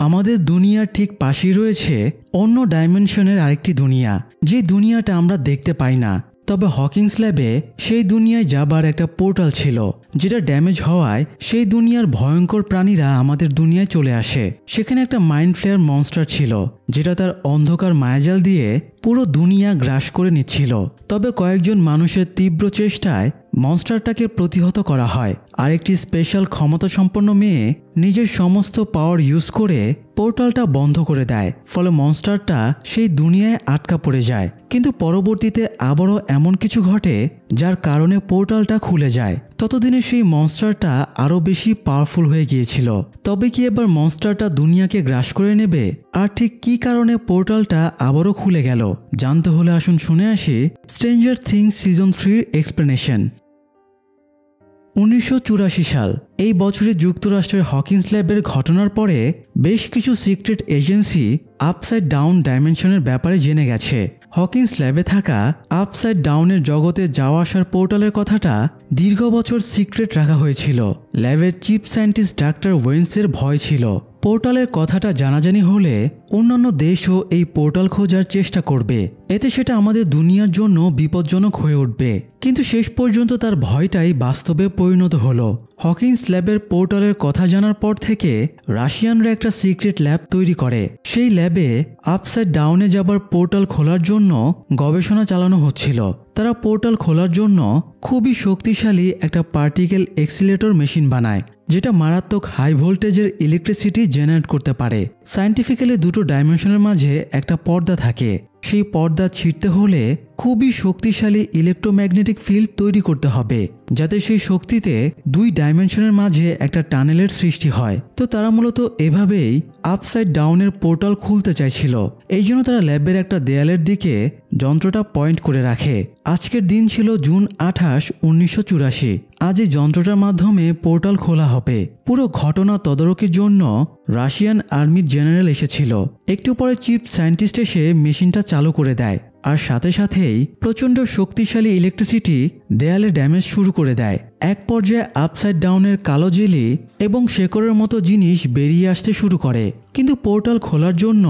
আমাদের দুনিয়ার ঠিক পাশেই রয়েছে অন্য ডাইমেনশনের আরেকটি দুনিয়া, যে দুনিয়াটা আমরা দেখতে পাই না। তবে হকিংস ল্যাবে সেই দুনিয়ায় যাবার একটা পোর্টাল ছিল, যেটা ড্যামেজ হওয়ায় সেই দুনিয়ার ভয়ঙ্কর প্রাণীরা আমাদের দুনিয়ায় চলে আসে। সেখানে একটা মাইন্ড ফ্লেয়ার মনস্টার ছিল, যেটা তার অন্ধকার মায়াজাল দিয়ে পুরো দুনিয়া গ্রাস করে নিচ্ছিল। তবে কয়েকজন মানুষের তীব্র চেষ্টায় মনস্টারটাকে প্রতিহত করা হয়। আরেকটি স্পেশাল ক্ষমতা সম্পন্ন মেয়ে নিজের সমস্ত পাওয়ার ইউজ করে পোর্টালটা বন্ধ করে দেয়, ফলে মনস্টারটা সেই দুনিয়ায় আটকা পড়ে যায়। কিন্তু পরবর্তীতে আবারও এমন কিছু ঘটে যার কারণে পোর্টালটা খুলে যায়। ততদিনে সেই মনস্টারটা আরও বেশি পাওয়ারফুল হয়ে গিয়েছিল। তবে কি এবার মনস্টারটা দুনিয়াকে গ্রাস করে নেবে? আর ঠিক কী কারণে পোর্টালটা আবারও খুলে গেল জানতে হলে আসুন শুনে আসি স্ট্রেঞ্জার থিংস সিজন 3 এক্সপ্লেনেশন। 1984 সাল। এই বছরে যুক্তরাষ্ট্রের হকিংস ল্যাবের ঘটনার পরে বেশ কিছু সিক্রেট এজেন্সি আপসাইড ডাউন ডাইমেনশনের ব্যাপারে জেনে গেছে। হকিংস ল্যাবে থাকা আপসাইড ডাউনের জগতে যাওয়া আসার পোর্টালের কথাটা দীর্ঘ বছর সিক্রেট রাখা হয়েছিল। ল্যাবের চিফ সায়েন্টিস্ট ডাক্তার ওয়েন্সের ভয় ছিল পোর্টালের কথাটা জানাজানি হলে অন্যান্য দেশও এই পোর্টাল খোঁজার চেষ্টা করবে, এতে সেটা আমাদের দুনিয়ার জন্য বিপজ্জনক হয়ে উঠবে। কিন্তু শেষ পর্যন্ত তার ভয়টাই বাস্তবে পরিণত হলো। হকিংস ল্যাবের পোর্টালের কথা জানার পর থেকে রাশিয়ানরা একটা সিক্রেট ল্যাব তৈরি করে। সেই ল্যাবে আপসাইড ডাউনে যাবার পোর্টাল খোলার জন্য গবেষণা চালানো হচ্ছিল। তারা পোর্টাল খোলার জন্য খুবই শক্তিশালী একটা পার্টিকেল এক্সিলেটর মেশিন বানায়, যেটা মারাত্মক হাই ভোল্টেজের ইলেকট্রিসিটি জেনারেট করতে পারে। সায়েন্টিফিক্যালি দুটো ডাইমেনশনের মাঝে একটা পর্দা থাকে। সেই পর্দা ছিঁড়তে হলে খুবই শক্তিশালী ইলেকট্রোম্যাগনেটিক ফিল্ড তৈরি করতে হবে, যাতে সেই শক্তিতে দুই ডাইমেনশনের মাঝে একটা টানেলের সৃষ্টি হয়। তো তারা মূলত এভাবেই আপসাইড ডাউনের পোর্টাল খুলতে চাইছিল। এই জন্য তারা ল্যাবের একটা দেয়ালের দিকে যন্ত্রটা পয়েন্ট করে রাখে। আজকের দিন ছিল জুন 28, 1984। আজ এই যন্ত্রটার মাধ্যমে পোর্টাল খোলা হবে। পুরো ঘটনা তদারকির জন্য রাশিয়ান আর্মির জেনারেল এসেছিল। একটু পরে চিফ সায়েন্টিস্ট এসে মেশিনটা চালু করে দেয়, আর সাথে সাথেই প্রচণ্ড শক্তিশালী ইলেকট্রিসিটি দেয়ালে ড্যামেজ শুরু করে দেয়। এক পর্যায়ে আপসাইড ডাউনের কালো জেলি এবং শেকড়ের মতো জিনিস বেরিয়ে আসতে শুরু করে। কিন্তু পোর্টাল খোলার জন্য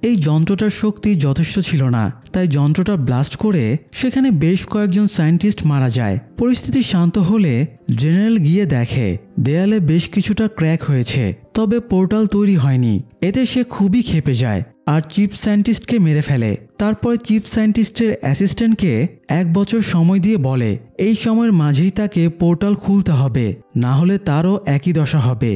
এই যন্ত্রটার শক্তি যথেষ্ট ছিল না, তাই যন্ত্রটা ব্লাস্ট করে সেখানে বেশ কয়েকজন সায়েন্টিস্ট মারা যায়। পরিস্থিতি শান্ত হলে জেনারেল গিয়ে দেখে দেয়ালে বেশ কিছুটা ক্র্যাক হয়েছে, তবে পোর্টাল তৈরি হয়নি। এতে সে খুবই ক্ষেপে যায় আর চিফ সায়েন্টিস্টকে মেরে ফেলে। তারপরে চিফ সায়েন্টিস্টের অ্যাসিস্ট্যান্টকে 1 বছর সময় দিয়ে বলে এই সময়ের মাঝেই তাকে পোর্টাল খুলতে হবে, না হলে তারও একই দশা হবে।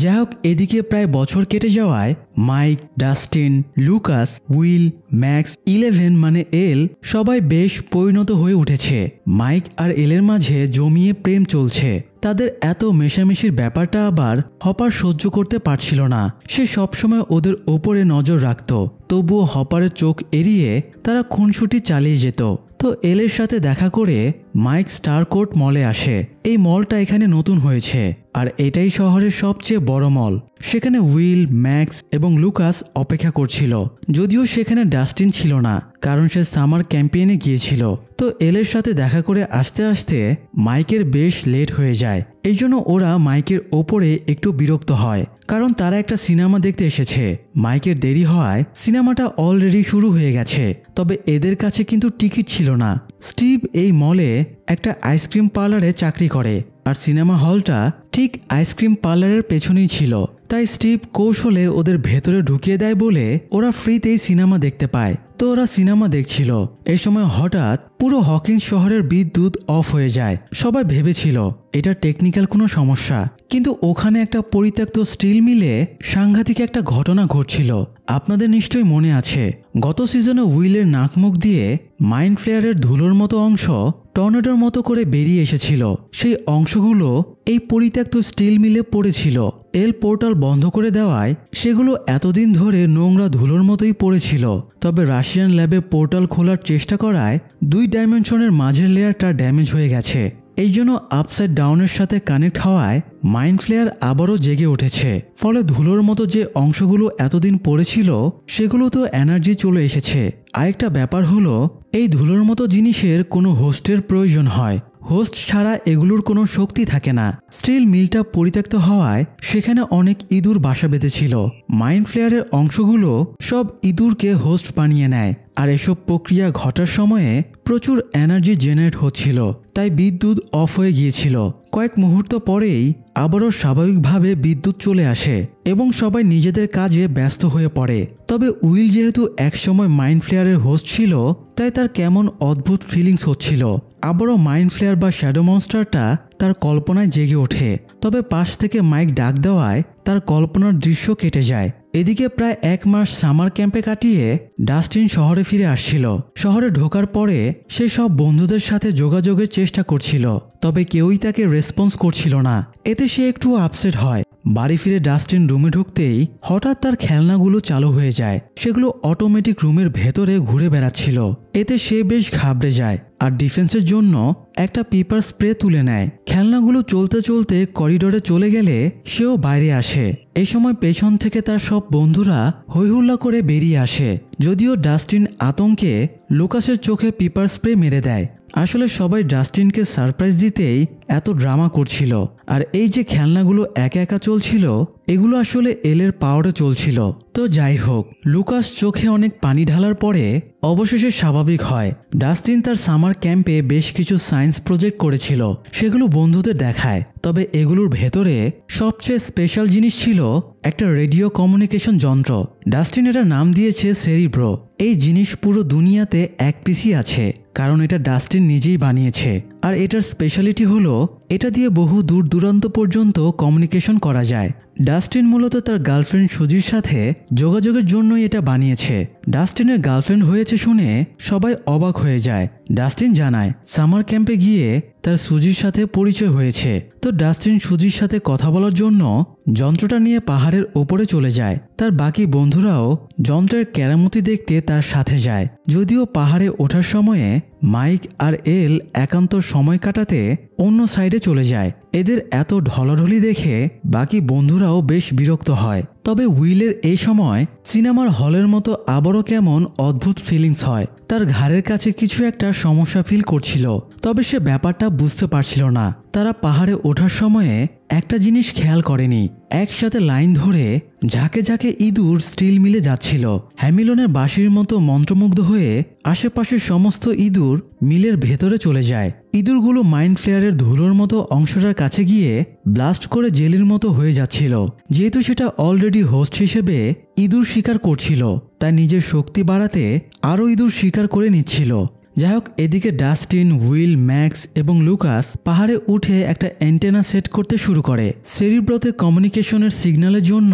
যাই হোক, এদিকে প্রায় বছর কেটে যাওয়ায় Mike, Dustin, Lucas, Will, Max, 11 মানে এল সবাই বেশ পরিণত হয়ে উঠেছে। মাইক আর এলের মাঝে জমিয়ে প্রেম চলছে। তাদের এত মেশামেশির ব্যাপারটা আবার হপার সহ্য করতে পারছিল না। সে সবসময় ওদের ওপরে নজর রাখত, তবুও হপারের চোখ এড়িয়ে তারা খুনসুটি চালিয়ে যেত। তো এলের সাথে দেখা করে মাইক স্টারকোর্ট মলে আসে। এই মলটা এখানে নতুন হয়েছে, আর এটাই শহরের সবচেয়ে বড় মল। সেখানে উইল, ম্যাক্স এবং লুকাস অপেক্ষা করছিল, যদিও সেখানে ডাস্টিন ছিল না, কারণ সে সামার ক্যাম্পেইনে গিয়েছিল। তো এলের সাথে দেখা করে আসতে আসতে মাইকের বেশ লেট হয়ে যায়। এই জন্য ওরা মাইকের ওপরে একটু বিরক্ত হয়, কারণ তারা একটা সিনেমা দেখতে এসেছে। মাইকের দেরি হওয়ায় সিনেমাটা অলরেডি শুরু হয়ে গেছে, তবে এদের কাছে কিন্তু টিকিট ছিল না। স্টিভ এই মলে একটা আইসক্রিম পার্লারে চাকরি করে, আর সিনেমা হলটা ঠিক আইসক্রিম পার্লারের পেছনেই ছিল। তাই স্টিভ কৌশলে ওদের ভেতরে ঢুকিয়ে দেয় বলে ওরা ফ্রিতেই সিনেমা দেখতে পায়। তো ওরা সিনেমা দেখছিল। এই সময় হঠাৎ পুরো হকিংস শহরের বিদ্যুৎ অফ হয়ে যায়। সবাই ভেবেছিল এটা টেকনিক্যাল কোনো সমস্যা, কিন্তু ওখানে একটা পরিত্যক্ত স্টিল মিলে সাংঘাতিক একটা ঘটনা ঘটছিল। আপনাদের নিশ্চয়ই মনে আছে, গত সিজনে উইলের নাকমুখ দিয়ে মাইন্ড ফ্লেয়ারের ধুলোর মতো অংশ টর্নেডোর মতো করে বেরিয়ে এসেছিল। সেই অংশগুলো এই পরিত্যক্ত স্টিল মিলে পড়েছিল। এল পোর্টাল বন্ধ করে দেওয়ায় সেগুলো এতদিন ধরে নোংরা ধুলোর মতোই পড়েছিল। তবে রাশিয়ান ল্যাবে পোর্টাল খোলার চেষ্টা করায় 2 ডাইমেনশনের মাঝের লেয়ারটা ড্যামেজ হয়ে গেছে। এই জন্য আপসাইড ডাউনের সাথে কানেক্ট হওয়ায় মাইন্ড ফ্লেয়ার আবারও জেগে উঠেছে। ফলে ধুলোর মতো যে অংশগুলো এতদিন পড়েছিল সেগুলো তো এনার্জি চলে এসেছে। আরেকটা ব্যাপার হলো, এই ধুলোর মতো জিনিসের কোনো হোস্টের প্রয়োজন হয়। হোস্ট ছাড়া এগুলোর কোনো শক্তি থাকে না। স্টিল মিলটা পরিত্যক্ত হওয়ায় সেখানে অনেক ইঁদুর বাসা বেঁধেছিল। মাইন্ড ফ্লেয়ারের অংশগুলো সব ইঁদুরকে হোস্ট বানিয়ে নেয়, আর এসব প্রক্রিয়া ঘটার সময়ে প্রচুর এনার্জি জেনারেট হচ্ছিল, তাই বিদ্যুৎ অফ হয়ে গিয়েছিল। কয়েক মুহূর্ত পরেই আবারও স্বাভাবিকভাবে বিদ্যুৎ চলে আসে এবং সবাই নিজেদের কাজে ব্যস্ত হয়ে পড়ে। তবে উইল যেহেতু একসময় মাইন্ড ফ্লেয়ারের হোস্ট ছিল, তাই তার কেমন অদ্ভুত ফিলিংস হচ্ছিল। আবারও মাইন্ড ফ্লেয়ার বা শ্যাডো মনস্টারটা তার কল্পনায় জেগে ওঠে। তবে পাশ থেকে মাইক ডাক দেওয়ায় তার কল্পনার দৃশ্য কেটে যায়। এদিকে প্রায় 1 মাস সামার ক্যাম্পে কাটিয়ে ডাস্টিন শহরে ফিরে আসছিল। শহরে ঢোকার পরে সে সব বন্ধুদের সাথে যোগাযোগের চেষ্টা করছিল, তবে কেউই তাকে রেসপন্স করছিল না। এতে সে একটু আপসেট হয়। বাড়ি ফিরে ডাস্টিন রুমে ঢুকতেই হঠাৎ তার খেলনাগুলো চালু হয়ে যায়। সেগুলো অটোমেটিক রুমের ভেতরে ঘুরে বেড়াচ্ছিল। এতে সে বেশ ঘাবড়ে যায় আর ডিফেন্সের জন্য একটা পেপার স্প্রে তুলে নেয়। খেলনাগুলো চলতে চলতে করিডোরে চলে গেলে সেও বাইরে আসে। এই সময় পেছন থেকে তার সব বন্ধুরা হইহুল্লা করে বেরিয়ে আসে। যদিও ডাস্টিন আতঙ্কে লুকাসের চোখে পেপার স্প্রে মেরে দেয়। আসলে সবাই ডাস্টিনকে সারপ্রাইজ দিতেই এত ড্রামা করছিল। আর এই যে খেলনাগুলো একা একা চলছিল, এগুলো আসলে এলের পাওয়ারে চলছিল। তো যাই হোক, লুকাস চোখে অনেক পানি ঢালার পরে অবশেষে স্বাভাবিক হয়। ডাস্টিন তার সামার ক্যাম্পে বেশ কিছু সায়েন্স প্রজেক্ট করেছিল, সেগুলো বন্ধুদের দেখায়। তবে এগুলোর ভেতরে সবচেয়ে স্পেশাল জিনিস ছিল একটা রেডিও কমিউনিকেশন যন্ত্র। ডাস্টিন এটার নাম দিয়েছে সেরিব্রো। এই জিনিস পুরো দুনিয়াতে এক পিসই আছে, কারণ এটা ডাস্টিন নিজেই বানিয়েছে। আর এটার স্পেশালিটি হলো এটা দিয়ে বহু দূর দূরান্ত পর্যন্ত কমিউনিকেশন করা যায়। ডাস্টিন মূলত তার গার্লফ্রেন্ড সুজির সাথে যোগাযোগের জন্যই এটা বানিয়েছে। ডাস্টিনের গার্লফ্রেন্ড হয়েছে শুনে সবাই অবাক হয়ে যায়। ডাস্টিন জানায় সামার ক্যাম্পে গিয়ে তার সুজির সাথে পরিচয় হয়েছে। তো ডাস্টিন সুজির সাথে কথা বলার জন্য যন্ত্রটা নিয়ে পাহাড়ের ওপরে চলে যায়। তার বাকি বন্ধুরাও যন্ত্রের কেরামতি দেখতে তার সাথে যায়। যদিও পাহাড়ে ওঠার সময়ে মাইক আর এল একান্ত সময় কাটাতে অন্য সাইডে চলে যায়। এদের এত ঢলাঢলি দেখে বাকি বন্ধুরাও বেশ বিরক্ত হয়। তবে উইলের এই সময় সিনেমার হলের মতো আবারও কেমন অদ্ভুত ফিলিংস হয়। তার ঘাড়ের কাছে কিছু একটা সমস্যা ফিল করছিল, তবে সে ব্যাপারটা বুঝতে পারছিল না। তারা পাহাড়ে ওঠার সময়ে একটা জিনিস খেয়াল করেনি, একসাথে লাইন ধরে ঝাঁকে ঝাঁকে ইঁদুর স্টিল মিলে যাচ্ছিল। হ্যামিলনের বাঁশির মতো মন্ত্রমুগ্ধ হয়ে আশেপাশের সমস্ত ইঁদুর মিলের ভেতরে চলে যায়। ইঁদুরগুলো মাইন্ড ফ্লেয়ারের ধুলোর মতো অংশটার কাছে গিয়ে ব্লাস্ট করে জেলির মতো হয়ে যাচ্ছিল। যেহেতু সেটা অলরেডি হোস্ট হিসেবে ইঁদুর শিকার করছিল, তাই নিজের শক্তি বাড়াতে আরও ইঁদুর শিকার করে নিচ্ছিল। যাই হোক, এদিকে ডাস্টিন, উইল, ম্যাক্স এবং লুকাস পাহাড়ে উঠে একটা অ্যান্টেনা সেট করতে শুরু করে। সেরিব্রোতে কমিউনিকেশনের সিগন্যালের জন্য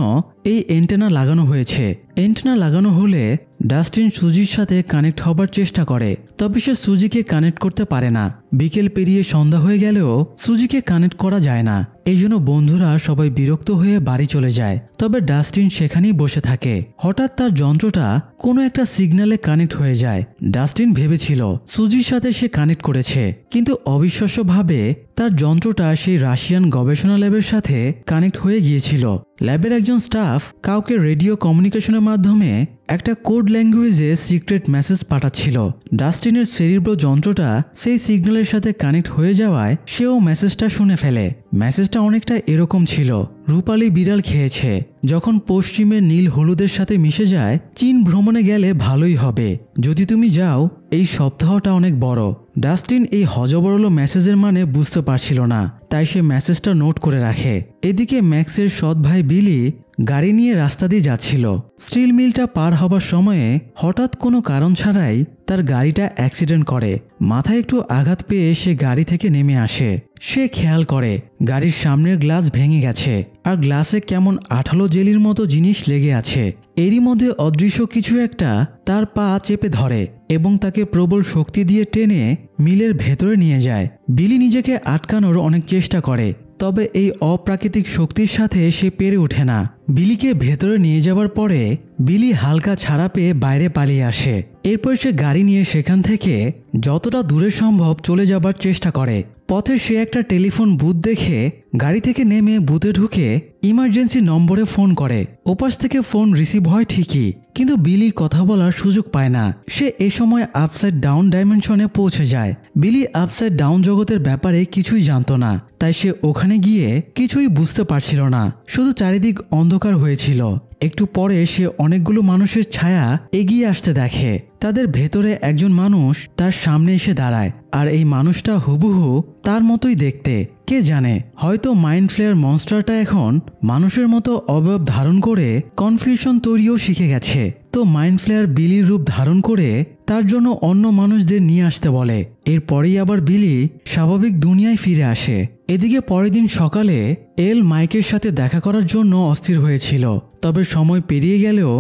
এই অ্যান্টেনা লাগানো হয়েছে। অ্যান্টেনা লাগানো হলে ডাস্টিন সুজির সাথে কানেক্ট হবার চেষ্টা করে, তবে সে সুজিকে কানেক্ট করতে পারে না। বিকেল পেরিয়ে সন্ধ্যা হয়ে গেলেও সুজিকে কানেক্ট করা যায় না। এই জন্য বন্ধুরা সবাই বিরক্ত হয়ে বাড়ি চলে যায়। তবে ডাস্টিন সেখানেই বসে থাকে। হঠাৎ তার যন্ত্রটা কোনো একটা সিগন্যালে কানেক্ট হয়ে যায়। ডাস্টিন ভেবেছিল সুজির সাথে সে কানেক্ট করেছে, কিন্তু অবিশ্বাস্যভাবে তার যন্ত্রটা সেই রাশিয়ান গবেষণা ল্যাবের সাথে কানেক্ট হয়ে গিয়েছিল। ল্যাবের একজন স্টাফ কাউকে রেডিও কমিউনিকেশনের মাধ্যমে একটা কোড ল্যাঙ্গুয়েজে সিক্রেট মেসেজ পাঠাচ্ছিল। ডাস্টিনের সেরিব্রো যন্ত্রটা সেই সিগন্যালের সাথে কানেক্ট হয়ে যাওয়ায় সেও মেসেজটা শুনে ফেলে। মেসেজটা অনেকটা এরকম ছিল, রূপালী বিড়াল খেয়েছে, যখন পশ্চিমে নীল হলুদের সাথে মিশে যায় চীন ভ্রমণে গেলে ভালোই হবে, যদি তুমি যাও এই সপ্তাহটা অনেক বড়। ডাস্টিন এই হজবরল মেসেজের মানে বুঝতে পারছিল না, তাই সে মেসেজটা নোট করে রাখে। এদিকে ম্যাক্সের সৎ ভাই বিলি গাড়ি নিয়ে রাস্তা দিয়ে যাচ্ছিল। স্টিল মিলটা পার হবার সময়ে হঠাৎ কোনো কারণ ছাড়াই তার গাড়িটা অ্যাক্সিডেন্ট করে। মাথায় একটু আঘাত পেয়ে সে গাড়ি থেকে নেমে আসে। সে খেয়াল করে গাড়ির সামনের গ্লাস ভেঙে গেছে আর গ্লাসে কেমন আঠালো জেলির মতো জিনিস লেগে আছে। এরই মধ্যে অদৃশ্য কিছু একটা তার পা চেপে ধরে এবং তাকে প্রবল শক্তি দিয়ে টেনে মিলের ভেতরে নিয়ে যায়। বিলি নিজেকে আটকানোর অনেক চেষ্টা করে, তবে এই অপ্রাকৃতিক শক্তির সাথে সে পেরে ওঠে না। বিলিকে ভেতরে নিয়ে যাওয়ার পরে বিলি হালকা ছাড়া পেয়ে বাইরে পালিয়ে আসে। এরপর সে গাড়ি নিয়ে সেখান থেকে যতটা দূরে সম্ভব চলে যাবার চেষ্টা করে। পথে সে একটা টেলিফোন বুথ দেখে গাড়ি থেকে নেমে বুথে ঢুকে ইমার্জেন্সি নম্বরে ফোন করে। ওপাশ থেকে ফোন রিসিভ হয় ঠিকই, কিন্তু বিলি কথা বলার সুযোগ পায় না। সে এ সময় আপসাইড ডাউন ডাইমেনশনে পৌঁছে যায়। বিলি আপসাইড ডাউন জগতের ব্যাপারে কিছুই জানতো না, তাই সে ওখানে গিয়ে কিছুই বুঝতে পারছিল না, শুধু চারিদিক অন্ধকার হয়েছিল। একটু পরে সে অনেকগুলো মানুষের ছায়া এগিয়ে আসতে দেখে। তাদের ভেতরে একজন মানুষ তার সামনে এসে দাঁড়ায়, আর এই মানুষটা হুবহু তার মতোই দেখতে। কে জানে, হয়তো মাইন্ড ফ্লেয়ার মনস্টারটা এখন মানুষের মতো অবয়ব ধারণ করে কনফিউশন তৈরিও শিখে গেছে। তো মাইন্ড ফ্লেয়ার বিলির রূপ ধারণ করে তার জন্য অন্য মানুষদের নিয়ে আসতে বলে। এরপরেই আবার বিলি স্বাভাবিক দুনিয়ায় ফিরে আসে। এদিকে পরের দিন সকালে এল মাইকের সাথে দেখা করার জন্য অস্থির হয়েছিল, তবে সময় পেরিয়ে গেলেও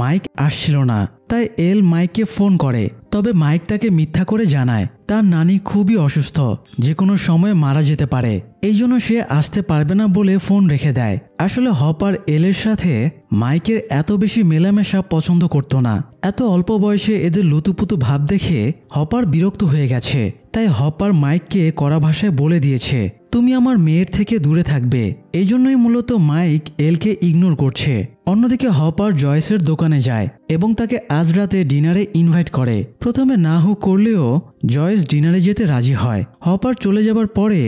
মাইক আসছিল না। তাই এল মাইককে ফোন করে, তবে মাইক তাকে মিথ্যা করে জানায় তার নানি খুবই অসুস্থ, যে কোনো সময় মারা যেতে পারে, এই জন্য সে আসতে পারবে না বলে ফোন রেখে দেয়। আসলে হপার এলের সাথে মাইকের এত বেশি মেলামেশা পছন্দ করত না। এত অল্প বয়সে এদের লুতুপুতু ভাব দেখে হপার বিরক্ত হয়ে গেছে। তাই হপার মাইককে কড়া ভাষায় বলে দিয়েছে, তুমি আমার মেয়ের থেকে দূরে থাকবে। এই জন্যই মূলত মাইক এলকে ইগনোর করছে। অন্যদিকে হপার জয়েসের দোকানে যায় এবং তাকে আজ রাতে ডিনারে ইনভাইট করে। প্রথমে না হু করলেও জয়েস ডিনারে যেতে রাজি হয়। হপার চলে যাবার পরে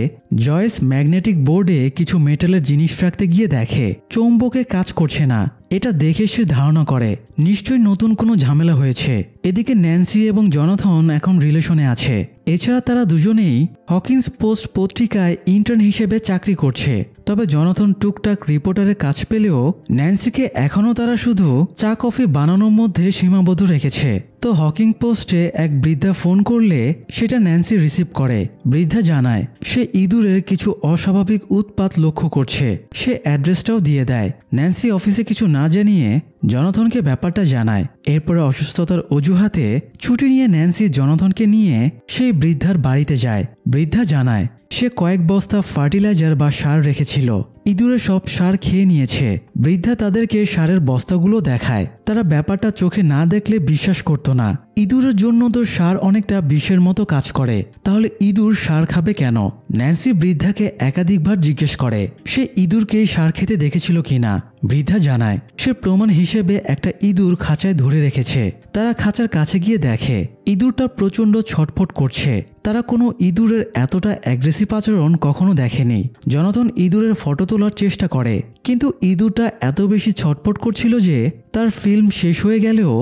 জয়েস ম্যাগনেটিক বোর্ডে কিছু মেটালের জিনিস রাখতে গিয়ে দেখে চৌম্বকে কাজ করছে না। এটা দেখে সে ধারণা করে নিশ্চয়ই নতুন কোনো ঝামেলা হয়েছে। এদিকে ন্যান্সি এবং জনাথন এখন রিলেশনে আছে। এছাড়া তারা দুজনেই হকিন্স পোস্ট পত্রিকায় ইন্টার্ন হিসেবে চাকরি করছে। তবে জনাথন টুকটাক রিপোর্টারের কাজ পেলেও ন্যান্সিকে এখনও তারা শুধু চা কফি বানানোর মধ্যে সীমাবদ্ধ রেখেছে। তো হকিং পোস্টে এক বৃদ্ধা ফোন করলে সেটা ন্যান্সি রিসিভ করে। বৃদ্ধা জানায় সে ইঁদুরের কিছু অস্বাভাবিক উৎপাত লক্ষ্য করছে। সে অ্যাড্রেসটাও দিয়ে দেয়। ন্যান্সি অফিসে কিছু না জানিয়ে জনাথনকে ব্যাপারটা জানায়। এরপরে অসুস্থতার অজুহাতে ছুটি নিয়ে ন্যান্সি জনাথনকে নিয়ে সেই বৃদ্ধার বাড়িতে যায়। বৃদ্ধা জানায় সে কয়েক বস্তা ফার্টিলাইজার বা সার রেখেছিল, ইঁদুরে সব সার খেয়ে নিয়েছে। বৃদ্ধা তাদেরকে সারের বস্তাগুলো দেখায়। তারা ব্যাপারটা চোখে না দেখলে বিশ্বাস করত না। ইঁদুরের জন্য তো সার অনেকটা বিষের মতো কাজ করে, তাহলে ইঁদুর সার খাবে কেন? ন্যান্সি বৃদ্ধাকে একাধিকবার জিজ্ঞেস করে সে ইঁদুরকে সার খেতে দেখেছিল কিনা। বৃদ্ধা জানায় সে প্রমাণ হিসেবে একটা ইঁদুর খাঁচায় ধরে রেখেছে। তারা খাঁচার কাছে গিয়ে দেখে ইঁদুরটা প্রচণ্ড ছটফট করছে। তারা কোনো ইঁদুরের এতটা অ্যাগ্রেসিভ আচরণ কখনো দেখেনি। জনাথন ইঁদুরের ফটো তোলার চেষ্টা করে, কিন্তু ইঁদুরটা এত বেশি ছটফট করছিল যে তার ফিল্ম শেষ হয়ে গেলেও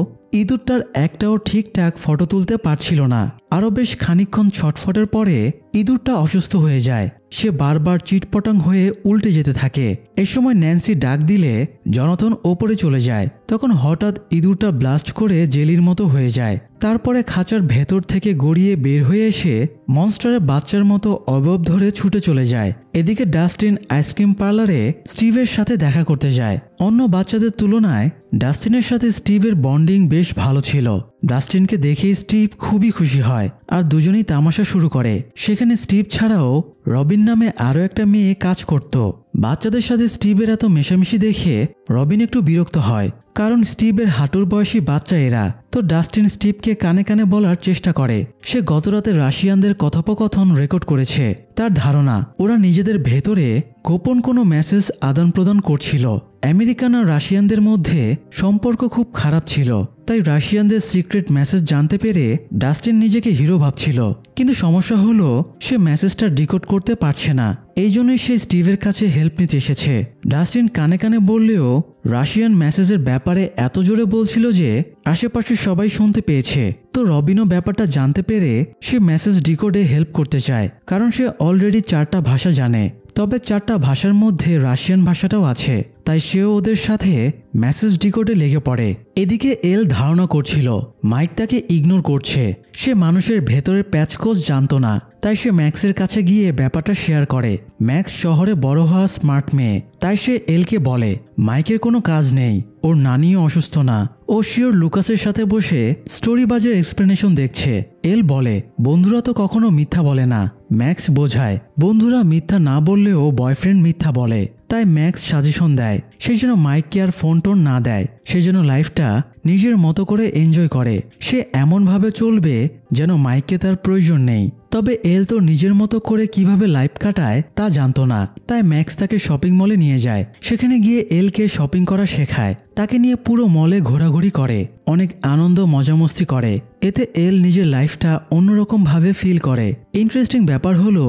ইঁদুরটার একটাও ঠিকঠাক ফটো তুলতে পারছিল না। আরও বেশ খানিকক্ষণ ছটফটের পরে ইঁদুরটা অসুস্থ হয়ে যায়। সে বারবার চিটপটাং হয়ে উল্টে যেতে থাকে। এই সময় ন্যান্সি ডাক দিলে জনাথন ওপরে চলে যায়। তখন হঠাৎ ইঁদুরটা ব্লাস্ট করে জেলির মতো হয়ে যায়। তারপরে খাঁচার ভেতর থেকে গড়িয়ে বের হয়ে এসে মনস্টারের বাচ্চার মতো অবয়ব ধরে ছুটে চলে যায়। এদিকে ডাস্টিন আইসক্রিম পার্লারে স্টিভের সাথে দেখা করতে যায়। অন্য বাচ্চাদের তুলনায় ডাস্টিনের সাথে স্টিভের বন্ডিং বেশ ভালো ছিল। ডাস্টিনকে দেখে স্টিভ খুবই খুশি হয় আর দুজনেই তামাশা শুরু করে। সেখানে স্টিভ ছাড়াও রবিন নামে আরও একটা মেয়ে কাজ করত। বাচ্চাদের সাথে স্টিভের এত মেশামেশি দেখে রবিন একটু বিরক্ত হয়, কারণ স্টিভের হাঁটুর বয়সী বাচ্চা এরা। তো ডাস্টিন স্টিভকে কানে কানে বলার চেষ্টা করে সে গতরাতে রাশিয়ানদের কথোপকথন রেকর্ড করেছে। তার ধারণা ওরা নিজেদের ভেতরে গোপন কোনো মেসেজ আদান প্রদান করছিল। আমেরিকান আর রাশিয়ানদের মধ্যে সম্পর্ক খুব খারাপ ছিল, তাই রাশিয়ানদের সিক্রেট মেসেজ জানতে পেরে ডাস্টিন নিজেকে হিরো ভাবছিল। কিন্তু সমস্যা হলো সে মেসেজটা ডিকোড করতে পারছে না। এই জন্যই সে স্টিভের কাছে হেল্প নিতে এসেছে। ডাস্টিন কানে কানে বললেও রাশিয়ান মেসেজের ব্যাপারে এত জোরে বলছিল যে আশেপাশে সবাই শুনতে পেয়েছে। তো রবিনও ব্যাপারটা জানতে পেরে সে মেসেজ ডিকোডে হেল্প করতে চায়, কারণ সে অলরেডি 4টা ভাষা জানে। তবে 4টা ভাষার মধ্যে রাশিয়ান ভাষাটাও আছে, তাই সেও ওদের সাথে মেসেজ ডিকোডে লেগে পড়ে। এদিকে এল ধারণা করছিল মাইক তাকে ইগনোর করছে। সে মানুষের ভেতরের প্যাচকোচ জানতো না, তাই সে ম্যাক্সের কাছে গিয়ে ব্যাপারটা শেয়ার করে। ম্যাক্স শহরে বড় হওয়া স্মার্ট মেয়ে, তাই সে এলকে বলে মাইকের কোনো কাজ নেই, ওর নানিও অসুস্থ না। ও শিওর লুকাসের সাথে বসে স্টোরিবাজের এক্সপ্লেনেশন দেখছে। এল বলে বন্ধুরা তো কখনো মিথ্যা বলে না। ম্যাক্স বোঝায় বন্ধুরা মিথ্যা না বললেও বয়ফ্রেন্ড মিথ্যা বলে। তাই ম্যাক্স সাজেশন দেয় সে যেন মাইককে আর ফোন টোন না দেয়, সে যেন লাইফটা নিজের মতো করে এনজয় করে। সে এমনভাবে চলবে যেন মাইককে তার প্রয়োজন নেই। তবে এল তো নিজের মতো করে কিভাবে লাইফ কাটায় তা জানতো না। তাই ম্যাক্স তাকে শপিং মলে নিয়ে যায়। সেখানে গিয়ে এলকে শপিং করা শেখায়, তাকে নিয়ে পুরো মলে ঘোরাঘুরি করে, অনেক আনন্দ মজামস্তি করে। এতে এল নিজের লাইফটা অন্যরকম ভাবে ফিল করে। ইন্টারেস্টিং ব্যাপার হলো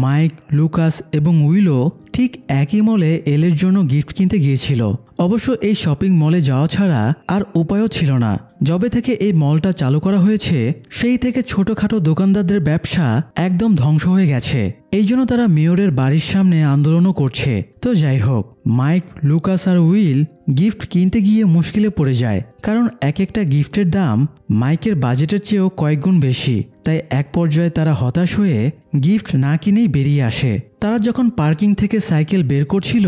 মাইক, লুকাস এবং উইলো ঠিক একই মলে এলের জন্য গিফট কিনতে গিয়েছিল। অবশ্য এই শপিং মলে যাওয়া ছাড়া আর উপায়ও ছিল না। যবে থেকে এই মলটা চালু করা হয়েছে সেই থেকে ছোটখাটো দোকানদারদের ব্যবসা একদম ধ্বংস হয়ে গেছে। এই জন্য তারা মেয়রের বাড়ির সামনে আন্দোলনও করছে। তো যাই হোক, মাইক, লুকাস আর উইল গিফট কিনতে গিয়ে মুশকিলে পড়ে যায়, কারণ এক একটা গিফটের দাম মাইকের বাজেটের চেয়েও কয়েক গুণ বেশি। তাই এক পর্যায়ে তারা হতাশ হয়ে গিফট না কিনেই বেরিয়ে আসে। তারা যখন পার্কিং থেকে সাইকেল বের করছিল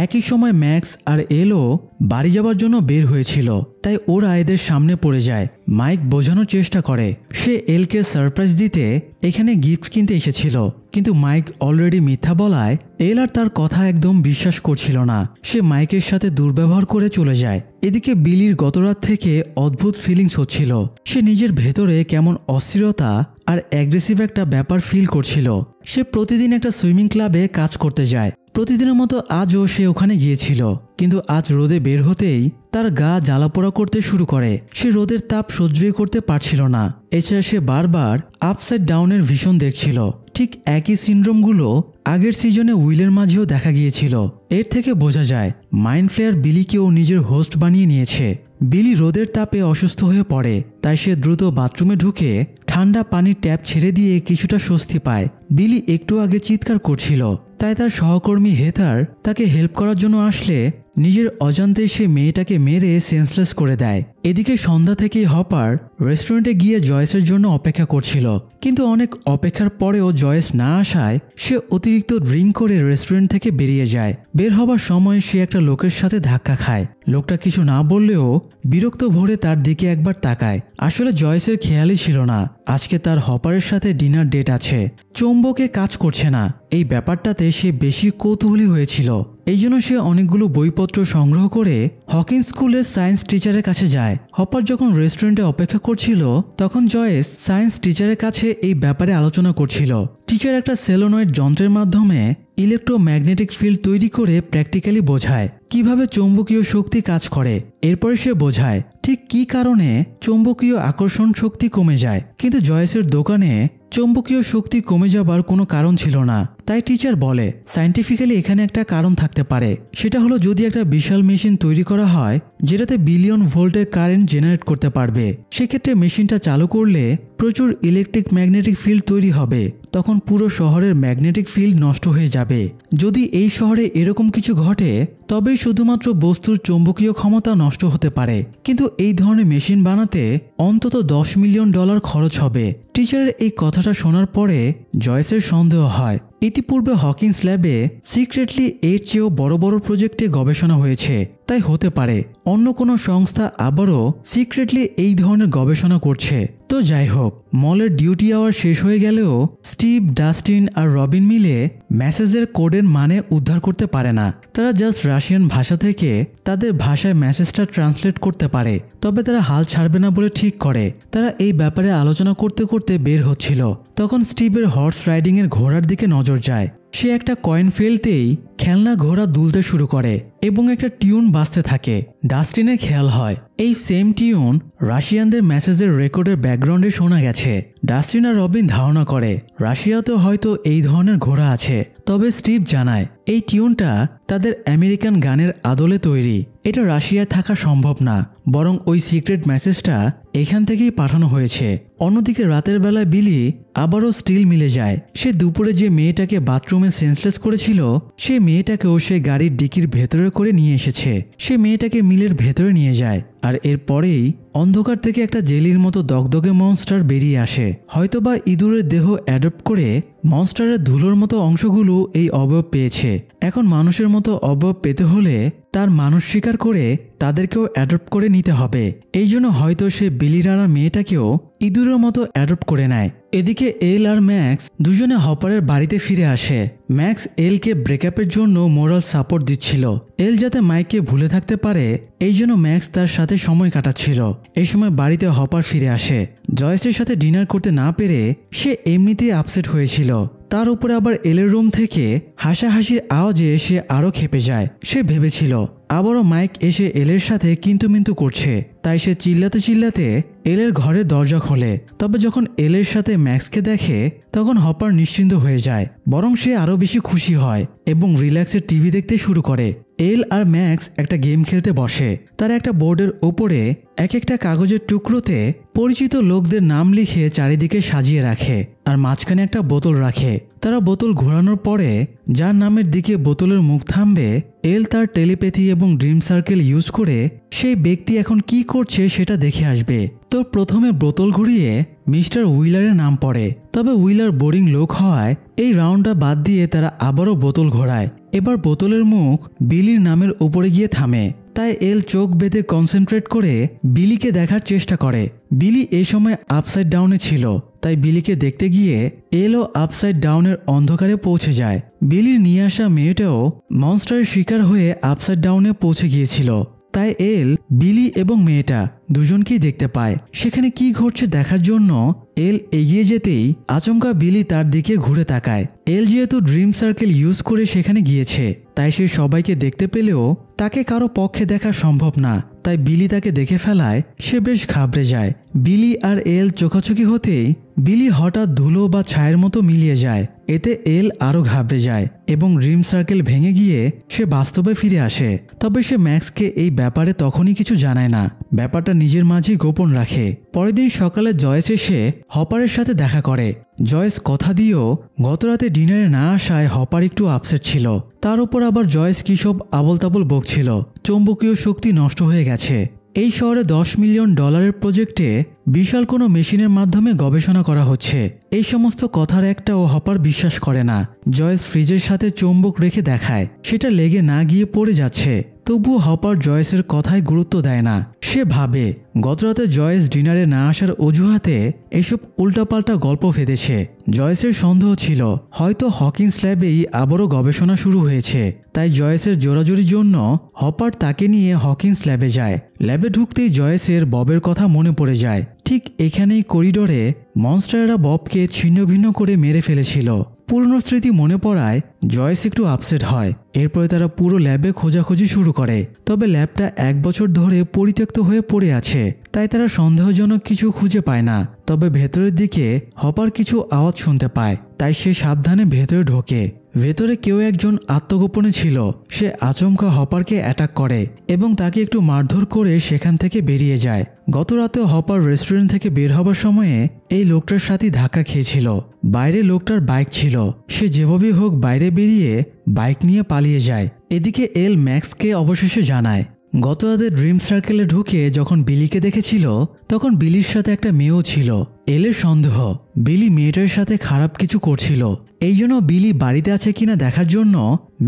একই সময় ম্যাক্স আর এলও বাড়ি যাবার জন্য বের হয়েছিল। তাই ওরা এদের সামনে পড়ে যায়। মাইক বোঝানোর চেষ্টা করে সে এলকে সারপ্রাইজ দিতে এখানে গিফট কিনতে এসেছিল, কিন্তু মাইক অলরেডি মিথ্যা বলায় এল আর তার কথা একদম বিশ্বাস করছিল না। সে মাইকের সাথে দুর্ব্যবহার করে চলে যায়। এদিকে বিলির গতরাত থেকে অদ্ভুত ফিলিংস হচ্ছিল। সে নিজের ভেতরে কেমন অস্থিরতা আর অ্যাগ্রেসিভ একটা ব্যাপার ফিল করছিল। সে প্রতিদিন একটা সুইমিং ক্লাবে কাজ করতে যায়। প্রতিদিনের মতো আজও সে ওখানে গিয়েছিল, কিন্তু আজ রোদে বের হতেই তার গা জ্বালাপোড়া করতে শুরু করে। সে রোদের তাপ সহ্যই করতে পারছিল না। এছাড়া সে বারবার আপসাইড ডাউনের ভিশন দেখছিল। ঠিক একই সিনড্রোমগুলো আগের সিজনে উইলের মাঝেও দেখা গিয়েছিল। এর থেকে বোঝা যায় মাইন্ড ফ্লেয়ার বিলিকেও নিজের হোস্ট বানিয়ে নিয়েছে। বিলি রোদের তাপে অসুস্থ হয়ে পড়ে, তাই সে দ্রুত বাথরুমে ঢুকে ঠান্ডা পানির ট্যাপ ছেড়ে দিয়ে কিছুটা স্বস্তি পায়। বিলি একটু আগে চিৎকার করছিল, তাই তার সহকর্মী হেথার তাকে হেল্প করার জন্য আসলে নিজের অজান্তে সে মেয়েটাকে মেরে সেন্সলেস করে দেয়। এদিকে সন্ধ্যা থেকেই হপার রেস্টুরেন্টে গিয়ে জয়েসের জন্য অপেক্ষা করছিল, কিন্তু অনেক অপেক্ষার পরেও জয়েস না আসায় সে অতিরিক্ত ড্রিঙ্ক করে রেস্টুরেন্ট থেকে বেরিয়ে যায়। বের হবার সময় সে একটা লোকের সাথে ধাক্কা খায়। লোকটা কিছু না বললেও বিরক্ত ভরে তার দিকে একবার তাকায়। আসলে জয়েসের খেয়ালই ছিল না আজকে তার হপারের সাথে ডিনার ডেট আছে। চৌম্বকে কাজ করছে না, এই ব্যাপারটাতে সে বেশি কৌতূহলী হয়েছিল। এই জন্য সে অনেকগুলো বইপত্র সংগ্রহ করে হকিন্স স্কুলের সায়েন্স টিচারের কাছে যায়। হপার যখন রেস্টুরেন্টে অপেক্ষা করছিল তখন জয়েস সায়েন্স টিচারের কাছে এই ব্যাপারে আলোচনা করছিল। টিচার একটা সেলোনয়েড যন্ত্রের মাধ্যমে ইলেকট্রোম্যাগনেটিক ফিল্ড তৈরি করে প্র্যাকটিক্যালি বোঝায় কিভাবে চৌম্বকীয় শক্তি কাজ করে। এরপরে সে বোঝায় ঠিক কী কারণে চৌম্বকীয় আকর্ষণ শক্তি কমে যায়, কিন্তু জয়েসের দোকানে চৌম্বকীয় শক্তি কমে যাবার কোনো কারণ ছিল না। তাই টিচার বলে সায়েন্টিফিক্যালি এখানে একটা কারণ থাকতে পারে। সেটা হলো যদি একটা বিশাল মেশিন তৈরি করা হয় যেটাতে বিলিয়ন ভোল্টের কারেন্ট জেনারেট করতে পারবে, সেক্ষেত্রে মেশিনটা চালু করলে প্রচুর ইলেকট্রিক ম্যাগনেটিক ফিল্ড তৈরি হবে। তখন পুরো শহরের ম্যাগনেটিক ফিল্ড নষ্ট হয়ে যাবে। যদি এই শহরে এরকম কিছু ঘটে তবেই শুধুমাত্র বস্তুর চৌম্বকীয় ক্ষমতা নষ্ট হতে পারে, কিন্তু এই ধরনের মেশিন বানাতে অন্তত $10 মিলিয়ন খরচ হবে। টিচারের এই কথাটা শোনার পরে জয়েসের সন্দেহ হয় ইতিপূর্বে হকিন্স ল্যাবে সিক্রেটলি এর চেয়েও বড় বড় প্রজেক্টে গবেষণা হয়েছে। তাই হতে পারে অন্য কোনো সংস্থা আবারও সিক্রেটলি এই ধরনের গবেষণা করছে। তো যাই হোক, মলের ডিউটি আওয়ার শেষ হয়ে গেলেও স্টিভ, ডাস্টিন আর রবিন মিলে মেসেজের কোডের মানে উদ্ধার করতে পারে না। তারা জাস্ট রাশিয়ান ভাষা থেকে তাদের ভাষায় মেসেজটা ট্রান্সলেট করতে পারে। তবে তারা হাল ছাড়বে না বলে ঠিক করে। তারা এই ব্যাপারে আলোচনা করতে করতে বের হচ্ছিল, তখন স্টিভের হর্স রাইডিংয়ের ঘোড়ার দিকে নজর যায়। সে একটা কয়েন ফেলতেই খেলনা ঘোড়া দুলতে শুরু করে এবং একটা টিউন বাজতে থাকে। ডাস্টিনের খেয়াল হয় এই সেম টিউন রাশিয়ানদের মেসেজের রেকর্ডের ব্যাকগ্রাউন্ডে শোনা গেছে। ডাস্টিন আর রবিন ধারণা করে রাশিয়াতেও হয়তো এই ধরনের ঘোড়া আছে। তবে স্টিভ জানায় এই টিউনটা তাদের আমেরিকান গানের আদলে তৈরি, এটা রাশিয়ায় থাকা সম্ভব না, বরং ওই সিক্রেট মেসেজটা এখান থেকেই পাঠানো হয়েছে। অন্যদিকে রাতের বেলায় বিলি আবারও স্টিল মিলে যায়। সে দুপুরে যে মেয়েটাকে বাথরুমে সেন্সলেস করেছিল সেই মেয়েটাকেও সে গাড়ির ডিকির ভেতরে করে নিয়ে এসেছে। সে মেয়েটাকে মিলের ভেতরে নিয়ে যায়, আর এরপরেই অন্ধকার থেকে একটা জেলির মতো দগদগে মনস্টার বেরিয়ে আসে। হয়তোবা ইঁদুরের দেহ অ্যাডপ্ট করে মনস্টারের ধুলোর মতো অংশগুলো এই অবয়ব পেয়েছে। এখন মানুষের মতো অবয়ব পেতে হলে তার মানুষ শিকার করে তাদেরকেও অ্যাডপ্ট করে নিতে হবে। এই জন্য হয়তো সে বিলিরানা মেয়েটাকেও ইঁদুরের মতো অ্যাডপ্ট করে নেয়। এদিকে এল আর ম্যাক্স দুজনে হপারের বাড়িতে ফিরে আসে। ম্যাক্স এলকে ব্রেকআপের জন্য মোরাল সাপোর্ট দিচ্ছিল। এল যাতে মাইককে ভুলে থাকতে পারে এই জন্য ম্যাক্স তার সাথে সময় কাটাচ্ছিল। এই সময় বাড়িতে হপার ফিরে আসে। জয়েসের সাথে ডিনার করতে না পেরে সে এমনিতেই আপসেট হয়েছিল। তার উপরে আবার এলের রুম থেকে হাসাহাসির আওয়াজে সে আরও ক্ষেপে যায়। সে ভেবেছিল আবারও মাইক এসে এলের সাথে কিন্তু করছে, তাই সে চিল্লাতে চিল্লাতে এলের ঘরের দরজা খোলে। তবে যখন এলের সাথে ম্যাক্সকে দেখে তখন হপার নিশ্চিন্ত হয়ে যায়, বরং সে আরও বেশি খুশি হয় এবং রিল্যাক্সের টিভি দেখতে শুরু করে। এল আর ম্যাক্স একটা গেম খেলতে বসে। তারা একটা বোর্ডের ওপরে এক একটা কাগজের টুকরোতে পরিচিত লোকদের নাম লিখে চারিদিকে সাজিয়ে রাখে আর মাঝখানে একটা বোতল রাখে। তারা বোতল ঘোরানোর পরে যার নামের দিকে বোতলের মুখ থামবে, এল তার টেলিপ্যাথি এবং ড্রিম সার্কেল ইউজ করে সেই ব্যক্তি এখন কি করছে সেটা দেখে আসবে। তো প্রথমে বোতল ঘুরিয়ে মিস্টার হুইলারের নাম পড়ে। তবে হুইলার বোরিং লোক হওয়ায় এই রাউন্ডটা বাদ দিয়ে তারা আবারও বোতল ঘোরায়। এবার বোতলের মুখ বিলির নামের উপরে গিয়ে থামে। তাই এল চোখ বেঁধে কনসেন্ট্রেট করে বিলিকে দেখার চেষ্টা করে। বিলি এই সময় আপসাইড ডাউনে ছিল, তাই বিলিকে দেখতে গিয়ে এলও আপসাইড ডাউনের অন্ধকারে পৌঁছে যায়। বিলির নিয়ে আসা মেয়েটাও মনস্টারের শিকার হয়ে আপসাইড ডাউনে পৌঁছে গিয়েছিল। তাই এল বিলি এবং মেয়েটা দুজনকেই দেখতে পায়। সেখানে কি ঘটছে দেখার জন্য এল এগিয়ে যেতেই আচমকা বিলি তার দিকে ঘুরে তাকায়। এল যেহেতু ড্রিম সার্কেল ইউজ করে সেখানে গিয়েছে, তাই সে সবাইকে দেখতে পেলেও তাকে কারো পক্ষে দেখা সম্ভব না। তাই বিলি তাকে দেখে ফেলায় সে বেশ ঘাবড়ে যায়। বিলি আর এল চোখাচোখি হতেই বিলি হঠাৎ ধুলো বা ছায়ের মতো মিলিয়ে যায়। এতে এল আরও ঘাবড়ে যায় এবং ড্রিম সার্কেল ভেঙে গিয়ে সে বাস্তবে ফিরে আসে। তবে সে ম্যাক্সকে এই ব্যাপারে তখনই কিছু জানায় না, ব্যাপারটা নিজের মাঝেই গোপন রাখে। পরের দিন সকালে জয়েস এসে হপারের সাথে দেখা করে। জয়েস কথা দিয়েও গতরাতে ডিনারে না আসায় হপার একটু আপসেট ছিল। তার উপর আবার জয়েস কি সব আবল তাবল বকছিল, চৌম্বকীয় শক্তি নষ্ট হয়ে গেছে। এই শহরে $10 মিলিয়ন প্রজেক্টে বিশাল কোনো মেশিনের মাধ্যমে গবেষণা করা হচ্ছে। এই সমস্ত কথার একটাও হপার বিশ্বাস করে না। জয়েস ফ্রিজের সাথে চৌম্বক রেখে দেখায়, সেটা লেগে না গিয়ে পড়ে যাচ্ছে। তবুও হপার জয়েসের কথায় গুরুত্ব দেয় না। সে ভাবে গতরাতে জয়েস ডিনারে না আসার অজুহাতে এসব উল্টাপাল্টা গল্প ফেঁদেছে। জয়েসের সন্দেহ ছিল হয়তো হকিন্স ল্যাবেই আবারও গবেষণা শুরু হয়েছে। তাই জয়েসের জোরাজুরির জন্য হপার তাকে নিয়ে হকিন্স ল্যাবে যায়। ল্যাবে ঢুকতেই জয়েসের ববের কথা মনে পড়ে যায়। ঠিক এখানেই করিডোরে মনস্টাররা ববকে ছিন্ন ভিন্ন করে মেরে ফেলেছিল। পুরনো স্মৃতি মনে পড়ায় জয়েস একটু আপসেট হয়। এরপরে তারা পুরো ল্যাবে খোঁজাখুঁজি শুরু করে। তবে ল্যাবটা 1 বছর ধরে পরিত্যক্ত হয়ে পড়ে আছে, তাই তারা সন্দেহজনক কিছু খুঁজে পায় না। তবে ভেতরের দিকে হপার কিছু আওয়াজ শুনতে পায়, তাই সে সাবধানে ভেতরে ঢোকে। ভেতরে কেউ একজন আত্মগোপনে ছিল। সে আচমকা হপারকে অ্যাটাক করে এবং তাকে একটু মারধর করে সেখান থেকে বেরিয়ে যায়। গত রাতে হপার রেস্টুরেন্ট থেকে বের হবার সময়ে এই লোকটার সাথে ধাক্কা খেয়েছিল। বাইরে লোকটার বাইক ছিল। সে যেভাবেই হোক বাইরে বেরিয়ে বাইক নিয়ে পালিয়ে যায়। এদিকে এল ম্যাক্সকে অবশেষে জানায় গত রাতে ড্রিম সার্কেলে ঢুকে যখন বিলিকে দেখেছিল তখন বিলির সাথে একটা মেয়েও ছিল। এলের সন্দেহ বিলি মেয়েটার সাথে খারাপ কিছু করছিল। এই জন্য বিলি বাড়িতে আছে কিনা দেখার জন্য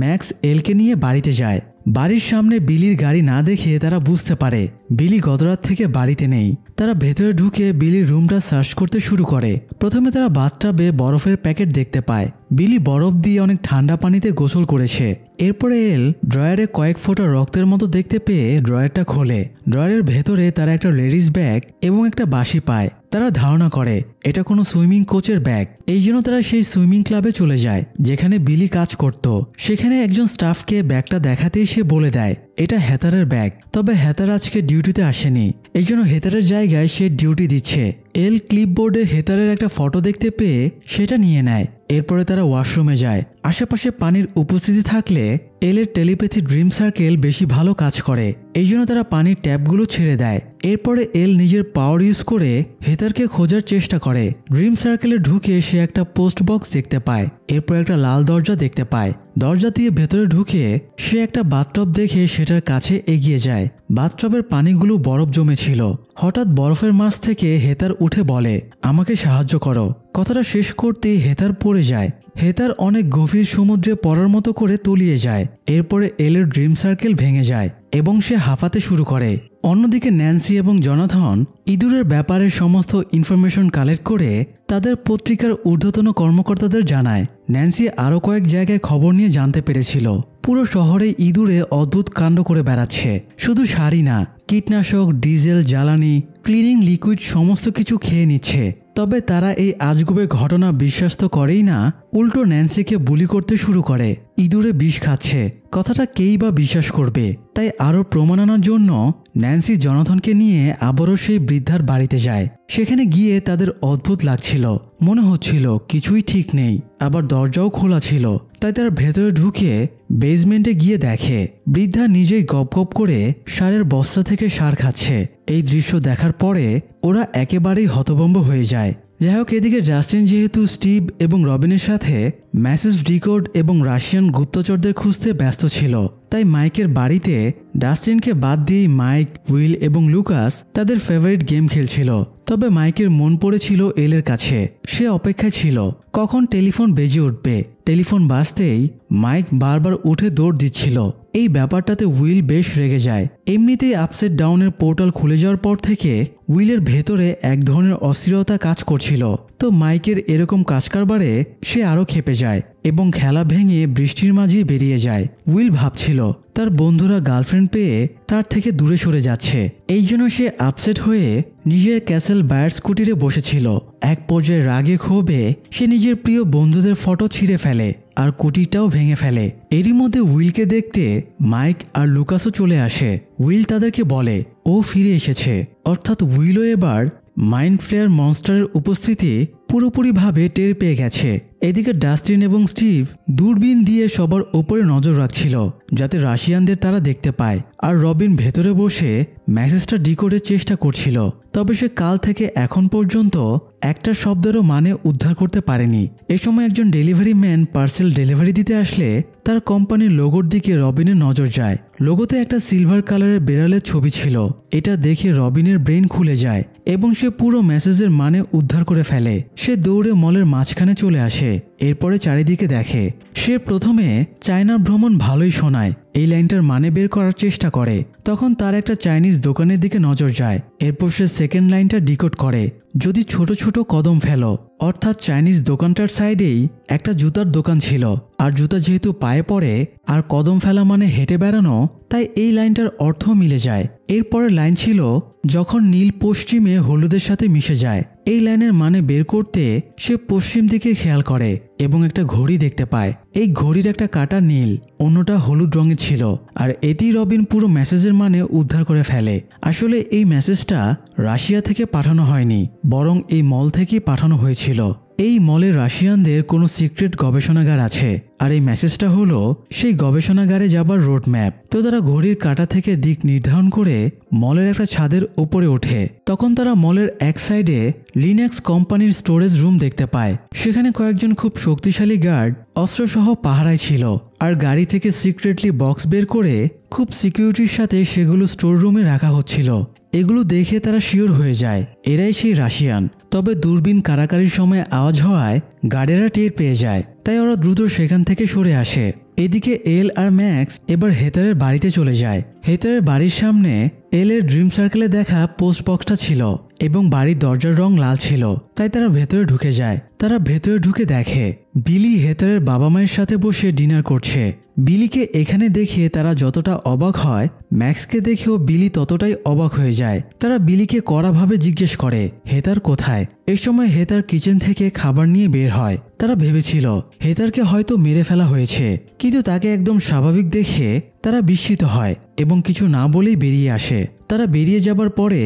ম্যাক্স এলকে নিয়ে বাড়িতে যায়। বাড়ির সামনে বিলির গাড়ি না দেখে তারা বুঝতে পারে বিলি গতরাত থেকে বাড়িতে নেই। তারা ভেতরে ঢুকে বিলির রুমটা সার্চ করতে শুরু করে। প্রথমে তারা বাথটাবে বরফের প্যাকেট দেখতে পায়। বিলি বরফ দিয়ে অনেক ঠান্ডা পানিতে গোসল করেছে। এরপরে এল ড্রয়ারে কয়েক ফোঁটা রক্তের মতো দেখতে পেয়ে ড্রয়ারটা খোলে। ড্রয়ারের ভেতরে তারা একটা লেডিস ব্যাগ এবং একটা বাঁশি পায়। তারা ধারণা করে এটা কোনো সুইমিং কোচের ব্যাগ। এই জন্য তারা সেই সুইমিং ক্লাবে চলে যায় যেখানে বিলি কাজ করত। সেখানে একজন স্টাফকে ব্যাগটা দেখাতেই সে বলে দেয় এটা হেতারের ব্যাগ। তবে হেতার আজকে ডিউটিতে আসেনি, এই জন্য হেতারের জায়গায় সে ডিউটি দিচ্ছে। এল ক্লিপবোর্ডে হেতারের একটা ফটো দেখতে পেয়ে সেটা নিয়ে নেয়। এরপরে তারা ওয়াশরুমে যায়। আশেপাশে পানির উপস্থিতি থাকলে এলের টেলিপ্যাথি ড্রিম সার্কেল বেশি ভালো কাজ করে, এই জন্য তারা পানির ট্যাপগুলো ছেড়ে দেয়। এরপরে এল নিজের পাওয়ার ইউজ করে হেতারকে খোঁজার চেষ্টা করে। ড্রিম সার্কেলে ঢুকে সে একটা পোস্ট বক্স দেখতে পায়। এরপর একটা লাল দরজা দেখতে পায়। দরজা দিয়ে ভেতরে ঢুকে সে একটা বাথটব দেখে সেটার কাছে এগিয়ে যায়। বাথটবের পানিগুলো বরফ জমেছিল। হঠাৎ বরফের মাছ থেকে হেতার উঠে বলে আমাকে সাহায্য করো। কথাটা শেষ করতেই হেতার পড়ে যায়। হেতার অনেক গভীর সমুদ্রে পড়ার মতো করে তলিয়ে যায়। এরপরে এলের ড্রিম সার্কেল ভেঙে যায় এবং সে হাঁপাতে শুরু করে। অন্যদিকে ন্যান্সি এবং জনাথন ইঁদুরের ব্যাপারে সমস্ত ইনফরমেশন কালেক্ট করে তাদের পত্রিকার ঊর্ধ্বতন কর্মকর্তাদের জানায়। ন্যান্সি আরও কয়েক জায়গায় খবর নিয়ে জানতে পেরেছিল পুরো শহরে ইঁদুরে অদ্ভুত কাণ্ড করে বেড়াচ্ছে। শুধু শাড়ি না, কীটনাশক, ডিজেল, জ্বালানি, ক্লিনিং লিকুইড সমস্ত কিছু খেয়ে নিচ্ছে। তবে তারা এই আজগুবি ঘটনা বিশ্বাস তো করেই না, উল্টো ন্যান্সিকে বুলি করতে শুরু করে। ইঁদুরে বিষ খাচ্ছে, কথাটা কেই বা বিশ্বাস করবে। তাই আরও প্রমাণ আনার জন্য ন্যান্সি জনাথনকে নিয়ে আবারও সেই বৃদ্ধার বাড়িতে যায়। সেখানে গিয়ে তাদের অদ্ভুত লাগছিল, মনে হচ্ছিল কিছুই ঠিক নেই। আবার দরজাও খোলা ছিল, তাই তারা ভেতরে ঢুকে বেসমেন্টে গিয়ে দেখে বৃদ্ধা নিজেই গপ গপ করে সারের বস্তা থেকে সার খাচ্ছে। এই দৃশ্য দেখার পরে ওরা একেবারেই হতভম্ব হয়ে যায়। যাই হোক, এদিকে জাস্টিন যেহেতু স্টিভ এবং রবিনের সাথে মেসেজ ডিকোড এবং রাশিয়ান গুপ্তচরদের খুঁজতে ব্যস্ত ছিল, তাই মাইকের বাড়িতে ডাস্টিনকে বাদ দিয়েই মাইক, উইল এবং লুকাস তাদের ফেভারিট গেম খেলছিল। তবে মাইকের মন পড়েছিল এলের কাছে। সে অপেক্ষায় ছিল কখন টেলিফোন বেজে উঠবে। টেলিফোন বাজতেই মাইক বারবার উঠে দৌড় দিচ্ছিল। এই ব্যাপারটাতে উইল বেশ রেগে যায়। এমনিতেই আপসাইড ডাউনের পোর্টাল খুলে যাওয়ার পর থেকে উইলের ভেতরে এক ধরনের অস্থিরতা কাজ করছিল। তো মাইকের এরকম কাজ কারবারে সে আরও ক্ষেপে যায় এবং খেলা ভেঙে বৃষ্টির মাঝে বেরিয়ে যায়। উইল ভাবছিল তার বন্ধুরা গার্লফ্রেন্ড পেয়ে তার থেকে দূরে সরে যাচ্ছে। এই জন্য সে আপসেট হয়ে নিজের ক্যাসেল বায়ার স্কুটিরে বসেছিল। এক পর্যায়ে রাগে ক্ষোভে সে নিজের প্রিয় বন্ধুদের ফটো ছিঁড়ে ফেলে আর কুটিটাও ভেঙে ফেলে। এরই মধ্যে উইলকে দেখতে মাইক আর লুকাসও চলে আসে। উইল তাদেরকে বলে ও ফিরে এসেছে, অর্থাৎ উইলও এবার মাইন্ড ফ্লেয়ার মনস্টারের উপস্থিতি পুরোপুরিভাবে টের পেয়ে গেছে। এদিকে ডাস্টিন এবং স্টিভ দূরবীন দিয়ে সবার ওপরে নজর রাখছিল যাতে রাশিয়ানদের তারা দেখতে পায়। আর রবিন ভেতরে বসে মেসেজটা ডিকোডের চেষ্টা করছিল। তবে সে কাল থেকে এখন পর্যন্ত একটা শব্দেরও মানে উদ্ধার করতে পারেনি। এ সময় একজন ডেলিভারি ম্যান পার্সেল ডেলিভারি দিতে আসলে তার কোম্পানির লোগোর দিকে রবিনের নজর যায়। লোগোতে একটা সিলভার কালারের বিড়ালের ছবি ছিল। এটা দেখে রবিনের ব্রেন খুলে যায় এবং সে পুরো মেসেজের মানে উদ্ধার করে ফেলে। সে দৌড়ে মলের মাঝখানে চলে আসে। এরপরে চারিদিকে দেখে। সে প্রথমে চায়না ভ্রমণ ভালোই শোনায় এই লাইনটার মানে বের করার চেষ্টা করে। তখন তার একটা চাইনিজ দোকানের দিকে নজর যায়। এরপর সে সেকেন্ড লাইনটা ডিকোড করে, যদি ছোট ছোট কদম ফেলো, অর্থাৎ চাইনিজ দোকানটার সাইডেই একটা জুতার দোকান ছিল। আর জুতা যেহেতু পায়ে পড়ে আর কদম ফেলা মানে হেঁটে বেড়ানো, তাই এই লাইনটার অর্থ মিলে যায়। এরপরের লাইন ছিল, যখন নীল পশ্চিমে হলুদের সাথে মিশে যায়। এই লাইনের মানে বের করতে সে পশ্চিম দিকে খেয়াল করে এবং একটা ঘড়ি দেখতে পায়। এই ঘড়ির একটা কাটা নীল, অন্যটা হলুদ রঙের ছিল। আর এতেই রবিন পুরো মেসেজের মানে উদ্ধার করে ফেলে। আসলে এই মেসেজটা রাশিয়া থেকে পাঠানো হয়নি, বরং এই মল থেকেই পাঠানো হয়েছিল। এই মলে রাশিয়ানদের কোনো সিক্রেট গবেষণাগার আছে, আর এই মেসেজটা হলো সেই গবেষণাগারে যাবার রোড ম্যাপ। তো তারা ঘড়ির কাঁটা থেকে দিক নির্ধারণ করে মলের একটা ছাদের উপরে ওঠে। তখন তারা মলের এক সাইডে লিনাক্স কোম্পানির স্টোরেজ রুম দেখতে পায়। সেখানে কয়েকজন খুব শক্তিশালী গার্ড অস্ত্রসহ পাহারায় ছিল, আর গাড়ি থেকে সিক্রেটলি বক্স বের করে খুব সিকিউরিটির সাথে সেগুলো স্টোর রুমে রাখা হচ্ছিল। এগুলো দেখে তারা শিওর হয়ে যায় এরাই সেই রাশিয়ান। তবে দূরবীন কারাকারির সময় আওয়াজ হওয়ায় গার্ডেরা টের পেয়ে যায়, তাই ওরা দ্রুত সেখান থেকে সরে আসে। এদিকে এল আর ম্যাক্স এবার হেতারের বাড়িতে চলে যায়। হেতারের বাড়ির সামনে এলের ড্রিম সার্কেলে দেখা পোস্ট বক্সটা ছিল এবং বাড়ির দরজার রং লাল ছিল, তাই তারা ভেতরে ঢুকে যায়। তারা ভেতরে ঢুকে দেখে বিলি হেতারের বাবা মায়ের সাথে বসে ডিনার করছে। বিলিকে এখানে দেখে তারা যতটা অবাক হয়, ম্যাক্সকে দেখেও বিলি ততটাই অবাক হয়ে যায়। তারা বিলিকে কড়াভাবে জিজ্ঞেস করে হেতার কোথায়। এই সময় হেতার কিচেন থেকে খাবার নিয়ে বের হয়। তারা ভেবেছিল হেতারকে হয়তো মেরে ফেলা হয়েছে, কিন্তু তাকে একদম স্বাভাবিক দেখে তারা বিস্মিত হয় এবং কিছু না বলেই বেরিয়ে আসে। তারা বেরিয়ে যাবার পরে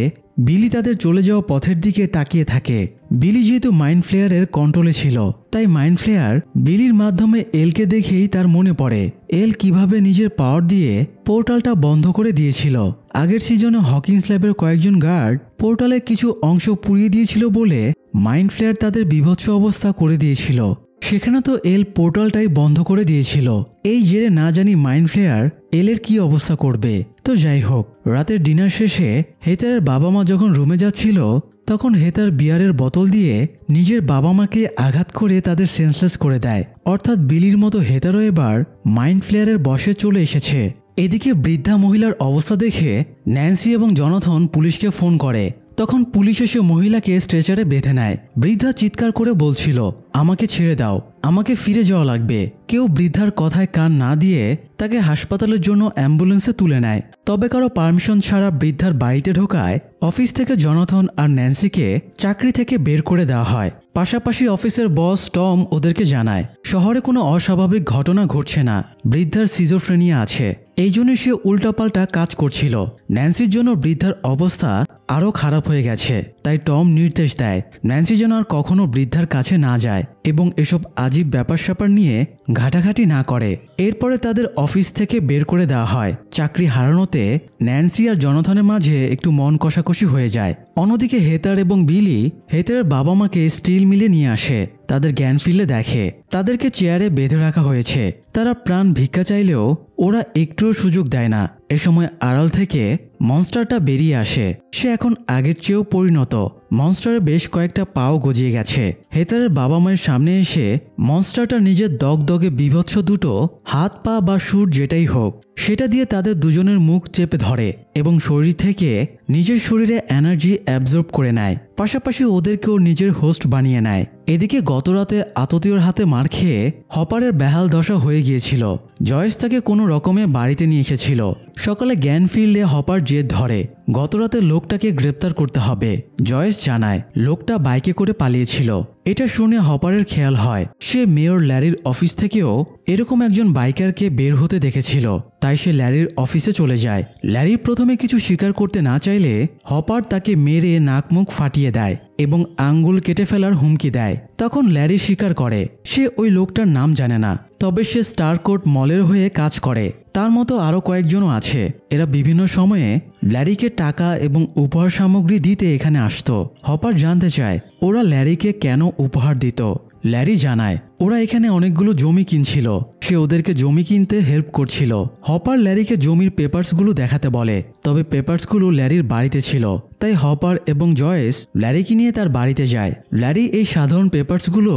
বিলি তাদের চলে যাওয়া পথের দিকে তাকিয়ে থাকে। বিলি যেহেতু মাইন্ড ফ্লেয়ারের কন্ট্রোলে ছিল, তাই মাইন্ড ফ্লেয়ার বিলির মাধ্যমে এলকে দেখেই তার মনে পড়ে এল কিভাবে নিজের পাওয়ার দিয়ে পোর্টালটা বন্ধ করে দিয়েছিল। আগের সিজনে হকিন্স ল্যাবের কয়েকজন গার্ড পোর্টালের কিছু অংশ পুড়িয়ে দিয়েছিল বলে মাইন্ড ফ্লেয়ার তাদের বিভৎস অবস্থা করে দিয়েছিল। সেখানে তো এল পোর্টালটাই বন্ধ করে দিয়েছিল। এই জেরে না জানি মাইন্ড ফ্লেয়ার এলের কি অবস্থা করবে। তো যাই হোক, রাতের ডিনার শেষে হেতারের বাবা মা যখন রুমে যাচ্ছিল, তখন হেতার বিয়ারের বোতল দিয়ে নিজের বাবা মাকে আঘাত করে তাদের সেন্সলেস করে দেয়। অর্থাৎ বিলির মতো হেতারও এবার মাইন্ড ফ্লেয়ারের বশে চলে এসেছে। এদিকে বৃদ্ধা মহিলার অবস্থা দেখে ন্যান্সি এবং জনাথন পুলিশকে ফোন করে। তখন পুলিশ এসে মহিলাকে স্ট্রেচারে বেঁধে নেয়। বৃদ্ধা চিৎকার করে বলছিল, আমাকে ছেড়ে দাও, আমাকে ফিরে যাওয়া লাগবে। কেউ বৃদ্ধার কথায় কান না দিয়ে তাকে হাসপাতালের জন্য অ্যাম্বুলেন্সে তুলে নেয়। তবে কারো পারমিশন ছাড়া বৃদ্ধার বাড়িতে ঢোকায় অফিস থেকে জনাথন আর ন্যান্সিকে চাকরি থেকে বের করে দেওয়া হয়। পাশাপাশি অফিসের বস টম ওদেরকে জানায় শহরে কোনো অস্বাভাবিক ঘটনা ঘটছে না, বৃদ্ধার সিজোফ্রেনিয়া আছে, এই জন্য সে উল্টাপাল্টা কাজ করছিল। ন্যান্সির জন্য বৃদ্ধার অবস্থা আরও খারাপ হয়ে গেছে, তাই টম নির্দেশ দেয় ন্যান্সি যেন আর কখনো বৃদ্ধার কাছে না যায় এবং এসব আজীব ব্যাপার স্যাপার নিয়ে ঘাটাঘাটি না করে। এরপরে তাদের অফিস থেকে বের করে দেওয়া হয়। চাকরি হারানোতে ন্যান্সি আর জনাথনের মাঝে একটু মন কষাকষি হয়ে যায়। অন্যদিকে হেতার এবং বিলি হেতারের বাবা মাকে স্টিল মিলে নিয়ে আসে। তাদের জ্ঞান ফিরলে দেখে তাদেরকে চেয়ারে বেঁধে রাখা হয়েছে। তারা প্রাণ ভিক্ষা চাইলেও ওরা একটুও সুযোগ দেয় না। এ সময় আড়াল থেকে মনস্টারটা বেরিয়ে আসে। সে এখন আগের চেয়েও পরিণত। মনস্টারের বেশ কয়েকটা পাও গজিয়ে গেছে। হেতারের বাবা মায়ের সামনে এসে মনস্টারটা নিজের দগদগে বিভৎস দুটো হাত পা বা সুর যেটাই হোক সেটা দিয়ে তাদের দুজনের মুখ চেপে ধরে এবং শরীর থেকে নিজের শরীরে এনার্জি অ্যাবজর্ব করে নেয়। পাশাপাশি ওদেরকেও নিজের হোস্ট বানিয়ে নেয়। এদিকে গতরাতে আততীয়র হাতে মার খেয়ে হপারের বেহাল দশা হয়ে গিয়েছিল। জয়েস তাকে কোনো রকমে বাড়িতে নিয়ে এসেছিল। সকালে জ্ঞান ফিরলে হপার জেদ ধরে গতরাতে লোকটাকে গ্রেপ্তার করতে হবে। জয়েস জানায় লোকটা বাইকে করে পালিয়েছিল। এটা শুনে হপারের খেয়াল হয় সে মেয়র ল্যারির অফিস থেকেও এরকম একজন বাইকারকে বের হতে দেখেছিল। তাই সে ল্যারির অফিসে চলে যায়। ল্যারি প্রথমে কিছু স্বীকার করতে না চাইলে হপার তাকে মেরে নাক মুখ ফাটিয়ে দেয় এবং আঙ্গুল কেটে ফেলার হুমকি দেয়। তখন ল্যারি স্বীকার করে সে ওই লোকটার নাম জানে না, তবে সে স্টারকোট মলের হয়ে কাজ করে। তার মতো আরও কয়েকজনও আছে। এরা বিভিন্ন সময়ে ল্যারিকে টাকা এবং উপহার সামগ্রী দিতে এখানে আসতো। হপার জানতে চায় ওরা ল্যারিকে কেন উপহার দিত। ল্যারি জানায় ওরা এখানে অনেকগুলো জমি কিনছিল, সে ওদেরকে জমি কিনতে হেল্প করছিল। হপার ল্যারিকে জমির পেপারসগুলো দেখাতে বলে, তবে পেপারসগুলো ল্যারির বাড়িতে ছিল। তাই হপার এবং জয়েস ল্যারিকে নিয়ে তার বাড়িতে যায়। ল্যারি এই সাধারণ পেপারসগুলো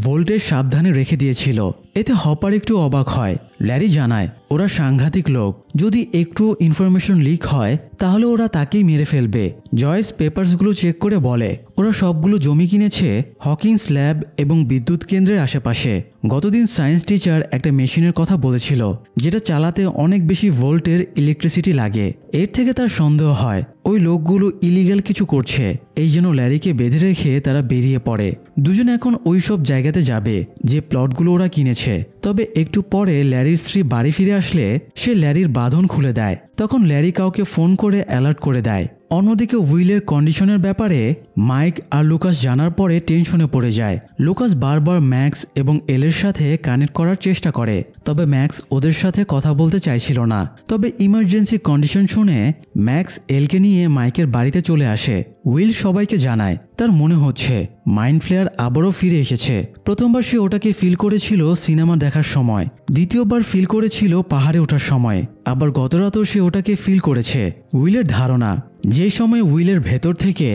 ভোল্টের সাবধানে রেখে দিয়েছিল। এতে হপার একটু অবাক হয়। ল্যারি জানায় ওরা সাংঘাতিক লোক, যদি একটু ইনফরমেশন লিক হয় তাহলে ওরা তাকেই মেরে ফেলবে। জয়েস পেপারসগুলো চেক করে বলে ওরা সবগুলো জমি কিনেছে হকিন্স ল্যাব এবং বিদ্যুৎ কেন্দ্রের আশেপাশে। গতদিন সায়েন্স টিচার একটা মেশিনের কথা বলেছিল যেটা চালাতে অনেক বেশি ভোল্টের ইলেকট্রিসিটি লাগে। এর থেকে তার সন্দেহ হয় ওই লোকগুলো ইলিগাল কিছু করছে। এই জন্য ল্যারিকে বেঁধে রেখে তারা বেরিয়ে পড়ে। দুজন এখন ওই সব জায়গাতে যাবে যে প্লটগুলো ওরা কিনেছে। তবে একটু পরে ল্যারির স্ত্রী বাড়ি ফিরে আসলে সে ল্যারির বাঁধন খুলে দেয়। তখন ল্যারি কাউকে ফোন করে অ্যালার্ট করে দেয়। অন্যদিকে উইলের কন্ডিশনের ব্যাপারে মাইক আর লুকাস জানার পরে টেনশনে পড়ে যায়। লুকাস বারবার ম্যাক্স এবং এলের সাথে কানেক্ট করার চেষ্টা করে, তবে ম্যাক্স ওদের সাথে কথা বলতে চাইছিল না। তবে ইমার্জেন্সি কন্ডিশন শুনে ম্যাক্স এলকে নিয়ে মাইকের বাড়িতে চলে আসে। উইল সবাইকে জানায় তার মনে হচ্ছে মাইন্ড ফ্লেয়ার আবারও ফিরে এসেছে। প্রথমবার সে ওটাকে ফিল করেছিল সিনেমা দেখার সময়, দ্বিতীয়বার ফিল করেছিল পাহাড়ে ওঠার সময়, আবার গতরাতেও সে ওটাকে ফিল করেছে। উইলের ধারণা যে সময় উইলের ভেতর থেকে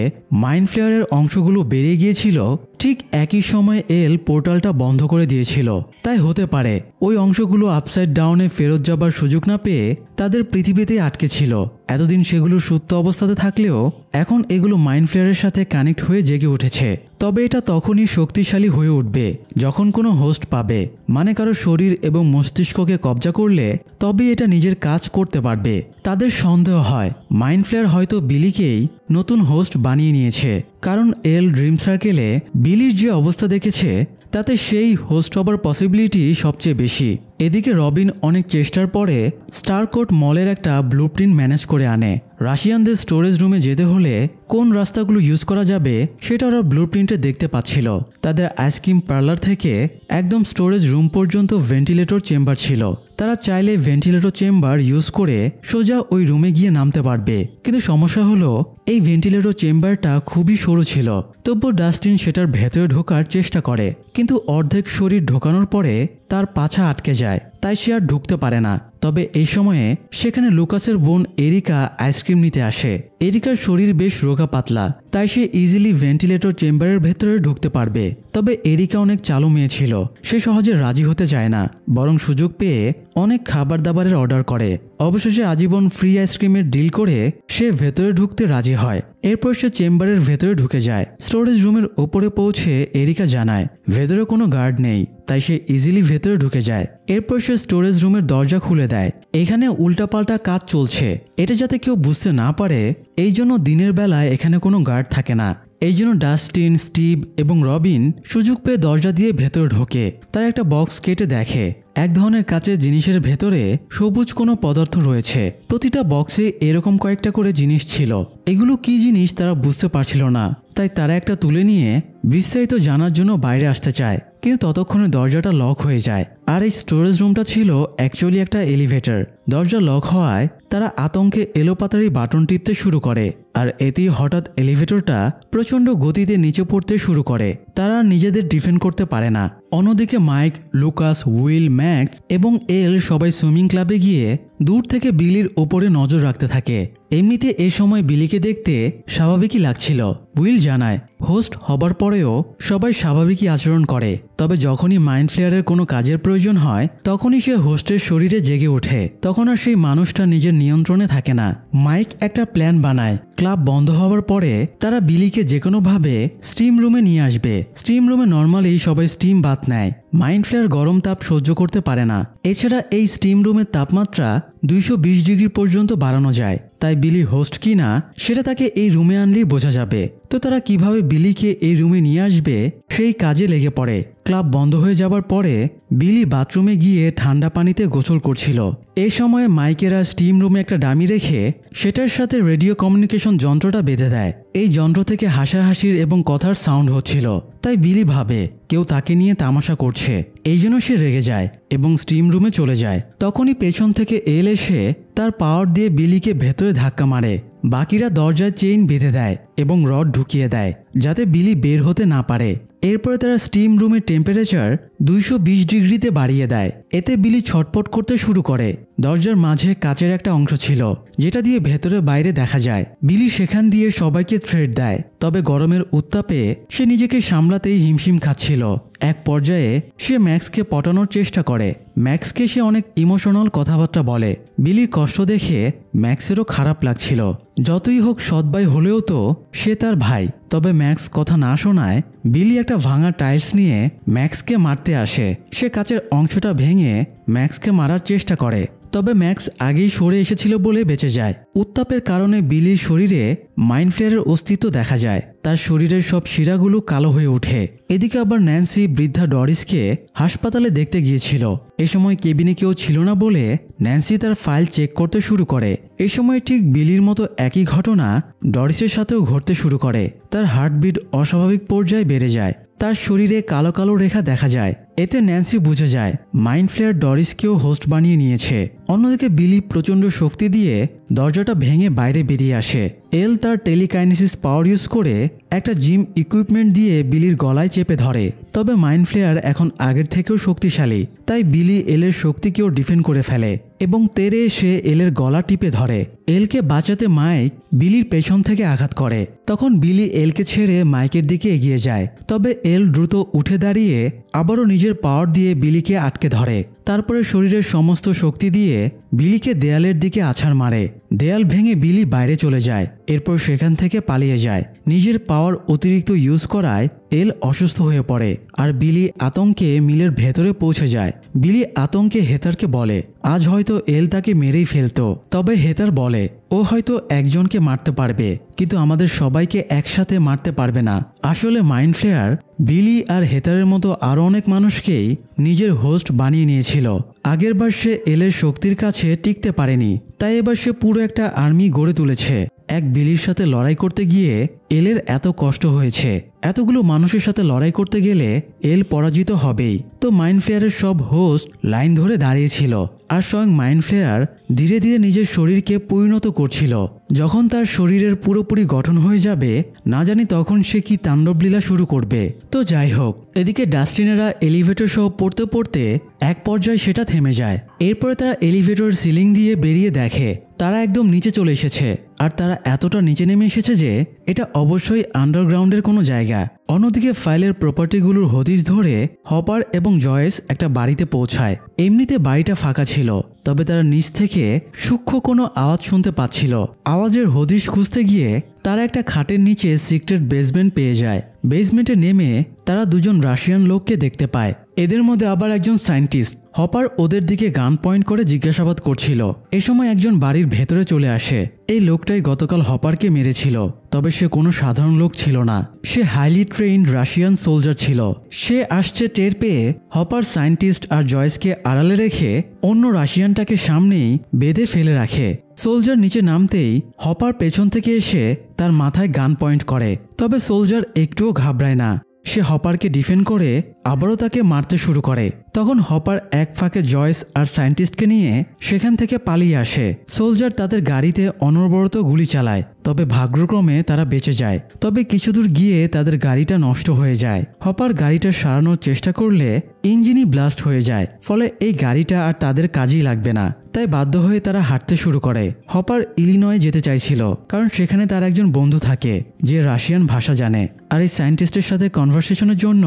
মাইন্ড ফ্লেয়ারের অংশগুলো বেরিয়ে গিয়েছিল ঠিক একই সময় এল পোর্টালটা বন্ধ করে দিয়েছিল। তাই হতে পারে ওই অংশগুলো আপসাইড ডাউনে ফেরত যাবার সুযোগ না পেয়ে তাদের পৃথিবীতেই আটকে ছিল। এতদিন সেগুলো সুপ্ত অবস্থাতে থাকলেও এখন এগুলো মাইন্ড ফ্লেয়ারের সাথে কানেক্ট হয়ে জেগে উঠেছে। তবে এটা তখনই শক্তিশালী হয়ে উঠবে যখন কোনো হোস্ট পাবে, মানে কারো শরীর এবং মস্তিষ্ককে কবজা করলে তবেই এটা নিজের কাজ করতে পারবে। তাদের সন্দেহ হয় মাইন্ড ফ্লেয়ার হয়তো বিলিকেই নতুন হোস্ট বানিয়ে নিয়েছে, কারণ এল ড্রিম সার্কেলে বিলির যে অবস্থা দেখেছে তাতে সেই হোস্ট হবার পসিবিলিটি সবচেয়ে বেশি। এদিকে রবিন অনেক চেষ্টার পরে স্টারকোট মলের একটা ব্লুপ্রিন্ট ম্যানেজ করে আনে। রাশিয়ানদের স্টোরেজ রুমে যেতে হলে কোন রাস্তাগুলো ইউজ করা যাবে সেটা ওরা ব্লুপ্রিন্টে দেখতে পাচ্ছিল। তাদের আইসক্রিম পার্লার থেকে একদম স্টোরেজ রুম পর্যন্ত ভেন্টিলেটর চেম্বার ছিল। তারা চাইলে ভেন্টিলেটর চেম্বার ইউজ করে সোজা ওই রুমে গিয়ে নামতে পারবে, কিন্তু সমস্যা হলো এই ভেন্টিলেটর চেম্বারটা খুবই সরু ছিল। তবু ডাস্টিন সেটার ভেতরে ঢোকার চেষ্টা করে, কিন্তু অর্ধেক শরীর ঢোকানোর পরে তার পাছা আটকে যায়, তাই সে আর ঢুকতে পারে না। তবে এই সময়ে সেখানে লুকাসের বোন এরিকা আইসক্রিম নিতে আসে। এরিকার শরীর বেশ রোগা পাতলা, তাই সে ইজিলি ভেন্টিলেটর চেম্বারের ভেতরে ঢুকতে পারবে। তবে এরিকা অনেক চালু মেয়ে ছিল, সে সহজে রাজি হতে চায় না, বরং সুযোগ পেয়ে অনেক খাবার দাবারের অর্ডার করে। অবশেষে আজীবন ফ্রি আইসক্রিমের ডিল করে সে ভেতরে ঢুকতে রাজি হয়। এরপর সে চেম্বারের ভেতরে ঢুকে যায়। স্টোরেজ রুমের ওপরে পৌঁছে এরিকা জানায় ভেতরে কোনো গার্ড নেই, তাই সে ইজিলি ভেতরে ঢুকে যায়। এরপর সে স্টোরেজ রুমের দরজা খুলে দেয়। এখানে উল্টাপাল্টা কাজ চলছে, এটা যাতে কেউ বুঝতে না পারে এই জন্য দিনের বেলায় এখানে কোনো গার্ড থাকে না। এই জন্য ডাস্টিন, স্টিভ এবং রবিন সুযোগ পেয়ে দরজা দিয়ে ভেতরে ঢোকে। তারা একটা বক্স কেটে দেখে এক ধরনের কাচের জিনিসের ভেতরে সবুজ কোনো পদার্থ রয়েছে। প্রতিটা বক্সে এরকম কয়েকটা করে জিনিস ছিল। এগুলো কি জিনিস তারা বুঝতে পারছিল না, তাই তারা একটা তুলে নিয়ে বিস্তারিত জানার জন্য বাইরে আসতে চায়, কিন্তু ততক্ষণে দরজাটা লক হয়ে যায়। আর এই স্টোরেজ রুমটা ছিল অ্যাকচুয়ালি একটা এলিভেটর। দরজা লক হওয়ায় তারা আতঙ্কে এলোপাতাড়ি বাটন টিপতে শুরু করে, আর এতেই হঠাৎ এলিভেটরটা প্রচণ্ড গতিতে নিচে পড়তে শুরু করে। তারা নিজেদের ডিফেন্ড করতে পারে না। অন্যদিকে মাইক, লুকাস, উইল, ম্যাক্স এবং এল সবাই সুইমিং ক্লাবে গিয়ে দূর থেকে বিলির ওপরে নজর রাখতে থাকে। এমনিতে এ সময় বিলিকে দেখতে স্বাভাবিকই লাগছিল। উইল জানায় হোস্ট হবার পরেও সবাই স্বাভাবিকই আচরণ করে, তবে যখনই মাইন্ড ফ্লেয়ারের কোনো কাজের প্রয়োজন হয় তখনই সে হোস্টের শরীরে জেগে ওঠে। তখন আর সেই মানুষটা নিজের নিয়ন্ত্রণে থাকে না। মাইক একটা প্ল্যান বানায়। ক্লাব বন্ধ হওয়ার পরে তারা বিলিকে যে কোনোভাবে স্টিম রুমে নিয়ে আসবে। স্টিম রুমে নর্মালি সবাই স্টিম বাথ নেয়। মাইন্ড ফ্লেয়ার গরম তাপ সহ্য করতে পারে না। এছাড়া এই স্টিম রুমের তাপমাত্রা 220 ডিগ্রি পর্যন্ত বাড়ানো যায়, তাই বিলি হোস্ট কিনা সেটা তাকে এই রুমে আনলেই বোঝা যাবে। তো তারা কিভাবে বিলিকে এই রুমে নিয়ে আসবে সেই কাজে লেগে পড়ে। ক্লাব বন্ধ হয়ে যাবার পরে বিলি বাথরুমে গিয়ে ঠান্ডা পানিতে গোসল করছিল। এই সময় মাইকেরা স্টিম রুমে একটা ডামি রেখে সেটার সাথে রেডিও কমিউনিকেশন যন্ত্রটা বেঁধে দেয়। এই যন্ত্র থেকে হাসাহাসির এবং কথার সাউন্ড হচ্ছিল, তাই বিলি ভাবে কেউ তাকে নিয়ে তামাশা করছে। এই জন্য সে রেগে যায় এবং স্টিম রুমে চলে যায়। তখনই পেছন থেকে এল এসে তার পাওয়ার দিয়ে বিলিকে ভেতরে ধাক্কা মারে। বাকিরা দরজায় চেইন বেঁধে দেয় এবং রড ঢুকিয়ে দেয় যাতে বিলি বের হতে না পারে। এরপরে তারা স্টিম রুমের টেম্পারেচার 220 ডিগ্রিতে বাড়িয়ে দেয়। এতে বিলি ছটপট করতে শুরু করে। দরজার মাঝে কাচের একটা অংশ ছিল যেটা দিয়ে ভেতরে বাইরে দেখা যায়। বিলি সেখান দিয়ে সবাইকে থ্রেট দেয়, তবে গরমের উত্তাপে সে নিজেকে সামলাতেই হিমশিম খাচ্ছিল। এক পর্যায়ে সে ম্যাক্সকে পটানোর চেষ্টা করে। ম্যাক্সকে সে অনেক ইমোশনাল কথাবার্তা বলে। বিলির কষ্ট দেখে ম্যাক্সেরও খারাপ লাগছিল। যতই হোক সৎ ভাই হলেও তো সে তার ভাই। তবে ম্যাক্স কথা না শোনায় বিলি একটা ভাঙা টাইলস নিয়ে ম্যাক্সকে মারতে আসে। সে কাচের অংশটা ভেঙে ম্যাক্সকে মারার চেষ্টা করে, তবে ম্যাক্স আগেই সরে এসেছিল বলে বেঁচে যায়। উত্তাপের কারণে বিলির শরীরে মাইন্ড ফ্লেয়ারের অস্তিত্ব দেখা যায়। তার শরীরের সব শিরাগুলো কালো হয়ে ওঠে। এদিকে আবার ন্যান্সি বৃদ্ধা ডরিসকে হাসপাতালে দেখতে গিয়েছিল। এ সময় কেবিনে কেউ ছিল না বলে ন্যান্সি তার ফাইল চেক করতে শুরু করে। এ সময় ঠিক বিলির মতো একই ঘটনা ডরিসের সাথেও ঘটতে শুরু করে। তার হার্টবিট অস্বাভাবিক পর্যায়ে বেড়ে যায়। তার শরীরে কালো কালো রেখা দেখা যায়। এতে ন্যান্সি বুঝে যায় মাইন্ড ফ্লেয়ার ডরিসকেও হোস্ট বানিয়ে নিয়েছে। অন্যদিকে বিলি প্রচণ্ড শক্তি দিয়ে দরজাটা ভেঙে বাইরে বেরিয়ে আসে। এল তার টেলিকাইনেসিস পাওয়ার ইউজ করে একটা জিম ইকুইপমেন্ট দিয়ে বিলির গলায় চেপে ধরে। তবে মাইন্ড ফ্লেয়ার এখন আগের থেকেও শক্তিশালী, তাই বিলি এলের শক্তিকেও ডিফেন্ড করে ফেলে এবং তেরে এসে এলের গলা টিপে ধরে। এলকে বাঁচাতে মাইক বিলির পেছন থেকে আঘাত করে। তখন বিলি এলকে ছেড়ে মাইকের দিকে এগিয়ে যায়, তবে এল দ্রুত উঠে দাঁড়িয়ে আবারও নিজের পাওয়ার দিয়ে বিলিকে আটকে ধরে। তারপরে শরীরের সমস্ত শক্তি দিয়ে বিলিকে দেয়ালের দিকে আছাড় মারে। দেয়াল ভেঙে বিলি বাইরে চলে যায়। এরপর সেখান থেকে পালিয়ে যায়। নিজের পাওয়ার অতিরিক্ত ইউজ করায় এল অসুস্থ হয়ে পড়ে, আর বিলি আতঙ্কে মিলের ভেতরে পৌঁছে যায়। বিলি আতঙ্কে হেতারকে বলে আজ হয়তো এল তাকে মেরেই ফেলতো। তবে হেতার বলে ও হয়তো একজনকে মারতে পারবে, কিন্তু আমাদের সবাইকে একসাথে মারতে পারবে না। আসলে মাইন্ড ফ্লেয়ার বিলি আর হেতারের মতো আরও অনেক মানুষকেই নিজের হোস্ট বানিয়ে নিয়েছিল। আগেরবার সে এলের শক্তির কাছে টিকতে পারেনি, তাই এবার সে পুরো একটা আর্মি গড়ে তুলেছে। এক বিলির সাথে লড়াই করতে গিয়ে এলের এত কষ্ট হয়েছে। এতগুলো মানুষের সাথে লড়াই করতে গেলে এল পরাজিত হবেই। তো মাইন্ড ফ্লেয়ারের সব হোস্ট লাইন ধরে দাঁড়িয়েছিল, আর স্বয়ং মাইন্ড ফ্লেয়ার ধীরে ধীরে নিজের শরীরকে পরিণত করছিল। যখন তার শরীরের পুরোপুরি গঠন হয়ে যাবে না জানি তখন সে কি তাণ্ডবলীলা শুরু করবে। তো যাই হোক, এদিকে ডাস্টিনেরা এলিভেটর সহ পড়তে পড়তে এক পর্যায়ে সেটা থেমে যায়। এরপরে তারা এলিভেটর সিলিং দিয়ে বেরিয়ে দেখে তারা একদম নিচে চলে এসেছে, আর তারা এতটা নিচে নেমে এসেছে যে এটা অবশ্যই আন্ডারগ্রাউন্ডের কোনো জায়গা। অন্যদিকে ফাইলের প্রপার্টিগুলোর হদিশ ধরে হপার এবং জয়েস একটা বাড়িতে পৌঁছায়। এমনিতে বাড়িটা ফাঁকা ছিল, তবে তারা নিচ থেকে সূক্ষ্ম কোনো আওয়াজ শুনতে পাচ্ছিল। আওয়াজের হদিশ খুঁজতে গিয়ে তারা একটা খাটের নিচে সিক্রেট বেসমেন্ট পেয়ে যায়। বেসমেন্টে নেমে তারা দুজন রাশিয়ান লোককে দেখতে পায়। এদের মধ্যে আবার একজন সায়েন্টিস্ট। হপার ওদের দিকে গান পয়েন্ট করে জিজ্ঞাসাবাদ করছিল। এ সময় একজন বাড়ির ভেতরে চলে আসে। এই লোকটাই গতকাল হপারকে মেরেছিল, তবে সে কোনো সাধারণ লোক ছিল না, সে হাইলি ট্রেইনড রাশিয়ান সোলজার ছিল। সে আসছে টের পেয়ে হপার সায়েন্টিস্ট আর জয়েসকে আড়ালে রেখে অন্য রাশিয়ানটাকে সামনেই বেঁধে ফেলে রাখে। সোলজার নিচে নামতেই হপার পেছন থেকে এসে তার মাথায় গান পয়েন্ট করে, তবে সোলজার একটুও ঘাবড়ায় না। সে হপারকে ডিফেন্ড করে আবারও তাকে মারতে শুরু করে। তখন হপার এক ফাঁকে জয়েস আর সায়েন্টিস্টকে নিয়ে সেখান থেকে পালিয়ে আসে। সোলজার তাদের গাড়িতে অনবরত গুলি চালায়, তবে ভাগ্যক্রমে তারা বেঁচে যায়। তবে কিছু দূর গিয়ে তাদের গাড়িটা নষ্ট হয়ে যায়। হপার গাড়িটা সারানোর চেষ্টা করলে ইঞ্জিনই ব্লাস্ট হয়ে যায়, ফলে এই গাড়িটা আর তাদের কাজেই লাগবে না। তাই বাধ্য হয়ে তারা হাঁটতে শুরু করে। হপার ইলিনয়ে যেতে চাইছিল, কারণ সেখানে তার একজন বন্ধু থাকে যে রাশিয়ান ভাষা জানে, আর এই সায়েন্টিস্টের সাথে কনভারসেশনের জন্য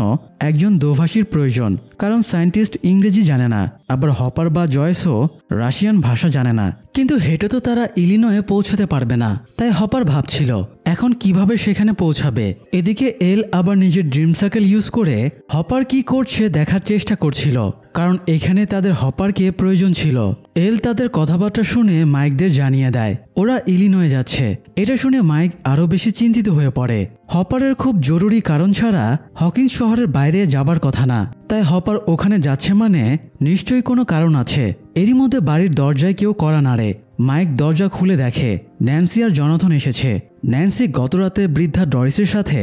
একজন দোভাষীর প্রয়োজন, কারণ সায়েন্টিস্ট ইংরেজি জানে না, আবার হপার বা জয়েসও রাশিয়ান ভাষা জানে না। কিন্তু হেঁটে তো তারা ইলিনয়ে পৌঁছাতে পারবে না। তাই হপার ভাবছিল এখন কিভাবে সেখানে পৌঁছাবে। এদিকে এল আবার নিজের ড্রিম সার্কেল ইউজ করে হপার কি করছে দেখার চেষ্টা করছিল, কারণ এখানে তাদের হপারকে প্রয়োজন ছিল। এল তাদের কথাবার্তা শুনে মাইকদের জানিয়ে দেয় ওরা ইলিনয়ে যাচ্ছে। এটা শুনে মাইক আরো বেশি চিন্তিত হয়ে পড়ে। হপারের খুব জরুরি কারণ ছাড়া হকিন্স শহরের বাইরে যাবার কথা না, তাই হপার ওখানে যাচ্ছে মানে নিশ্চয়ই কোনো কারণ আছে। এরই মধ্যে বাড়ির দরজায় কেউ কড়া নাড়ে। মাইক দরজা খুলে দেখে ন্যান্সি আর জনাথন এসেছে। ন্যান্সি গতরাতে বৃদ্ধা ডরিসের সাথে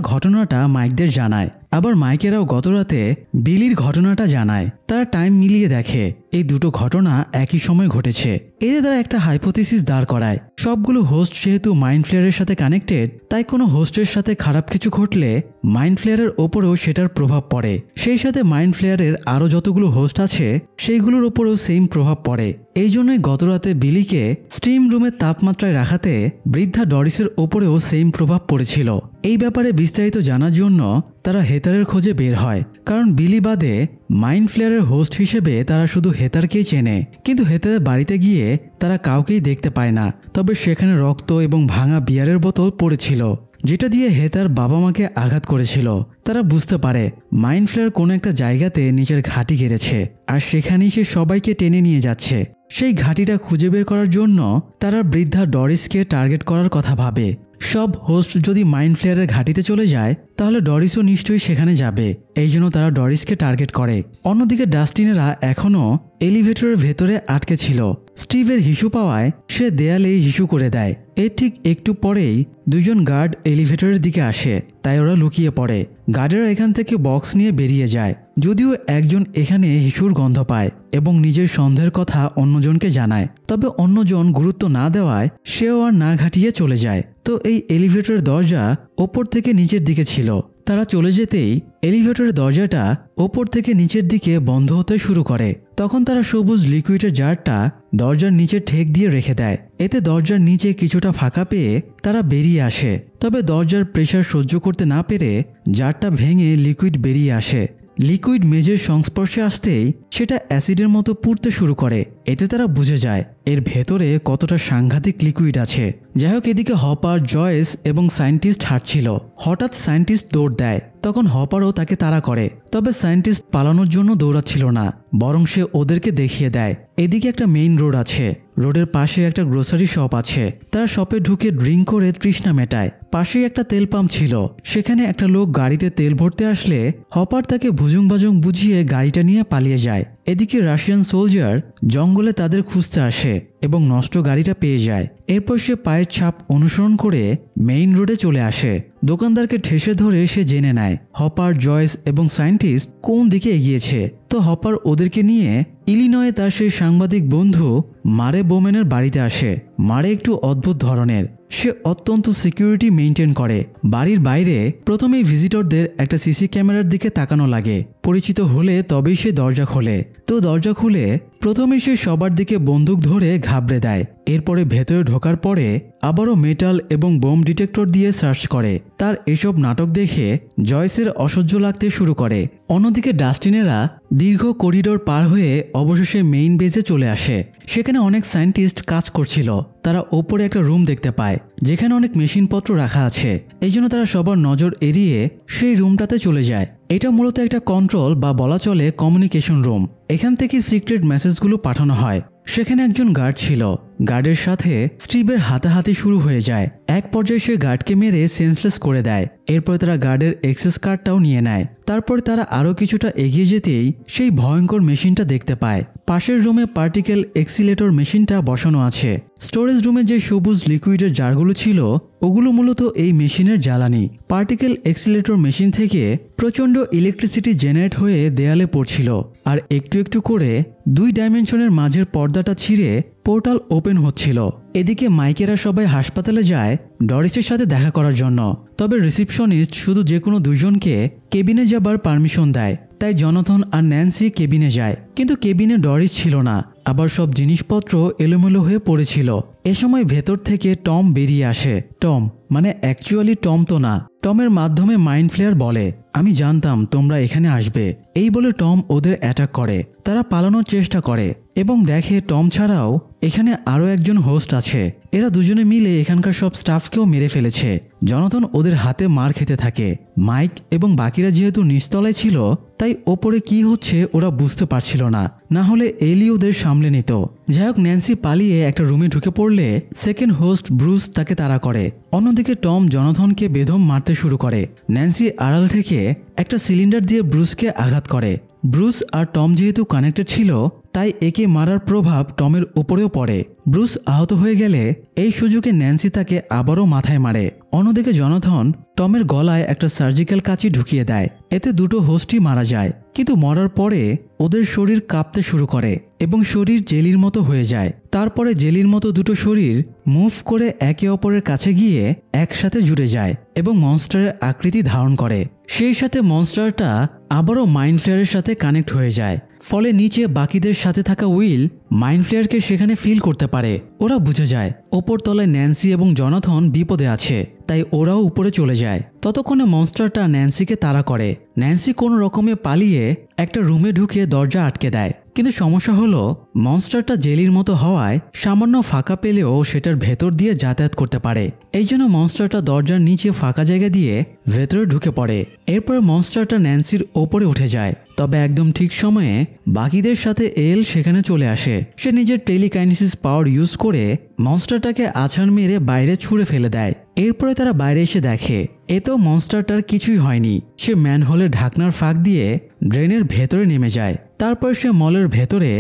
ঘটনাটা মাইকদের জানায়, আবার মাইকেরাও গতরাতে বিলির ঘটনাটা জানায়। তারা টাইম মিলিয়ে দেখে এই দুটো ঘটনা একই সময় ঘটেছে। এতে তারা একটা হাইপোথিসিস দাঁড় করায়, সবগুলো হোস্ট যেহেতু মাইন্ড ফ্লেয়ারের সাথে কানেক্টেড, তাই কোনো হোস্টের সাথে খারাপ কিছু ঘটলে মাইন্ড ফ্লেয়ারের ওপরেও সেটার প্রভাব পড়ে। সেই সাথে মাইন্ড ফ্লেয়ারের আরও যতগুলো হোস্ট আছে সেইগুলোর ওপরেও সেম প্রভাব পড়ে। এই জন্যই গতরাতে বিলিকে স্টিম রুমের তাপমাত্রায় রাখাতে বৃদ্ধা ডরিসের ওপরেও সেম প্রভাব পড়েছিল। এই ব্যাপারে বিস্তারিত জানার জন্য তারা হেতারের খোঁজে বের হয়, কারণ বিলি বাদে মাইন্ড ফ্লেয়ারের হোস্ট হিসেবে তারা শুধু হেতারকেই চেনে। কিন্তু হেতারের বাড়িতে গিয়ে তারা কাউকেই দেখতে পায় না, তবে সেখানে রক্ত এবং ভাঙা বিয়ারের বোতল পড়েছিল, যেটা দিয়ে হেতার বাবা মাকে আঘাত করেছিল। তারা বুঝতে পারে মাইন্ড ফ্লেয়ার কোনো একটা জায়গাতে নিজের ঘাঁটি গেড়েছে, আর সেখানেই সে সবাইকে টেনে নিয়ে যাচ্ছে। সেই ঘাঁটিটা খুঁজে বের করার জন্য তারা বৃদ্ধা ডরিসকে টার্গেট করার কথা ভাবে। সব হোস্ট যদি মাইন্ড ফ্লেয়ারের ঘাঁটিতে চলে যায় তাহলে ডরিসও নিশ্চয়ই সেখানে যাবে, এই জন্য তারা ডরিসকে টার্গেট করে। অন্যদিকে ডাস্টিনেরা এখনও এলিভেটরের ভেতরে আটকে ছিল। স্টিভের হিসু পাওয়ায় সে দেয়ালেই হিসু করে দেয়। এর ঠিক একটু পরেই দুজন গার্ড এলিভেটরের দিকে আসে, তাই ওরা লুকিয়ে পড়ে। গার্ডেরা এখান থেকে বক্স নিয়ে বেরিয়ে যায়, যদিও একজন এখানে হিসুর গন্ধ পায় এবং নিজের সন্দেহের কথা অন্যজনকে জানায়, তবে অন্যজন গুরুত্ব না দেওয়ায় সেও আর না ঘাটিয়ে চলে যায়। তো এই এলিভেটরের দরজা ওপর থেকে নিচের দিকে ছিল। তারা চলে যেতেই এলিভেটরের দরজাটা ওপর থেকে নিচের দিকে বন্ধ হতে শুরু করে। তখন তারা সবুজ লিকুইডের জারটা দরজার নিচে ঠেক দিয়ে রেখে দেয়। এতে দরজার নিচে কিছুটা ফাঁকা পেয়ে তারা বেরিয়ে আসে, তবে দরজার প্রেসার সহ্য করতে না পেরে জারটা ভেঙে লিকুইড বেরিয়ে আসে। লিকুইড মেঝের সংস্পর্শে আসতেই সেটা অ্যাসিডের মতো পুড়তে শুরু করে। এতে তারা বুঝে যায় এর ভেতরে কতটা সাংঘাতিক লিকুইড আছে। যাই হোক, এদিকে হপার, জয়েস এবং সায়েন্টিস্ট হাঁটছিল। হঠাৎ সায়েন্টিস্ট দৌড় দেয়, তখন হপারও তাকে তাড়া করে, তবে সায়েন্টিস্ট পালানোর জন্য দৌড়াচ্ছিল না, বরং সে ওদেরকে দেখিয়ে দেয় এদিকে একটা মেইন রোড আছে, রোডের পাশে একটা গ্রোসারি শপ আছে। তারা শপে ঢুকে ড্রিঙ্ক করে তৃষ্ণা মেটায়। পাশেই একটা তেল পাম্প ছিল, সেখানে একটা লোক গাড়িতে তেল ভরতে আসলে হপার তাকে ভুজুং বাজুং বুঝিয়ে গাড়িটা নিয়ে পালিয়ে যায়। এদিকে রাশিয়ান সোলজার জঙ্গলে তাদের খুঁজতে আসে এবং নষ্ট গাড়িটা পেয়ে যায়। এরপর সে পায়ের ছাপ অনুসরণ করে মেইন রোডে চলে আসে। দোকানদারকে ঠেসে ধরে সে জেনে নেয় হপার, জয়েস এবং সায়েন্টিস্ট কোন দিকে এগিয়েছে। তো হপার ওদেরকে নিয়ে ইলিনয়ে তার সেই সাংবাদিক বন্ধু মারে বোমেনের বাড়িতে আসে। মারে একটু অদ্ভুত ধরনের, সে অত্যন্ত সিকিউরিটি মেইনটেইন করে। বাড়ির বাইরে প্রথমেই ভিজিটরদের একটা সিসি ক্যামেরার দিকে তাকানো লাগে, পরিচিত হলে তবেই সে দরজা খোলে। তো দরজা খুলে প্রথমে সে সবার দিকে বন্দুক ধরে ঘাবড়ে দেয়। এরপরে ভেতরে ঢোকার পরে আবারও মেটাল এবং বোম ডিটেক্টর দিয়ে সার্চ করে। তার এসব নাটক দেখে জয়েসের অসহ্য লাগতে শুরু করে। অন্যদিকে ডাস্টিনেরা দীর্ঘ করিডোর পার হয়ে অবশেষে মেইন বেজে চলে আসে। সেখানে অনেক সায়েন্টিস্ট কাজ করছিল। তারা ওপরে একটা রুম দেখতে পায় যেখানে অনেক মেশিনপত্র রাখা আছে। এই জন্য তারা সবার নজর এড়িয়ে সেই রুমটাতে চলে যায়। এটা মূলত একটা কন্ট্রোল বা বলা চলে কমিউনিকেশন রুম। এখান থেকে সিক্রেট মেসেজগুলো পাঠানো হয়। সেখানে একজন গার্ড ছিল। গার্ডের সাথে স্টিভের হাতাহাতি শুরু হয়ে যায়। এক পর্যায়ে সে গার্ডকে মেরে সেন্সলেস করে দেয়। এরপরে তারা গার্ডের অ্যাক্সেস কার্ডটাও নিয়ে নেয়। তারপর তারা আরও কিছুটা এগিয়ে যেতেই সেই ভয়ঙ্কর মেশিনটা দেখতে পায়। পাশের রুমে পার্টিকেল এক্সিলেটর মেশিনটা বসানো আছে। স্টোরেজ রুমে যে সবুজ লিকুইডের জারগুলো ছিল ওগুলো মূলত এই মেশিনের জ্বালানি। পার্টিকেল এক্সিলেটর মেশিন থেকে প্রচণ্ড ইলেকট্রিসিটি জেনারেট হয়ে দেয়ালে পড়ছিল, আর একটু একটু করে 2 ডাইমেনশনের মাঝের পর্দাটা ছিঁড়ে পোর্টাল ওপেন হচ্ছিল। এদিকে মাইকেরা সবাই হাসপাতালে যায় ডরিসের সাথে দেখা করার জন্য। তবে রিসিপশনিস্ট শুধু যে কোনো 2 জনকে কেবিনে যাবার পারমিশন দেয়। তাই জনাথন আর ন্যান্সি কেবিনে যায়, কিন্তু কেবিনে ডরিস ছিল না। আবার সব জিনিসপত্র এলোমেলো হয়ে পড়েছিল। এ সময় ভেতর থেকে টম বেরিয়ে আসে। টম মানে অ্যাকচুয়ালি টম তো না। টমের মাধ্যমে মাইন্ড ফ্লেয়ার বলে, আমি জানতাম তোমরা এখানে আসবে। এই বলে টম ওদের অ্যাটাক করে। তারা পালানোর চেষ্টা করে এবং দেখে টম ছাড়াও এখানে আরও একজন হোস্ট আছে। এরা দুজনে মিলে এখানকার সব স্টাফকেও মেরে ফেলেছে। জনাথন ওদের হাতে মার খেতে থাকে। মাইক এবং বাকিরা যেহেতু নিচতলায় ছিল তাই ওপরে কি হচ্ছে ওরা বুঝতে পারছিল না, না হলে এলি ওদের সামলে নিত। যাই হোক, ন্যান্সি পালিয়ে একটা রুমে ঢুকে পড়লে সেকেন্ড হোস্ট ব্রুস তাকে তাড়া করে। অন্যদিকে টম জনাথনকে বেদম মারতে শুরু করে। ন্যান্সি আড়াল থেকে একটা সিলিন্ডার দিয়ে ব্রুসকে আঘাত করে। ব্রুস আর টম যেহেতু কানেক্টেড ছিল তাই একে মারার প্রভাব টমের উপরেও পড়ে। ব্রুস আহত হয়ে গেলে এই সুযোগে ন্যান্সি তাকে আবারও মাথায় মারে। অন্যদিকে জনাথন টমের গলায় একটা সার্জিক্যাল কাঁচি ঢুকিয়ে দেয়। এতে 2 হোস্টই মারা যায়, কিন্তু মরার পরে ওদের শরীর কাঁপতে শুরু করে এবং শরীর জেলির মতো হয়ে যায়। তারপরে জেলির মতো 2 শরীর মুভ করে একে অপরের কাছে গিয়ে একসাথে জুড়ে যায় এবং মনস্টারের আকৃতি ধারণ করে। সেই সাথে মনস্টারটা আবারও মাইন্ড ফ্লেয়ারের সাথে কানেক্ট হয়ে যায়। ফলে নিচে বাকিদের সাথে থাকা উইল মাইন্ড ফ্লেয়ারকে সেখানে ফিল করতে পারে। ওরা বুঝে যায় ওপর তলায় ন্যান্সি এবং জনাথন বিপদে আছে, তাই ওরাও উপরে চলে যায়। ততক্ষণে মনস্টারটা ন্যান্সিকে তাড়া করে। ন্যান্সি কোনো রকমে পালিয়ে একটা রুমে ঢুকে দরজা আটকে দেয়, কিন্তু সমস্যা হলো মনস্টারটা জেলির মতো হওয়ায় সামান্য ফাঁকা পেলেও সেটার ভেতর দিয়ে যাতায়াত করতে পারে। এই জন্য মনস্টারটা দরজার নিচে ফাঁকা জায়গা দিয়ে ভেতরে ঢুকে পড়ে। এরপর মনস্টারটা ন্যান্সির ওপরে উঠে যায়। তবে একদম ঠিক সময়ে বাকিদের সাথে এল সেখানে চলে আসে। সে নিজের টেলিকাইনেসিস পাওয়ার ইউজ করে মনস্টারটাকে আছাড় মেরে বাইরে ছুঁড়ে ফেলে দেয়। এরপরে তারা বাইরে এসে দেখে এতেও মনস্টারটার কিছুই হয়নি। সে ম্যানহোলের ঢাকনার ফাঁক দিয়ে ড্রেনের ভেতরে নেমে যায়। তারপর সে মলের ভেতরে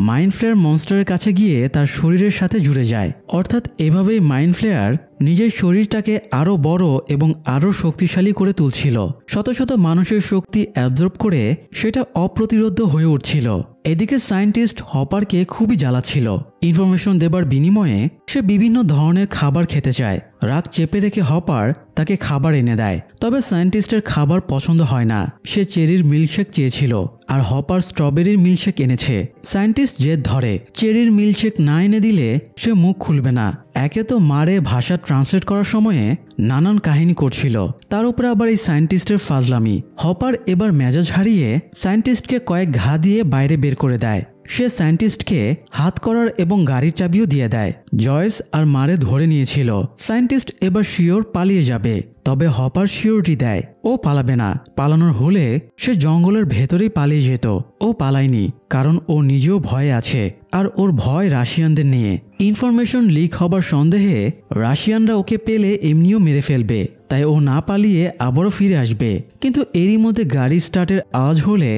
মাইন্ড ফ্লেয়ার মনস্টারের কাছে গিয়ে তার শরীরের সাথে জুড়ে যায়। অর্থাৎ এভাবেই মাইন্ড ফ্লেয়ার নিজের শরীরটাকে আরও বড় এবং আরও শক্তিশালী করে তুলছিল। শত শত মানুষের শক্তি অ্যাবজর্ব করে সেটা অপ্রতিরোধ্য হয়ে উঠছিল। এদিকে সায়েন্টিস্ট হপারকে খুবই জ্বালাচ্ছিল। ইনফরমেশন দেবার বিনিময়ে সে বিভিন্ন ধরনের খাবার খেতে চায়। রাগ চেপে রেখে হপার তাকে খাবার এনে দেয়। তবে সায়েন্টিস্টের খাবার পছন্দ হয় না। সে চেরির মিল্কশেক চেয়েছিল আর হপার স্ট্রবেরির মিল্কশেক এনেছে। সায়েন্টিস্ট জেদ ধরে চেরির মিল্কশেক না এনে দিলে সে মুখ খুলবে না। একে তো মারে ভাষা ট্রান্সলেট করার সময়ে নানান কাহিনী করছিল, তার উপরে আবার এই সায়েন্টিস্টের ফাজলামি। হপার এবার মেজাজ হারিয়ে সায়েন্টিস্টকে কয়েক ঘা দিয়ে বাইরে বের করে দেয়। সে সায়েন্টিস্টকে হাত করার এবং গাড়ির চাবিও দিয়ে দেয়। জয়েস আর মারে ধরে নিয়েছিল। সায়েন্টিস্ট এবার শিওর পালিয়ে যাবে, তবে হপার শিওরিটি দেয় ও পালাবে না। পালানোর হলে সে জঙ্গলের ভেতরেই পালিয়ে যেত। ও পালায়নি, কারণ ও নিজেও ভয়ে আছে, আর ওর ভয় রাশিয়ানদের নিয়ে। ইনফরমেশন লিক হবার সন্দেহে রাশিয়ানরা ওকে পেলে এমনিও মেরে ফেলবে, তাই ও না পালিয়ে আবারও ফিরে আসবে। কিন্তু এরই মধ্যে গাড়ি স্টার্টের আওয়াজ হলে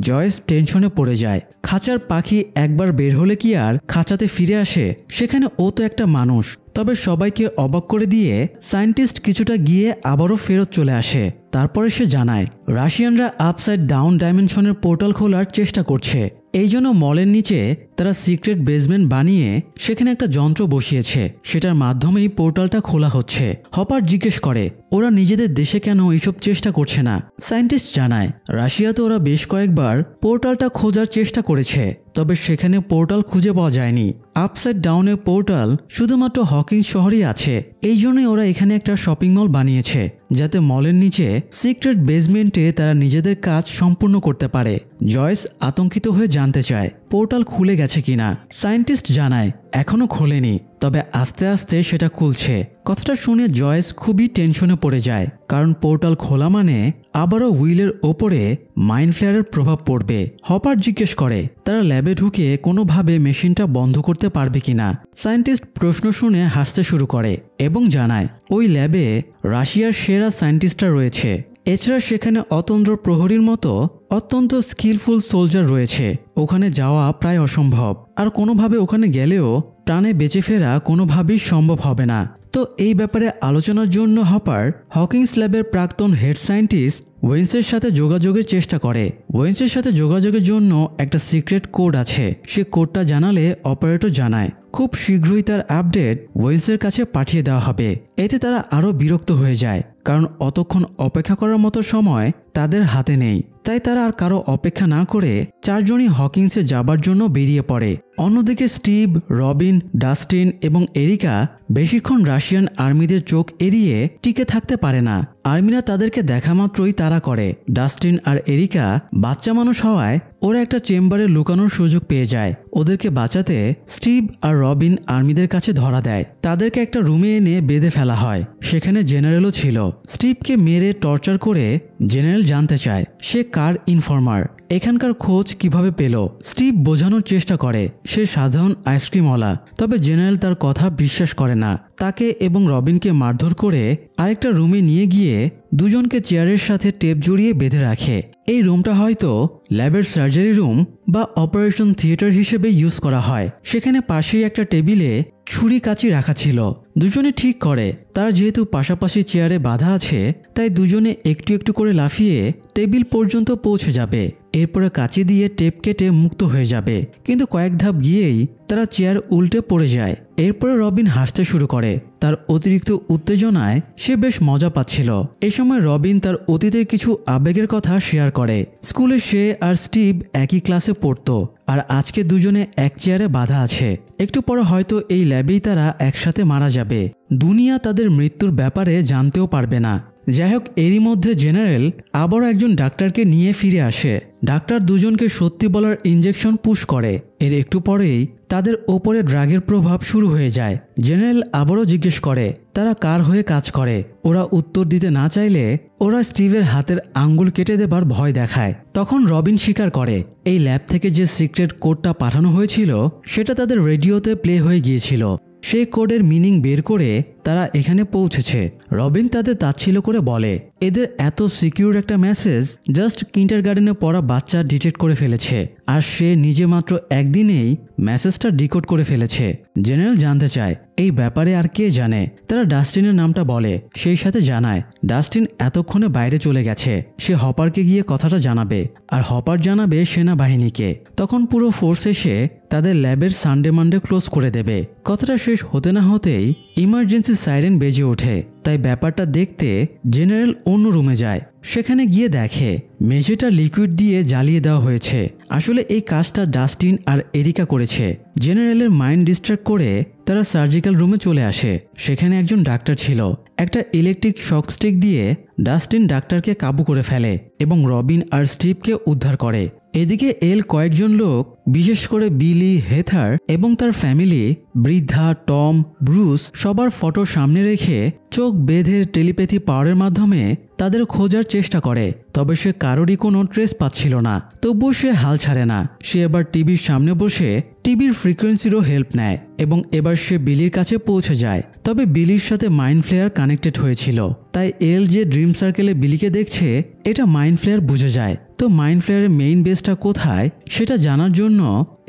জয়েস টেনশনে পড়ে যায়। খাঁচার পাখি একবার বের হলে কি আর খাঁচাতে ফিরে আসে? সেখানে ও তো একটা মানুষ। তবে সবাইকে অবাক করে দিয়ে সায়েন্টিস্ট কিছুটা গিয়ে আবারও ফেরত চলে আসে। তারপরে সে জানায় রাশিয়ানরা আপসাইড ডাউন ডাইমেনশনের পোর্টাল খোলার চেষ্টা করছে। এই জন্য মলের নিচে তারা সিক্রেট বেসমেন্ট বানিয়ে সেখানে একটা যন্ত্র বসিয়েছে। সেটার মাধ্যমেই পোর্টালটা খোলা হচ্ছে। হপার জিজ্ঞেস করে ওরা নিজেদের দেশে কেন এইসব চেষ্টা করছে না। সায়েন্টিস্ট জানায় রাশিয়াতে ওরা বেশ কয়েকবার পোর্টালটা খোঁজার চেষ্টা করেছে, তবে সেখানে পোর্টাল খুঁজে পাওয়া যায়নি। আপসাইড ডাউনের পোর্টাল শুধুমাত্র হকিন্স শহরেই আছে। এই জন্যই ওরা এখানে একটা শপিং মল বানিয়েছে, যাতে মলের নিচে সিক্রেট বেসমেন্টে তারা নিজেদের কাজ সম্পূর্ণ করতে পারে। জয়েস আতঙ্কিত হয়ে জানতে চায় পোর্টাল খুলে গেছে কিনা। সায়েন্টিস্ট জানায় এখনো খোলেনি, তবে আস্তে আস্তে সেটা খুলছে। কথাটা শুনে জয়েস খুবই টেনশনে পড়ে যায়, কারণ পোর্টাল খোলা মানে আবারও উইলের ওপরে মাইন্ড ফ্লেয়ারের প্রভাব পড়বে। হপার জিজ্ঞেস করে তারা ল্যাবে ঢুকে কোনোভাবে মেশিনটা বন্ধ করতে পারবে কিনা। সায়েন্টিস্ট প্রশ্ন শুনে হাসতে শুরু করে এবং জানায় ওই ল্যাবে রাশিয়ার সেরা সায়েন্টিস্টরা রয়েছে। এছাড়া সেখানে অতন্দ্র প্রহরীর মতো অত্যন্ত স্কিলফুল সোলজার রয়েছে। ওখানে যাওয়া প্রায় অসম্ভব, আর কোনোভাবে ওখানে গেলেও প্রাণে বেঁচে ফেরা কোনোভাবেই সম্ভব হবে না। তো এই ব্যাপারে আলোচনার জন্য হপার হকিংস ল্যাবের প্রাক্তন হেড সায়েন্টিস্ট ওয়েন্সের সাথে যোগাযোগের চেষ্টা করে। ওয়েন্সের সাথে যোগাযোগের জন্য একটা সিক্রেট কোড আছে, সে কোডটা জানালে অপারেটর জানায় খুব শীঘ্রই তার আপডেট ওয়েন্সের কাছে পাঠিয়ে দেওয়া হবে। এতে তারা আরও বিরক্ত হয়ে যায়, কারণ অতক্ষণ অপেক্ষা করার মতো সময় তাদের হাতে নেই। তাই তারা আর কারো অপেক্ষা না করে চারজনই হকিংসে যাবার জন্য বেরিয়ে পড়ে। অন্যদিকে স্টিভ, রবিন, ডাস্টিন এবং এরিকা বেশিক্ষণ রাশিয়ান আর্মিদের চোখ এড়িয়ে টিকে থাকতে পারে না। আর্মিরা তাদেরকে দেখা মাত্রই তাড়া করে। ডাস্টিন আর এরিকা বাচ্চা মানুষ হওয়ায় ওরা একটা চেম্বারে লুকানোর সুযোগ পেয়ে যায়। ওদেরকে বাঁচাতে স্টিভ আর রবিন আর্মিদের কাছে ধরা দেয়। তাদেরকে একটা রুমে এনে বেঁধে ফেলা হয়। সেখানে জেনারেলও ছিল। স্টিভকে মেরে টর্চার করে জেনারেল জানতে চায় সে কার ইনফর্মার, এখানকার খোঁজ কিভাবে পেল। স্টিভ বোঝানোর চেষ্টা করে সে সাধারণ আইসক্রিমওয়ালা, তবে জেনারেল তার কথা বিশ্বাস করে না। তাকে এবং রবিনকে মারধর করে আরেকটা রুমে নিয়ে গিয়ে দুজনকে চেয়ারের সাথে টেপ জড়িয়ে বেঁধে রাখে। এই রুমটা হয়তো ল্যাবের সার্জারি রুম বা অপারেশন থিয়েটার হিসেবে ইউজ করা হয়। সেখানে পাশেই একটা টেবিলে ছুরি কাঁচি রাখা ছিল। দুজনে ঠিক করে তারা যেহেতু পাশাপাশি চেয়ারে বাঁধা আছে, তাই দুজনে একটু একটু করে লাফিয়ে টেবিল পর্যন্ত পৌঁছে যাবে। এরপরে কাঁচি দিয়ে টেপ কেটে মুক্ত হয়ে যাবে। কিন্তু কয়েক ধাপ গিয়েই তারা চেয়ার উল্টে পড়ে যায়। এরপরে রবিন হাসতে শুরু করে। তার অতিরিক্ত উত্তেজনায় সে বেশ মজা পাচ্ছিল। এই সময় রবিন তার অতীতের কিছু আবেগের কথা শেয়ার করে। স্কুলে সে আর স্টিভ একই ক্লাসে পড়তো, আর আজকে দুজনে এক চেয়ারে বাঁধা আছে। একটু পরে হয়তো এই ল্যাবেই তারা একসাথে মারা যাবে। দুনিয়া তাদের মৃত্যুর ব্যাপারে জানতেও পারবে না। যাই হোক, এরই মধ্যে জেনারেল আবারও একজন ডাক্তারকে নিয়ে ফিরে আসে। ডাক্তার দুজনকে সত্যি বলার ইঞ্জেকশন পুশ করে। এর একটু পরেই তাদের ওপরে ড্রাগের প্রভাব শুরু হয়ে যায়। জেনারেল আবারও জিজ্ঞেস করে তারা কার হয়ে কাজ করে। ওরা উত্তর দিতে না চাইলে ওরা স্টিভের হাতের আঙ্গুল কেটে দেবার ভয় দেখায়। তখন রবিন স্বীকার করে এই ল্যাব থেকে যে সিক্রেট কোডটা পাঠানো হয়েছিল সেটা তাদের রেডিওতে প্লে হয়ে গিয়েছিল। সেই কোডের মিনিং বের করে তারা এখানে পৌঁছেছে। রবিন তাদের তাচ্ছিল্য করে বলে এদের এত সিকিউর একটা মেসেজ জাস্ট কিন্ডারগার্টেনে পড়া বাচ্চা ডিটেক্ট করে ফেলেছে, আর সে নিজে মাত্র একদিনেই মেসেজটা ডিকোড করে ফেলেছে। জেনারেল জানতে চায় এই ব্যাপারে আর কে জানে। তারা ডাস্টিনের নামটা বলে, সেই সাথে জানায় ডাস্টিন এতক্ষণে বাইরে চলে গেছে। সে হপারকে গিয়ে কথাটা জানাবে, আর হপার জানাবে সেনাবাহিনীকে। তখন পুরো ফোর্স এসে তাদের ল্যাবের সানডে মানডে ক্লোজ করে দেবে। কথাটা শেষ হতে না হতেই ইমার্জেন্সি সাইরেন বেজে ওঠে। তাই ব্যাপারটা দেখতে জেনারেল অন্য রুমে যায়। সেখানে গিয়ে দেখে মেঝেটা লিকুইড দিয়ে জ্বালিয়ে দেওয়া হয়েছে। আসলে এই কাজটা ডাস্টিন আর এরিকা করেছে। জেনারেলের মাইন্ড ডিস্ট্র্যাক্ট করে তারা সার্জিক্যাল রুমে চলে আসে। সেখানে একজন ডাক্তার ছিল। একটা ইলেকট্রিক শক স্টিক দিয়ে ডাস্টিন ডাক্তারকে কাবু করে ফেলে এবং রবিন আর স্টিভকে উদ্ধার করে। এদিকে এল কয়েকজন লোক, বিশেষ করে বিলি, হেথার এবং তার ফ্যামিলি, বৃদ্ধা, টম, ব্রুস সবার ফটো সামনে রেখে চোখ বেঁধে টেলিপ্যাথি পাওয়ারের মাধ্যমে তাদের খোঁজার চেষ্টা করে। তবে সে কারোরই কোনো ট্রেস পাচ্ছিল না। তবুও সে হাল ছাড়ে না। সে এবার টিভির সামনে বসে টিভির ফ্রিকোয়েন্সিরও হেল্প নেয় এবং এবার সে বিলির কাছে পৌঁছে যায়। তবে বিলির সাথে মাইন্ড ফ্লেয়ার কানেক্টেড হয়েছিল, তাই এল যে ড্রিম সার্কেলে বিলিকে দেখছে এটা মাইন্ড ফ্লেয়ার বুঝে যায়। তো মাইন্ড ফ্লেয়ারের মেইন বেসটা কোথায় সেটা জানার জন্য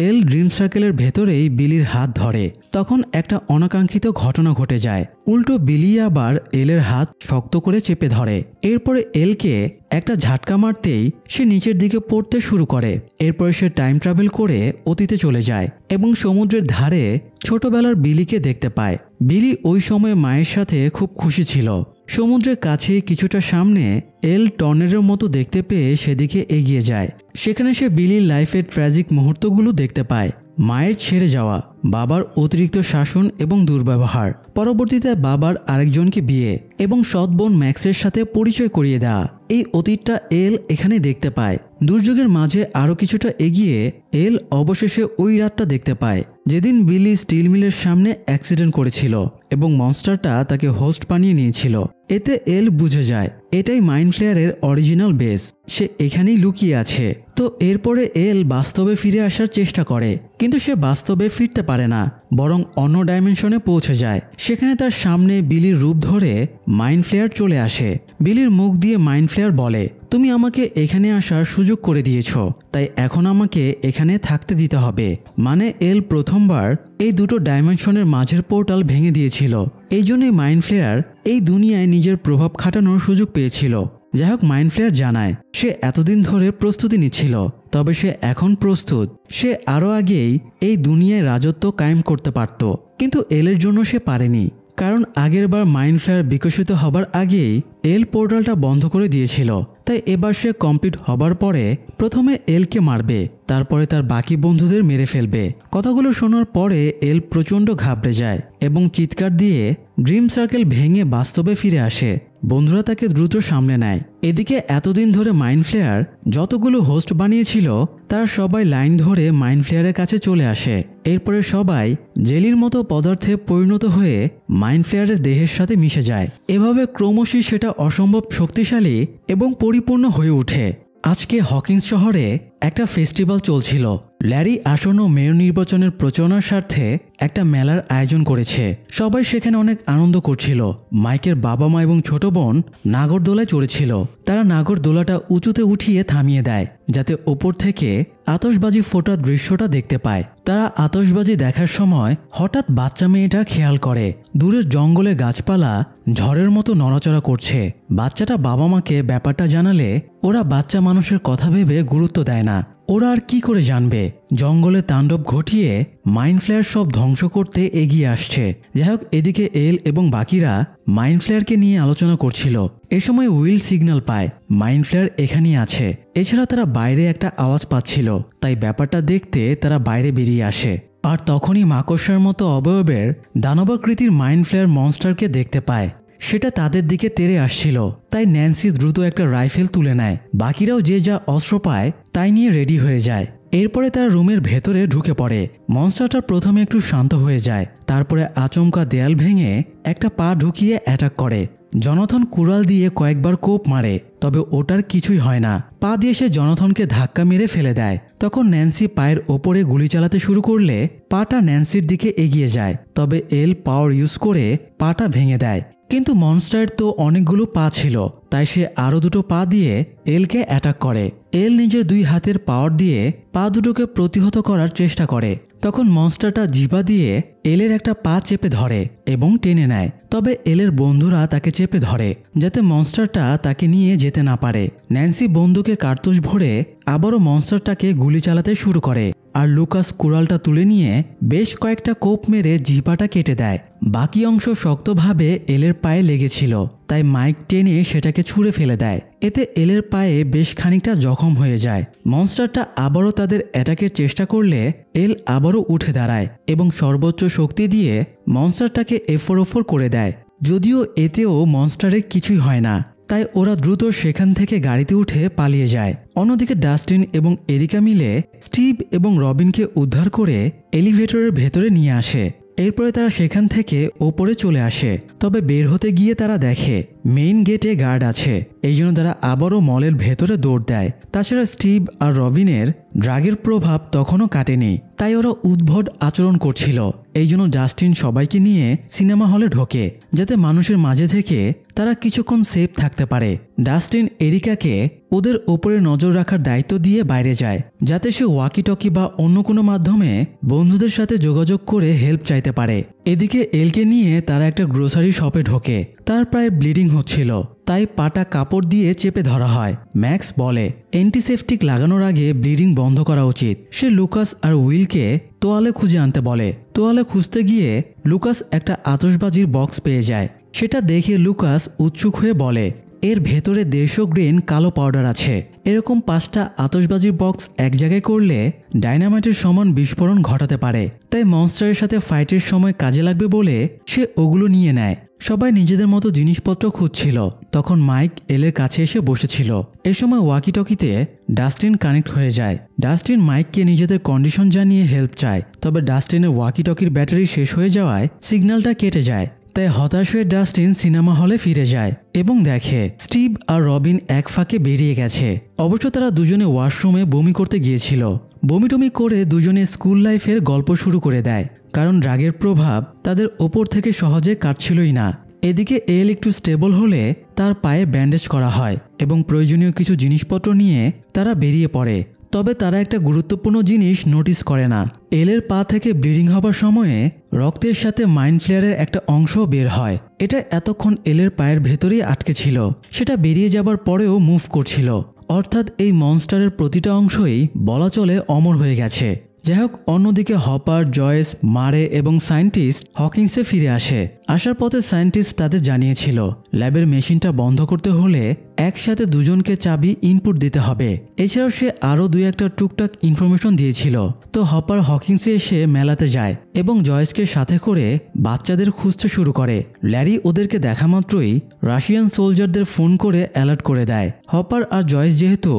এল ড্রিম সার্কেলের ভেতরেই বিলির হাত ধরে। তখন একটা অনাকাঙ্ক্ষিত ঘটনা ঘটে যায়। উল্টো বিলি আবার এলের হাত শক্ত করে চেপে ধরে। এরপরে এলকে একটা ঝাটকা মারতেই সে নিচের দিকে পড়তে শুরু করে। এরপরে সে টাইম ট্রাভেল করে অতীতে চলে যায় এবং সমুদ্রের ধারে ছোটবেলার বিলিকে দেখতে পায়। বিলি ওই সময় মায়ের সাথে খুব খুশি ছিল। সমুদ্রের কাছে কিছুটা সামনে এল টর্নেডোর মতো দেখতে পেয়ে সেদিকে এগিয়ে যায়। সেখানে সে বিলির লাইফের ট্র্যাজিক মুহূর্তগুলো দেখতে পায়। মায়ের ছেড়ে যাওয়া, বাবার অতিরিক্ত শাসন এবং দুর্ব্যবহার, পরবর্তীতে বাবার আরেকজনকে বিয়ে এবং সৎ বোন ম্যাক্সের সাথে পরিচয় করিয়ে দেওয়া। এই অতীতটা এল এখানে দেখতে পায়। দুর্যোগের মাঝে আরও কিছুটা এগিয়ে এল অবশেষে ওই রাতটা দেখতে পায় যেদিন বিলি স্টিল মিলের সামনে অ্যাক্সিডেন্ট করেছিল এবং মনস্টারটা তাকে হোস্ট বানিয়ে নিয়েছিল। এতে এল বুঝে যায় এটাই মাইন্ড ফ্লেয়ারের অরিজিনাল বেস, সে এখানেই লুকিয়ে আছে। তো এরপরে এল বাস্তবে ফিরে আসার চেষ্টা করে, কিন্তু সে বাস্তবে ফিরতে পারে না, বরং অন্য ডাইমেনশনে পৌঁছে যায়। সেখানে তার সামনে বিলির রূপ ধরে মাইন্ড ফ্লেয়ার চলে আসে। বিলির মুখ দিয়ে মাইন্ড ফ্লেয়ার বলে, তুমি আমাকে এখানে আসার সুযোগ করে দিয়েছ, তাই এখন আমাকে এখানে থাকতে দিতে হবে। মানে এল প্রথমবার এই দুটো ডাইমেনশনের মাঝের পোর্টাল ভেঙে দিয়েছিল, এই জন্যই মাইন্ড ফ্লেয়ার এই দুনিয়ায় নিজের প্রভাব খাটানোর সুযোগ পেয়েছিল। যাই হোক, মাইন্ড ফ্লেয়ার জানায় সে এতদিন ধরে প্রস্তুতি নিচ্ছিল, তবে সে এখন প্রস্তুত। সে আরও আগেই এই দুনিয়ায় রাজত্ব কায়েম করতে পারত, কিন্তু এলের জন্য সে পারেনি, কারণ আগের বার মাইন্ড ফ্লেয়ার বিকশিত হবার আগেই এল পোর্টালটা বন্ধ করে দিয়েছিল। তাই এবার সে কমপ্লিট হবার পরে প্রথমে এলকে মারবে, তারপরে তার বাকি বন্ধুদের মেরে ফেলবে। কথাগুলো শোনার পরে এল প্রচণ্ড ঘাবড়ে যায় এবং চিৎকার দিয়ে ড্রিম সার্কেল ভেঙে বাস্তবে ফিরে আসে। বন্ধুরা তাকে দ্রুত সামলে নেয়। এদিকে এতদিন ধরে মাইন্ড ফ্লেয়ার যতগুলো হোস্ট বানিয়েছিল তারা সবাই লাইন ধরে মাইন্ড ফ্লেয়ারের কাছে চলে আসে। এরপরে সবাই জেলির মতো পদার্থে পরিণত হয়ে মাইন্ড ফ্লেয়ারের দেহের সাথে মিশে যায়। এভাবে ক্রমশই সেটা অসম্ভব শক্তিশালী এবং পরিপূর্ণ হয়ে ওঠে। আজকে হকিন্স শহরে একটা ফেস্টিভ্যাল চলছিল। ল্যারি আসন্ন মেয়র নির্বাচনের প্রচারণার স্বার্থে একটা মেলার আয়োজন করেছে। সবাই সেখানে অনেক আনন্দ করছিল। মাইকের বাবা মা এবং ছোট বোন নাগরদোলায় চড়েছিল। তারা নাগরদোলাটা উঁচুতে উঠিয়ে থামিয়ে দেয় যাতে ওপর থেকে আতশবাজি ফোটার দৃশ্যটা দেখতে পায়। তারা আতশবাজি দেখার সময় হঠাৎ বাচ্চা মেয়েটা খেয়াল করে দূরের জঙ্গলে গাছপালা ঝড়ের মতো নড়াচড়া করছে। বাচ্চাটা বাবা মাকে ব্যাপারটা জানালে ওরা বাচ্চা মানুষের কথা ভেবে গুরুত্ব দেয় না। ওরা আর কি করে জানবে জঙ্গলে তাণ্ডব ঘটিয়ে মাইন্ড ফ্লেয়ার সব ধ্বংস করতে এগিয়ে আসছে। যাই হোক, এদিকে এল এবং বাকিরা মাইন্ড ফ্লেয়ারকে নিয়ে আলোচনা করছিল। এ সময় উইল সিগন্যাল পায় মাইন্ড ফ্লেয়ার এখানেই আছে। এছাড়া তারা বাইরে একটা আওয়াজ পাচ্ছিল, তাই ব্যাপারটা দেখতে তারা বাইরে বেরিয়ে আসে। আর তখনই মাকড়সার মতো অবয়বের দানবাকৃতির মাইন্ড ফ্লেয়ার মনস্টারকে দেখতে পায়। সেটা তাদের দিকে তেড়ে আসছিল, তাই ন্যান্সি দ্রুত একটা রাইফেল তুলে নেয়। বাকিরাও যে যা অস্ত্র পায় তাই নিয়ে রেডি হয়ে যায়। এরপরে তারা রুমের ভেতরে ঢুকে পড়ে। মনস্টারটা প্রথমে একটু শান্ত হয়ে যায়, তারপরে আচমকা দেয়াল ভেঙে একটা পা ঢুকিয়ে অ্যাটাক করে। জনাথন কুড়াল দিয়ে কয়েকবার কোপ মারে, তবে ওটার কিছুই হয় না। পা দিয়ে সে জনাথনকে ধাক্কা মেরে ফেলে দেয়। তখন ন্যান্সি পায়ের ওপরে গুলি চালাতে শুরু করলে পাটা ন্যান্সির দিকে এগিয়ে যায়, তবে এল পাওয়ার ইউজ করে পাটা ভেঙে দেয়। কিন্তু মনস্টারের তো অনেকগুলো পা ছিল, তাই সে আরও দুটো পা দিয়ে এলকে অ্যাটাক করে। এল নিজের দুই হাতের পাওয়ার দিয়ে পা দুটোকে প্রতিহত করার চেষ্টা করে। তখন মনস্টারটা জিহ্বা দিয়ে এলের একটা পা চেপে ধরে এবং টেনে নেয়, তবে এলের বন্ধুরা তাকে চেপে ধরে যাতে মনস্টারটা তাকে নিয়ে যেতে না পারে। ন্যান্সি বন্দুকে কার্তুজ ভরে আবারও মনস্টারটাকে গুলি চালাতে শুরু করে, আর লুকাস কুড়ালটা তুলে নিয়ে বেশ কয়েকটা কোপ মেরে জিহ্বাটা কেটে দেয়। বাকি অংশ শক্তভাবে এলের পায়ে লেগেছিল, তাই মাইক টেনে সেটাকে ছুঁড়ে ফেলে দেয়। এতে এলের পায়ে বেশ খানিকটা জখম হয়ে যায়। মনস্টারটা আবারও তাদের অ্যাটাকের চেষ্টা করলে এল আবারও উঠে দাঁড়ায় এবং সর্বোচ্চ শক্তি দিয়ে মনস্টারটাকে এফোর করে দেয়। যদিও এতেও মনস্টারের কিছুই হয় না, তাই ওরা দ্রুত সেখান থেকে গাড়িতে উঠে পালিয়ে যায়। অন্যদিকে ডাস্টিন এবং এরিকা মিলে স্টিভ এবং রবিনকে উদ্ধার করে এলিভেটরের ভেতরে নিয়ে আসে। এরপরে তারা সেখান থেকে ওপরে চলে আসে, তবে বের হতে গিয়ে তারা দেখে মেইন গেটে গার্ড আছে। এই জন্য তারা আবারও মলের ভেতরে দৌড় দেয়। তাছাড়া স্টিভ আর রবিনের ড্রাগের প্রভাব তখনও কাটেনি, তাই ওরা উদ্ভট আচরণ করছিল। এই জন্য জাস্টিন সবাইকে নিয়ে সিনেমা হলে ঢোকে যাতে মানুষের মাঝে থেকে তারা কিছুক্ষণ সেফ থাকতে পারে। ডাস্টিন এরিকাকে ওদের ওপরে নজর রাখার দায়িত্ব দিয়ে বাইরে যায় যাতে সে ওয়াকি টকি বা অন্য কোনো মাধ্যমে বন্ধুদের সাথে যোগাযোগ করে হেল্প চাইতে পারে। এদিকে এলকে নিয়ে তারা একটা গ্রোসারি শপে ঢোকে। তার প্রায় ব্লিডিং হচ্ছিল, তাই পাটা কাপড় দিয়ে চেপে ধরা হয়। ম্যাক্স বলে অ্যান্টিসেপটিক লাগানোর আগে ব্লিডিং বন্ধ করা উচিত। সে লুকাস আর উইলকে তোয়ালে খুঁজে আনতে বলে। তোয়ালে খুঁজতে গিয়ে লুকাস একটা আতশবাজির বক্স পেয়ে যায়। সেটা দেখে লুকাস উৎসুক হয়ে বলে এর ভেতরে 150 গ্রেন কালো পাউডার আছে। এরকম 5টা আতশবাজির বক্স এক জায়গায় করলে ডাইনামাইটের সমান বিস্ফোরণ ঘটাতে পারে, তাই মনস্টারের সাথে ফাইটের সময় কাজে লাগবে বলে সে ওগুলো নিয়ে নেয়। সবাই নিজেদের মতো জিনিসপত্র খুঁজছিল। তখন মাইক এলের কাছে এসে বসেছিল। এ সময় ওয়াকি টকিতে ডাস্টিন কানেক্ট হয়ে যায়। ডাস্টিন মাইককে নিজেদের কন্ডিশন জানিয়ে হেল্প চায়, তবে ডাস্টিনের ওয়াকি টকির ব্যাটারি শেষ হয়ে যাওয়ায় সিগন্যালটা কেটে যায়। তাই হতাশ হয়ে ডাস্টিন সিনেমা হলে ফিরে যায় এবং দেখে স্টিভ আর রবিন এক ফাঁকে বেরিয়ে গেছে। অবশ্য তারা দুজনে ওয়াশরুমে বমি করতে গিয়েছিল। বমি করে দুজনে স্কুল লাইফের গল্প শুরু করে দেয়, কারণ রাগের প্রভাব তাদের ওপর থেকে সহজে কাটছিলই না। এদিকে এল একটু স্টেবল হলে তার পায়ে ব্যান্ডেজ করা হয় এবং প্রয়োজনীয় কিছু জিনিসপত্র নিয়ে তারা বেরিয়ে পড়ে। তবে তারা একটা গুরুত্বপূর্ণ জিনিস নোটিস করে না। এলের পা থেকে ব্লিডিং হবার সময়ে রক্তের সাথে মাইন্ড ফ্লেয়ারের একটা অংশ বের হয়। এটা এতক্ষণ এলের পায়ের ভেতরেই আটকে ছিল, সেটা বেরিয়ে যাবার পরেও মুভ করছিল। অর্থাৎ এই মনস্টারের প্রতিটা অংশই বলা চলে অমর হয়ে গেছে। যাই হোক, অন্যদিকে হপার, জয়েস, মারে এবং সায়েন্টিস্ট হকিংসে ফিরে আসে। আসার পথে সায়েন্টিস্ট তাদের জানিয়েছিল ল্যাবের মেশিনটা বন্ধ করতে হলে একসাথে দুজনকে চাবি ইনপুট দিতে হবে। এছাড়াও সে আরও দুই একটা টুকটাক ইনফরমেশন দিয়েছিল। তো হপার হকিংসে এসে মেলাতে যায় এবং জয়েসকে সাথে করে বাচ্চাদের খুঁজতে শুরু করে। ল্যারি ওদেরকে দেখা মাত্রই রাশিয়ান সোলজারদের ফোন করে অ্যালার্ট করে দেয়। হপার আর জয়েস যেহেতু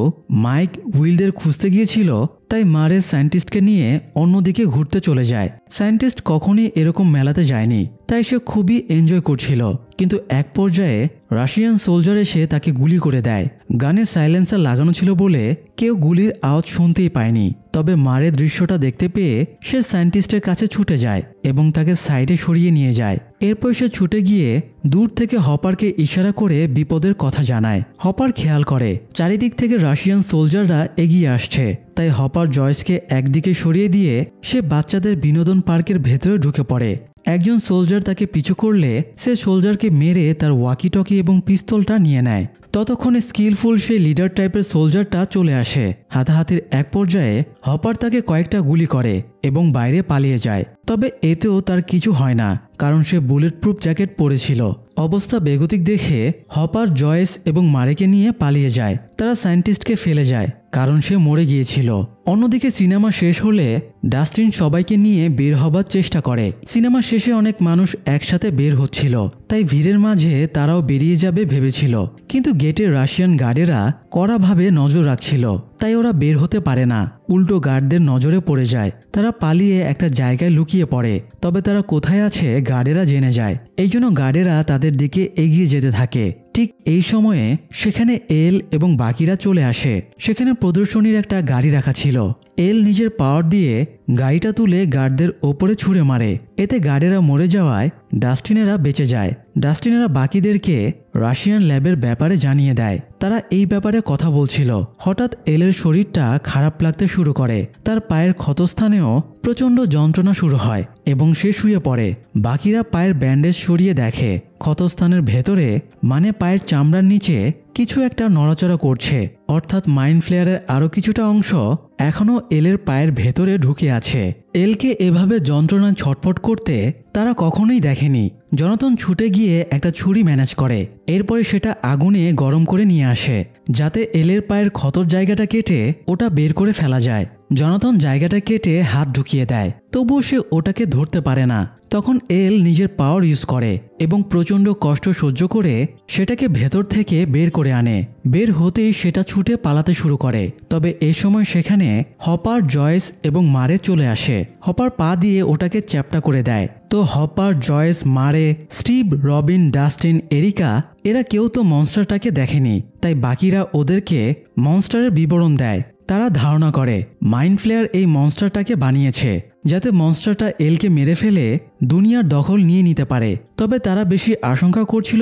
মাইক উইলদের খুঁজতে গিয়েছিল, তাই মারে সায়েন্টিস্টকে নিয়ে অন্যদিকে ঘুরতে চলে যায়। সায়েন্টিস্ট কখনই এরকম মেলাতে যায়নি, তাই সে খুবই এনজয় করছিল। কিন্তু এক পর্যায়ে রাশিয়ান সোলজার এসে তাকে গুলি করে দেয়। গানে সাইলেন্সার লাগানো ছিল বলে কেউ গুলির আওয়াজ শুনতেই পায়নি। তবে মারে দৃশ্যটা দেখতে পেয়ে সে সায়েন্টিস্টের কাছে ছুটে যায় এবং তাকে সাইডে সরিয়ে নিয়ে যায়। এরপর সে ছুটে গিয়ে দূর থেকে হপারকে ইশারা করে বিপদের কথা জানায়। হপার খেয়াল করে চারিদিক থেকে রাশিয়ান সোলজাররা এগিয়ে আসছে, তাই হপার জয়েসকে একদিকে সরিয়ে দিয়ে সে বাচ্চাদের বিনোদন পার্কের ভেতরে ঢুকে পড়ে। একজন সোলজার তাকে পিছু করলে সে সোলজারকে মেরে তার ওয়াকি টকি এবং পিস্তলটা নিয়ে নেয়। ততক্ষণে স্কিলফুল সেই লিডার টাইপের সোলজারটা চলে আসে। হাতাহাতির এক পর্যায়ে হপার তাকে কয়েকটা গুলি করে এবং বাইরে পালিয়ে যায়। তবে এতেও তার কিছু হয় না, কারণ সে বুলেট প্রুফ জ্যাকেট পরেছিল। অবস্থা বেগতিক দেখে হপার জয়েস এবং মারেকে নিয়ে পালিয়ে যায়। তারা সায়েন্টিস্টকে ফেলে যায়, কারণ সে মরে গিয়েছিল। অন্যদিকে সিনেমা শেষ হলে ডাস্টিন সবাইকে নিয়ে বের হবার চেষ্টা করে। সিনেমা শেষে অনেক মানুষ একসাথে বের হচ্ছিল, তাই ভিড়ের মাঝে তারাও বেরিয়ে যাবে ভেবেছিল। কিন্তু গেটে রাশিয়ান গার্ডেরা কড়াভাবে নজর রাখছিল, তাই ওরা বের হতে পারে না। উল্টো গার্ডদের নজরে পড়ে যায়। তারা পালিয়ে একটা জায়গায় লুকিয়ে পড়ে। তবে তারা কোথায় আছে গার্ডেরা জেনে যায়। এই জন্য গার্ডেরা তাদের দিকে এগিয়ে যেতে থাকে। ঠিক এই সময়ে সেখানে এল এবং বাকিরা চলে আসে। সেখানে প্রদর্শনীর একটা গাড়ি রাখা ছিল। এল নিজের পাওয়ার দিয়ে গাড়িটা তুলে গার্ডদের ওপরে ছুঁড়ে মারে। এতে গার্ডেরা মরে যাওয়ায় ডাস্টিনেরা বেঁচে যায়। ডাস্টিনেরা বাকিদেরকে রাশিয়ান ল্যাবের ব্যাপারে জানিয়ে দেয়। তারা এই ব্যাপারে কথা বলছিল। হঠাৎ এলের শরীরটা খারাপ লাগতে শুরু করে। তার পায়ের ক্ষতস্থানেও প্রচণ্ড যন্ত্রণা শুরু হয় এবং সে শুয়ে পড়ে। বাকিরা পায়ের ব্যান্ডেজ সরিয়ে দেখে ক্ষতস্থানের ভেতরে, মানে পায়ের চামড়ার নিচে কিছু একটা নড়াচড়া করছে। অর্থাৎ মাইন্ড ফ্লেয়ারের আরও কিছুটা অংশ এখনও এলের পায়ের ভেতরে ঢুকে আছে। এলকে এভাবে যন্ত্রণা ছটফট করতে তারা কখনোই দেখেনি। জনাথন ছুটে গিয়ে একটা ছুরি ম্যানেজ করে। এরপরে সেটা আগুনে গরম করে নিয়ে আসে, যাতে এলের পায়ের ক্ষতর জায়গাটা কেটে ওটা বের করে ফেলা যায়। জনাথন জায়গাটা কেটে হাত ঢুকিয়ে দেয়, তবুও সে ওটাকে ধরতে পারে না। তখন এল নিজের পাওয়ার ইউজ করে এবং প্রচণ্ড কষ্ট সহ্য করে সেটাকে ভেতর থেকে বের করে আনে। বের হতেই সেটা ছুটে পালাতে শুরু করে। তবে এ সময় সেখানে হপার, জয়েস এবং মারে চলে আসে। হপার পা দিয়ে ওটাকে চ্যাপ্টা করে দেয়। তো হপার, জয়েস, মারে, স্টিভ, রবিন, ডাস্টিন, এরিকা এরা কেউ তো মনস্টারটাকে দেখেনি, তাই বাকিরা ওদেরকে মনস্টারের বিবরণ দেয়। তারা ধারণা করে মাইন্ড ফ্লেয়ার এই মনস্টারটাকে বানিয়েছে যাতে মনস্টারটা এলকে মেরে ফেলে দুনিয়ার দখল নিয়ে নিতে পারে। তবে তারা বেশি আশঙ্কা করছিল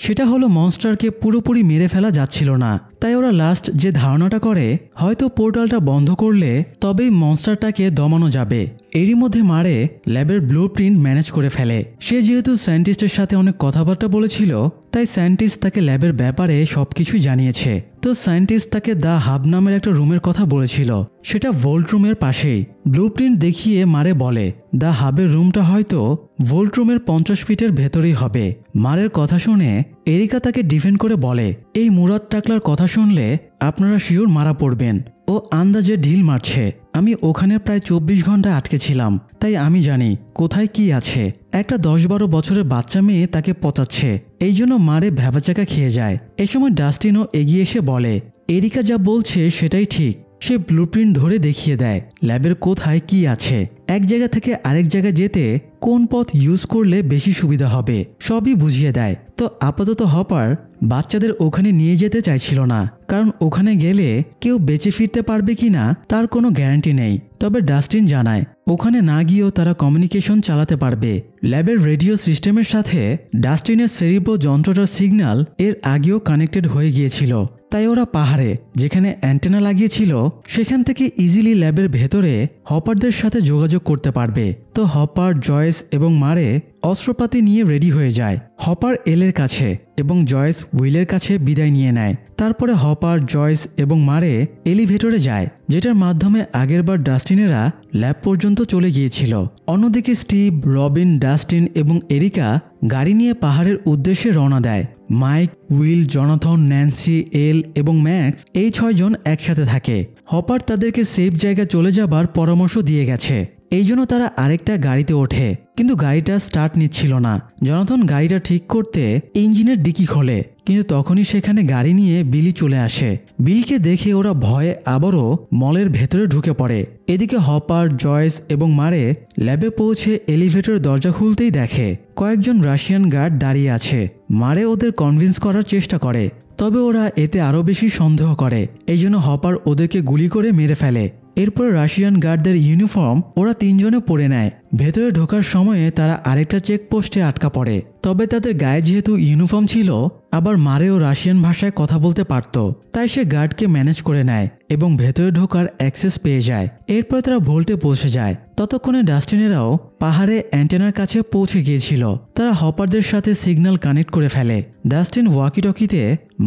সেটা হলো মনস্টারকে পুরোপুরি মেরে ফেলা যাচ্ছিল না। তাই ওরা লাস্ট যে ধারণাটা করে, হয়তো পোর্টালটা বন্ধ করলে তবেই মনস্টারটাকে দমানো যাবে। এরই মধ্যে মারে ল্যাবের ব্লুপ্রিন্ট ম্যানেজ করে ফেলে। সে যেহেতু সায়েন্টিস্টের সাথে অনেক কথাবার্তা বলেছিল, তাই সায়েন্টিস্ট তাকে ল্যাবের ব্যাপারে সবকিছুই জানিয়েছে। তো সায়েন্টিস্ট তাকে দ্য হাব নামের একটা রুমের কথা বলেছিল, সেটা ভোল্ট রুমের পাশেই। ব্লুপ্রিন্ট দেখিয়ে মারে বলে দ্য হাবের রুমটা হয়তো ভোল্ট রুমের 50 ফিটের ভেতরেই হবে। মারের কথা শুনে এরিকা তাকে ডিফেন্ড করে বলে, এই মুরাদ টাকলার কথা শুনলে আপনারা শিওর মারা পড়বেন। ও আন্দাজে ঢিল মারছে। আমি ওখানে প্রায় 24 ঘন্টা আটকে ছিলাম, তাই আমি জানি কোথায় কি আছে। একটা 10-12 বছরের বাচ্চা মেয়ে তাকে পচাচ্ছে, এই জন্য মারে ভ্যাবাচাকা খেয়ে যায়। এ সময় ডাস্টিনও এগিয়ে এসে বলে এরিকা যা বলছে সেটাই ঠিক। সে ব্লুপ্রিন্ট ধরে দেখিয়ে দেয় ল্যাবের কোথায় কি আছে, এক জায়গা থেকে আরেক জায়গায় যেতে কোন পথ ইউজ করলে বেশি সুবিধা হবে সবই বুঝিয়ে দেয়। তো আপাতত হপার বাচ্চাদের ওখানে নিয়ে যেতে চাইছিল না, কারণ ওখানে গেলে কেউ বেঁচে ফিরতে পারবে কিনা তার কোনো গ্যারান্টি নেই। তবে ডাস্টিন জানায় ওখানে না গিয়েও তারা কমিউনিকেশন চালাতে পারবে। ল্যাবের রেডিও সিস্টেমের সাথে ডাস্টিনের সেরিব্রো যন্ত্রটার সিগন্যাল এর আগেও কানেক্টেড হয়ে গিয়েছিল, তাই ওরা পাহাড়ে যেখানে অ্যান্টেনা লাগিয়েছিল সেখান থেকে ইজিলি ল্যাবের ভেতরে হপারদের সাথে যোগাযোগ করতে পারবে। তো হপার, জয়েস এবং মারে অস্ত্রপাতি নিয়ে রেডি হয়ে যায়। হপার এলের কাছে এবং জয়েস উইলের কাছে বিদায় নিয়ে নেয়। তারপরে হপার, জয়েস এবং মারে এলিভেটরে যায়, যেটার মাধ্যমে আগেরবার ডাস্টিনেরা ল্যাব পর্যন্ত চলে গিয়েছিল। অন্যদিকে স্টিভ, রবিন, ডাস্টিন এবং এরিকা গাড়ি নিয়ে পাহাড়ের উদ্দেশ্যে রওনা দেয়। মাইক, উইল, জনাথন, ন্যান্সি, এল এবং ম্যাক্স এই 6 জন একসাথে থাকে। হপার তাদেরকে সেফ জায়গায় চলে যাবার পরামর্শ দিয়ে গেছে, এই জন্য তারা আরেকটা গাড়িতে ওঠে, কিন্তু গাড়িটা স্টার্ট নিচ্ছিল না। জনাথন গাড়িটা ঠিক করতে ইঞ্জিনের ডিকি খোলে, কিন্তু তখনই সেখানে গাড়ি নিয়ে বিলি চলে আসে। বিলকে দেখে ওরা ভয়ে আবারও মলের ভেতরে ঢুকে পড়ে। এদিকে হপার, জয়েস এবং মারে ল্যাবে পৌঁছে এলিভেটর দরজা খুলতেই দেখে কয়েকজন রাশিয়ান গার্ড দাঁড়িয়ে আছে। মারে ওদের কনভিন্স করার চেষ্টা করে, তবে ওরা এতে আরও বেশি সন্দেহ করে, এই জন্য হপার ওদেরকে গুলি করে মেরে ফেলে। এরপর রাশিয়ান গার্ডদের ইউনিফর্ম ওরা 3 জনে পরে নেয়। ভেতরে ঢোকার সময়ে তারা আরেকটা চেকপোস্টে আটকা পড়ে, তবে তাদের গায়ে যেহেতু ইউনিফর্ম ছিল, আবার মারেও রাশিয়ান ভাষায় কথা বলতে পারত, তাই সে গার্ডকে ম্যানেজ করে নেয় এবং ভেতরে ঢোকার অ্যাক্সেস পেয়ে যায়। এরপর তারা ভোল্টে পৌঁছে যায়। ততক্ষণে ডাস্টিনেরাও পাহাড়ে অ্যান্টেনার কাছে পৌঁছে গিয়েছিল। তারা হপারদের সাথে সিগন্যাল কানেক্ট করে ফেলে। ডাস্টিন ওয়াকিটকিতে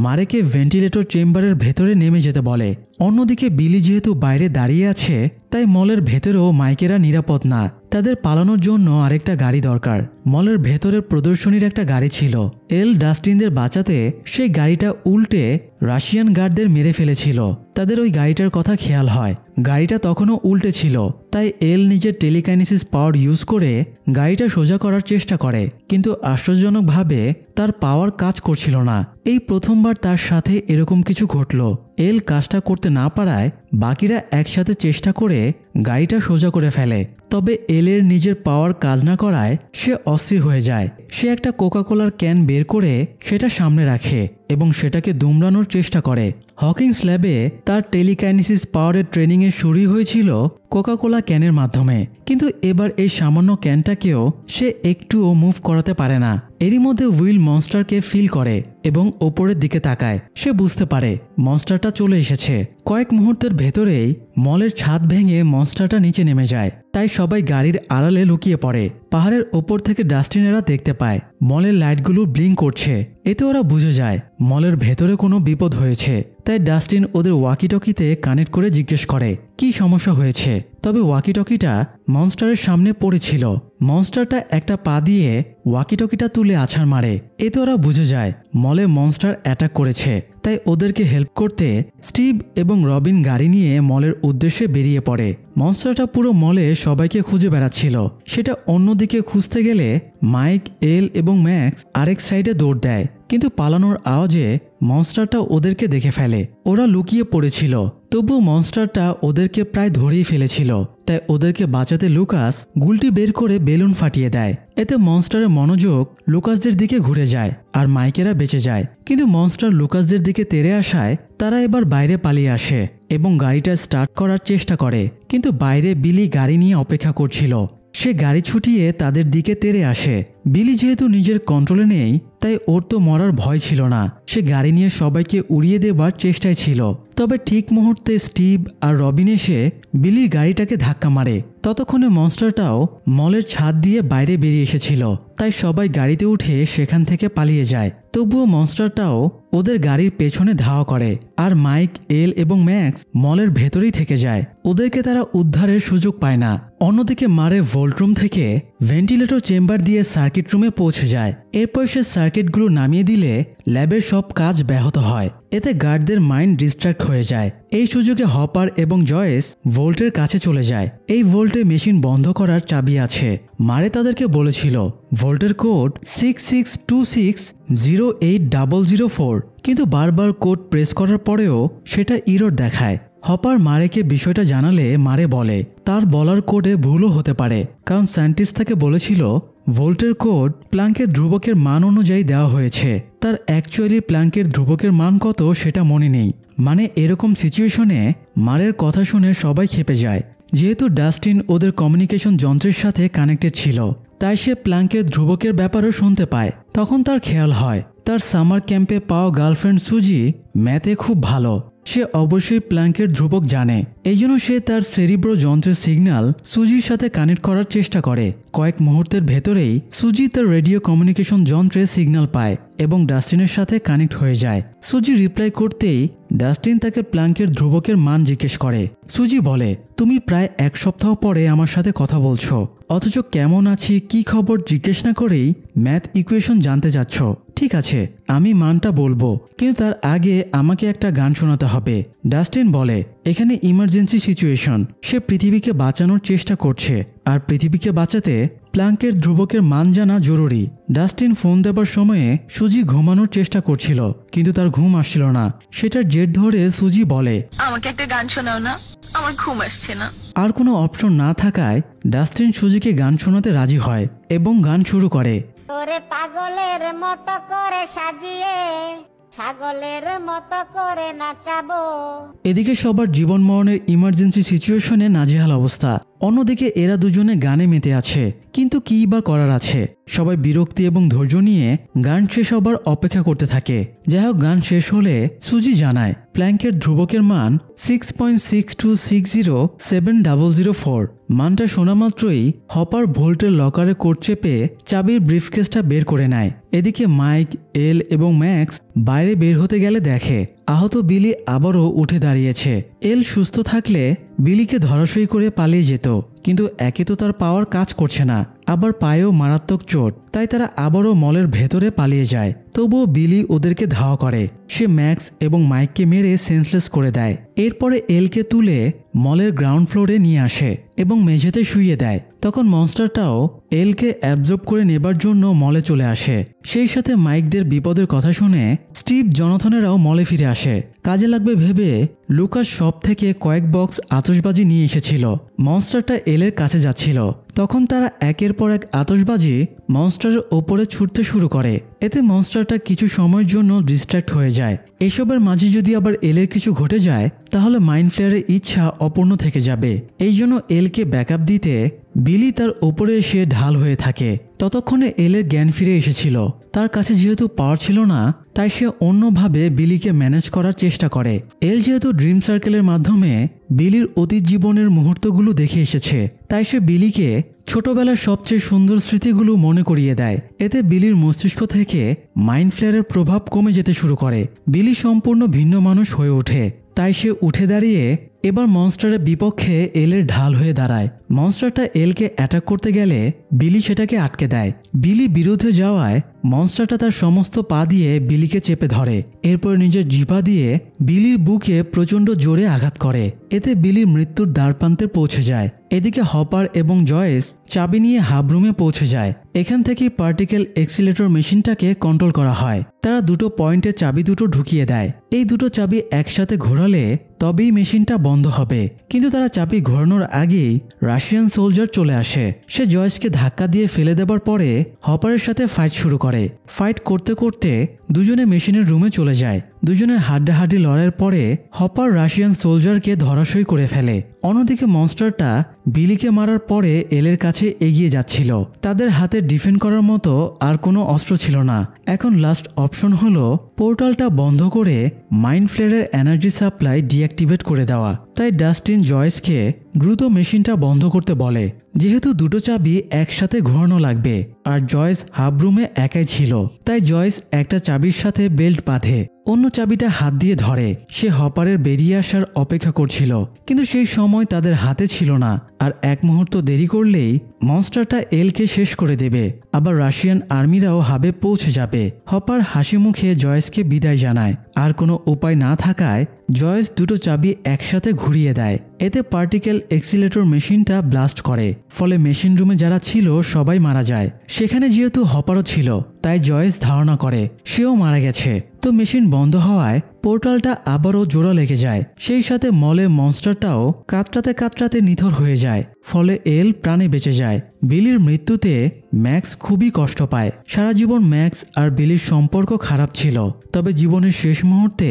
মারেকে ভেন্টিলেটর চেম্বারের ভেতরে নেমে যেতে বলে। অন্যদিকে বিলি যেহেতু বাইরে দাঁড়িয়ে আছে, তাই মলের ভেতরেও মাইকেরা নিরাপদ না, তাদের পালানোর জন্য আরেকটা গাড়ি দরকার। মলের ভেতরের প্রদর্শনীর একটা গাড়ি ছিল। এল ডাস্টিনদের বাঁচাতে সেই গাড়িটা উল্টে রাশিয়ান গার্ডদের মেরে ফেলেছিল। তাদের ওই গাড়িটার কথা খেয়াল হয়। গাড়িটা তখনও উল্টে ছিল, তাই এল নিজের টেলিকাইনেসিস পাওয়ার ইউজ করে গাড়িটা সোজা করার চেষ্টা করে, কিন্তু আশ্চর্যজনকভাবে তার পাওয়ার কাজ করছিল না। এই প্রথমবার তার সাথে এরকম কিছু ঘটল। এল কাজটা করতে না পারায় বাকিরা একসাথে চেষ্টা করে গাড়িটা সোজা করে ফেলে, তবে এলের নিজের পাওয়ার কাজ না করায় সে অস্থির হয়ে যায়। সে একটা কোকাকোলার ক্যান বের করে সেটা সামনে রাখে এবং সেটাকে দুমড়ানোর চেষ্টা করে। হকিংস ল্যাবে তার টেলিকাইনেসিস পাওয়ারের ট্রেনিংয়ে শুরু হয়েছিল কোকাকোলা ক্যানের মাধ্যমে, কিন্তু এবার এই সামান্য ক্যানটাকেও সে একটুও মুভ করাতে পারে না। এরই মধ্যে উইল মনস্টারকে ফিল করে এবং ওপরের দিকে তাকায়। সে বুঝতে পারে মনস্টারটা চলে এসেছে। কয়েক মুহূর্তের ভেতরেই মলের ছাদ ভেঙে মনস্টারটা নিচে নেমে যায়, তাই সবাই গাড়ির আড়ালে লুকিয়ে পড়ে। পাহাড়ের ওপর থেকে ডাস্টিনেরা দেখতে পায় মলের লাইটগুলো ব্লিঙ্ক করছে। এতে ওরা বুঝে যায় মলের ভেতরে কোনো বিপদ হয়েছে, তাই ডাস্টিন ওদের ওয়াকিটকিতে কানেক্ট করে জিজ্ঞেস করে কি সমস্যা হয়েছে। তবে ওয়াকিটকিটা মনস্টারের সামনে পড়েছিল। মনস্টারটা একটা পা দিয়ে ওয়াকিটকিটা তুলে আছাড় মারে। এতে ওরা বুঝে যায় মলে মনস্টার অ্যাটাক করেছে, তাই ওদেরকে হেল্প করতে স্টিভ এবং রবিন গাড়ি নিয়ে মলের উদ্দেশ্যে বেরিয়ে পড়ে। মনস্টারটা পুরো মলে সবাইকে খুঁজে বেড়াচ্ছিল। সেটা অন্যদিকে খুঁজতে গেলে মাইক, এল এবং ম্যাক্স আরেক সাইডে দৌড় দেয়, কিন্তু পালানোর আওয়াজে মনস্টারটা ওদেরকে দেখে ফেলে। ওরা লুকিয়ে পড়েছিল, তবুও মনস্টারটা ওদেরকে প্রায় ধরেই ফেলেছিল, তাই ওদেরকে বাঁচাতে লুকাস গুলটি বের করে বেলুন ফাটিয়ে দেয়। এতে মনস্টারের মনোযোগ লুকাসদের দিকে ঘুরে যায় আর মাইকেরা বেঁচে যায়। কিন্তু মনস্টার লুকাসদের দিকে তেড়ে আসায় তারা এবার বাইরে পালিয়ে আসে এবং গাড়িটা স্টার্ট করার চেষ্টা করে, কিন্তু বাইরে বিলি গাড়ি নিয়ে অপেক্ষা করছিল। সে গাড়ি ছুটিয়ে তাদের দিকে তেড়ে আসে। বিলি যেহেতু নিজের কন্ট্রোলে নেই, তাই ওর তো মরার ভয় ছিল না। সে গাড়ি নিয়ে সবাইকে উড়িয়ে দেবার চেষ্টায় ছিল, তবে ঠিক মুহূর্তে স্টিভ আর রবিন এসে বিলির গাড়িটাকে ধাক্কা মারে। ততক্ষণে মনস্টারটাও মলের ছাদ দিয়ে বাইরে বেরিয়ে এসেছিল, তাই সবাই গাড়িতে উঠে সেখান থেকে পালিয়ে যায়। তবুও মনস্টারটাও ওদের গাড়ির পেছনে ধাওয়া করে, আর মাইক, এল এবং ম্যাক্স মলের ভেতরেই থেকে যায়। ওদেরকে তারা উদ্ধারের সুযোগ পায় না। অন্যদিকে মারে ভোল্টরুম থেকে ভেন্টিলেটর চেম্বার দিয়ে সার্কিট রুমে পৌঁছে যায়। এরপর সে সার্কিটগুলো নামিয়ে দিলে ল্যাবের সব কাজ ব্যাহত হয়। এতে গার্ডদের মাইন্ড ডিস্ট্র্যাক্ট হয়ে যায়। এই সুযোগে হপার এবং জয়েস ভোল্টের কাছে চলে যায়। এই ভোল্টে মেশিন বন্ধ করার চাবি আছে। মারে তাদেরকে বলেছিল ভোল্টের কোড 6626080004, কিন্তু বারবার কোড প্রেস করার পরেও সেটা ইরর দেখায়। হপার মারেকে বিষয়টা জানালে মারে বলে তার বলার কোডে ভুলও হতে পারে, কারণ সায়েন্টিস্ট তাকে বলেছিল ভোল্টের কোড প্ল্যাঙ্কের ধ্রুবকের মান অনুযায়ী দেওয়া হয়েছে, তার অ্যাকচুয়ালি প্ল্যাঙ্কের ধ্রুবকের মান কত সেটা মনে নেই। মানে এরকম সিচুয়েশনে মারের কথা শুনে সবাই খেপে যায়। যেহেতু ডাস্টিন ওদের কমিউনিকেশন যন্ত্রের সাথে কানেক্টেড ছিল, তাই সে প্ল্যাঙ্কের ধ্রুবকের ব্যাপারেও শুনতে পায়। তখন তার খেয়াল হয় তার সামার ক্যাম্পে পাওয়া গার্লফ্রেন্ড সুজি ম্যাথে খুব ভালো, সে অবশ্যই প্ল্যাঙ্কের ধ্রুবক জানে। এই জন্য সে তার সেরিব্রো যন্ত্রের সিগন্যাল সুজির সাথে কানেক্ট করার চেষ্টা করে। কয়েক মুহূর্তের ভেতরেই সুজি তার রেডিও কমিউনিকেশন যন্ত্রে সিগন্যাল পায় এবং ডাস্টিনের সাথে কানেক্ট হয়ে যায়। সুজি রিপ্লাই করতেই ডাস্টিন তাকে প্ল্যাঙ্কের ধ্রুবকের মান জিজ্ঞেস করে। সুজি বলে, তুমি প্রায় 1 সপ্তাহ পরে আমার সাথে কথা বলছো, অথচ কেমন আছি কি খবর জিজ্ঞেস না করেই ম্যাথ ইকুয়েশন জানতে যাচ্ছ। ঠিক আছে, আমি মানটা বলবো, কিন্তু তার আগে আমাকে একটা গান শোনাতে হবে। ডাস্টিন বলে, এখানে ইমার্জেন্সি সিচুয়েশন, সে পৃথিবীকে বাঁচানোর চেষ্টা করছে, আর পৃথিবীকে বাঁচাতে প্ল্যাঙ্কের ধ্রুবকের মান জানা জরুরি। ডাস্টিন ফোন দেবার সময়ে সুজি ঘুমানোর চেষ্টা করছিল, কিন্তু তার ঘুম আসছিল না। সেটার জেদ ধরে সুজি বলে, আমাকে একটা গান শোনাও না, আমার ঘুম আসছে না। আর কোনো অপশন না থাকায় ডাস্টিন সুজিকে গান শোনাতে রাজি হয় এবং গান শুরু করে। তোরে পাগলের মতো করে সাজিয়ে ছাগলের মতো করে নাচাবো। এদিকে সবার জীবন মরণের ইমার্জেন্সি সিচুয়েশনে নাজেহাল অবস্থা, অন্যদিকে এরা দুজনে গানে মেতে আছে। কিন্তু কী বা করার আছে, সবাই বিরক্তি এবং ধৈর্য নিয়ে গান শেষ হবার অপেক্ষা করতে থাকে। যাই হোক, গান শেষ হলে সুজি জানায় প্ল্যাঙ্কের ধ্রুবকের মান 6.626070004। মানটা শোনা মাত্রই হপার ভোল্টের লকারে কোড চেপে চাবির ব্রিফকেসটা বের করে নেয়। এদিকে মাইক, এল এবং ম্যাক্স বাইরে বের হতে গেলে দেখে আহত বিলি আবারও উঠে দাঁড়িয়েছে। এল সুস্থ থাকলে বিলিকে ধরাশয়ী করে পালিয়ে যেত, কিন্তু একে তো তার পাওয়ার কাজ করছে না, আবার পায়েও মারাত্মক চোট, তাই তারা আবারও মলের ভেতরে পালিয়ে যায়। তবুও বিলি ওদেরকে ধাওয়া করে। সে ম্যাক্স এবং মাইককে মেরে সেন্সলেস করে দেয়। এরপরে এলকে তুলে মলের গ্রাউন্ড ফ্লোরে নিয়ে আসে এবং মেঝেতে শুইয়ে দেয়। তখন মনস্টারটাও এলকে অ্যাবজর্ব করে নেবার জন্য মলে চলে আসে। সেই সাথে মাইকদের বিপদের কথা শুনে স্টিভ জনাথনেরাও মলে ফিরে আসে। কাজে লাগবে ভেবে লুকাস শপ থেকে কয়েক বক্স আতশবাজি নিয়ে এসেছিল। মনস্টারটা এলের কাছে যাচ্ছিল, তখন তারা একের পর এক আতশবাজি মনস্টারের ওপরে ছুটতে শুরু করে। এতে মনস্টারটা কিছু সময়ের জন্য ডিস্ট্র্যাক্ট হয়ে যায়। এসবের মাঝে যদি আবার এলের কিছু ঘটে যায়, তাহলে মাইন্ড ফ্লেয়ারের ইচ্ছা অপূর্ণ থেকে যাবে। এই জন্য এলকে ব্যাকআপ দিতে বিলি তার ওপরে এসে ঢাল হয়ে থাকে। ততক্ষণে এলের জ্ঞান ফিরে এসেছিল। তার কাছে যেহেতু পাওয়ার ছিল না, তাই সে অন্যভাবে বিলিকে ম্যানেজ করার চেষ্টা করে। এল যেহেতু ড্রিম সার্কেলের মাধ্যমে বিলির অতীত জীবনের মুহূর্তগুলো দেখে এসেছে, তাই সে বিলিকে ছোটবেলার সবচেয়ে সুন্দর স্মৃতিগুলো মনে করিয়ে দেয়। এতে বিলির মস্তিষ্ক থেকে মাইন্ড ফ্লেয়ারের প্রভাব কমে যেতে শুরু করে। বিলি সম্পূর্ণ ভিন্ন মানুষ হয়ে ওঠে। তাই সে উঠে দাঁড়িয়ে এবার মনস্টারের বিপক্ষে এলের ঢাল হয়ে দাঁড়ায়। মনস্টারটা এলকে অ্যাটাক করতে গেলে বিলি সেটাকে আটকে দেয়। বিলি বিরুদ্ধে যাওয়ায় মনস্টারটা তার সমস্ত পা দিয়ে বিলিকে চেপে ধরে। এরপর নিজের জিহ্বা দিয়ে বিলির বুকে প্রচণ্ড জোরে আঘাত করে। এতে বিলির মৃত্যুর দ্বারপ্রান্তে পৌঁছে যায়। এদিকে হপার এবং জয়েস চাবি নিয়ে হাবরুমে পৌঁছে যায়। এখান থেকেই পার্টিকেল এক্সিলেটর মেশিনটাকে কন্ট্রোল করা হয়। তারা দুটো পয়েন্টে চাবি দুটো ঢুকিয়ে দেয়। এই দুটো চাবি একসাথে ঘোরালে তবেই মেশিনটা বন্ধ হবে। কিন্তু তারা চাবি ঘোরানোর আগেই রাশিয়ান সোলজার চলে আসে। সে জয়েসকে ধাক্কা দিয়ে ফেলে দেবার পরে হপারের সাথে ফাইট শুরু করে। ফাইট করতে করতে দুজনে মেশিনের রুমে চলে যায়। দুজনের হাড্ডাহাড্ডি লড়াইয়ের পরে হপার রাশিয়ান সোলজারকে ধরাশয়ী করে ফেলে। অন্যদিকে মনস্টারটা বিলিকে মারার পরে এলের কাছে এগিয়ে যাচ্ছিল। তাদের হাতে ডিফেন্ড করার মতো আর কোনো অস্ত্র ছিল না। এখন লাস্ট অপশন হলো পোর্টালটা বন্ধ করে মাইন্ড ফ্লেয়ারের এনার্জি সাপ্লাই ডিঅ্যাক্টিভেট করে দেওয়া। তাই ডাস্টিন জয়েসকে দ্রুত মেশিনটা বন্ধ করতে বলে। যেহেতু দুটো চাবি একসাথে ঘোরানো লাগবে, আর জয়েস হাবরুমে একাই ছিল, তাই জয়েস একটা চাবির সাথে বেল্ট বাঁধে, অন্য চাবিটা হাত দিয়ে ধরে। সে হপারের বেরিয়ে আসার অপেক্ষা করছিল, কিন্তু সেই সময় তাদের হাতে ছিল না। আর এক মুহূর্ত দেরি করলেই মনস্টারটা এলকে শেষ করে দেবে। আবার রাশিয়ান আর্মিরাও হাবে পৌঁছে যাবে। হপার হাসি মুখে জয়েসকে বিদায় জানায়। আর কোনো উপায় না থাকায় জয়েস দুটো চাবি একসাথে ঘুরিয়ে দেয়। এতে পার্টিকেল এক্সিলেটর মেশিনটা ব্লাস্ট করে, ফলে মেশিন রুমে যারা ছিল সবাই মারা যায়। সেখানে যেহেতু হপারও ছিল, তাই জয়েস ধারণা করে সেও মারা গেছে। তো মেশিন বন্ধ হওয়ায় পোর্টালটা আবারও জোড়া লেগে যায়। সেই সাথে মলে মনস্টারটাও কাতরাতে কাতরাতে নিথর হয়ে যায়, ফলে এল প্রাণে বেঁচে যায়। বিলির মৃত্যুতে ম্যাক্স খুবই কষ্ট পায়। সারা জীবন ম্যাক্স আর বিলির সম্পর্ক খারাপ ছিল, তবে জীবনের শেষ মুহূর্তে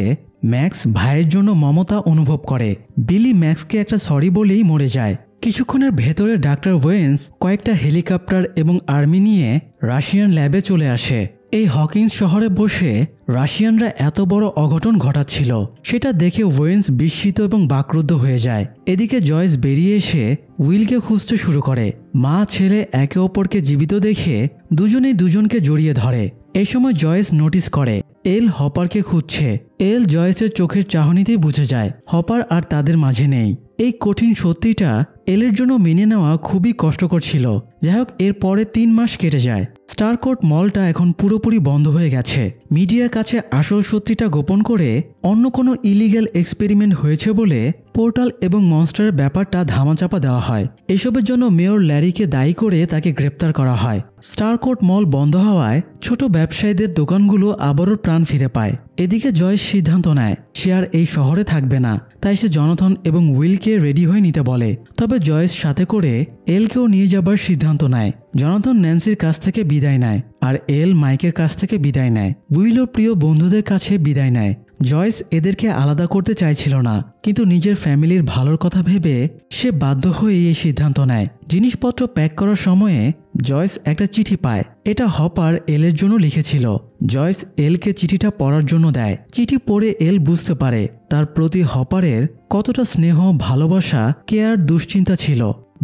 ম্যাক্স ভাইয়ের জন্য মমতা অনুভব করে। বিলি ম্যাক্সকে একটা সরি বলেই মরে যায়। কিছুক্ষণের ভেতরে ডাক্তার ওয়েন্স কয়েকটা হেলিকপ্টার এবং আর্মি নিয়ে রাশিয়ান ল্যাবে চলে আসে। এই হকিন্স শহরে বসে রাশিয়ানরা এত বড় অঘটন ঘটাচ্ছিল সেটা দেখে ওয়েন্স বিস্মিত এবং বাকরুদ্ধ হয়ে যায়। এদিকে জয়েস বেরিয়ে এসে উইলকে খুঁজতে শুরু করে। মা ছেলে একে অপরকে জীবিত দেখে দুজনেই দুজনকে জড়িয়ে ধরে। এই সময় জয়েস নোটিস করে এল হপারকে খুঁজছে। এল জয়েসের চোখের চাহনিতেই বুঝে যায় হপার আর তাদের মাঝে নেই। এই কঠিন সত্যিটা এলের জন্য মেনে নেওয়া খুবই কষ্টকর ছিল। যাই হোক, এর পরে 3 মাস কেটে যায়। স্টারকোট মলটা এখন পুরোপুরি বন্ধ হয়ে গেছে। মিডিয়ার কাছে আসল সত্যিটা গোপন করে অন্য কোনো ইলিগ্যাল এক্সপেরিমেন্ট হয়েছে বলে পোর্টাল এবং মনস্টারের ব্যাপারটা ধামাচাপা দেওয়া হয়। এসবের জন্য মেয়র ল্যারিকে দায়ী করে তাকে গ্রেপ্তার করা হয়। স্টারকোট মল বন্ধ হওয়ায় ছোট ব্যবসায়ীদের দোকানগুলো আবারও প্রাণ ফিরে পায়। এদিকে জয়েস সিদ্ধান্ত নেয় সে আর এই শহরে থাকবে না, তাই সে জনাথন এবং উইলকে রেডি হয়ে নিতে বলে। তবে জয়েস সাথে করে এলকেও নিয়ে যাবার সিদ্ধান্ত নেয়। জনাথন ন্যান্সির কাছ থেকে বিদায় নেয়, আর এল মাইকের কাছ থেকে বিদায় নেয়। উইলও প্রিয় বন্ধুদের কাছে বিদায় নেয়। জয়েস এদেরকে আলাদা করতে চাইছিল না, কিন্তু নিজের ফ্যামিলির ভালোর কথা ভেবে সে বাধ্য হয়ে এই সিদ্ধান্ত নেয়। জিনিসপত্র প্যাক করার সময়ে জয়েস একটা চিঠি পায়। এটা হপার এলের জন্য লিখেছিল। জয়েস এলকে চিঠিটা পড়ার জন্য দেয়। চিঠি পড়ে এল বুঝতে পারে তার প্রতি হপারের কতটা স্নেহ, ভালোবাসা, কেয়ার, দুশ্চিন্তা ছিল।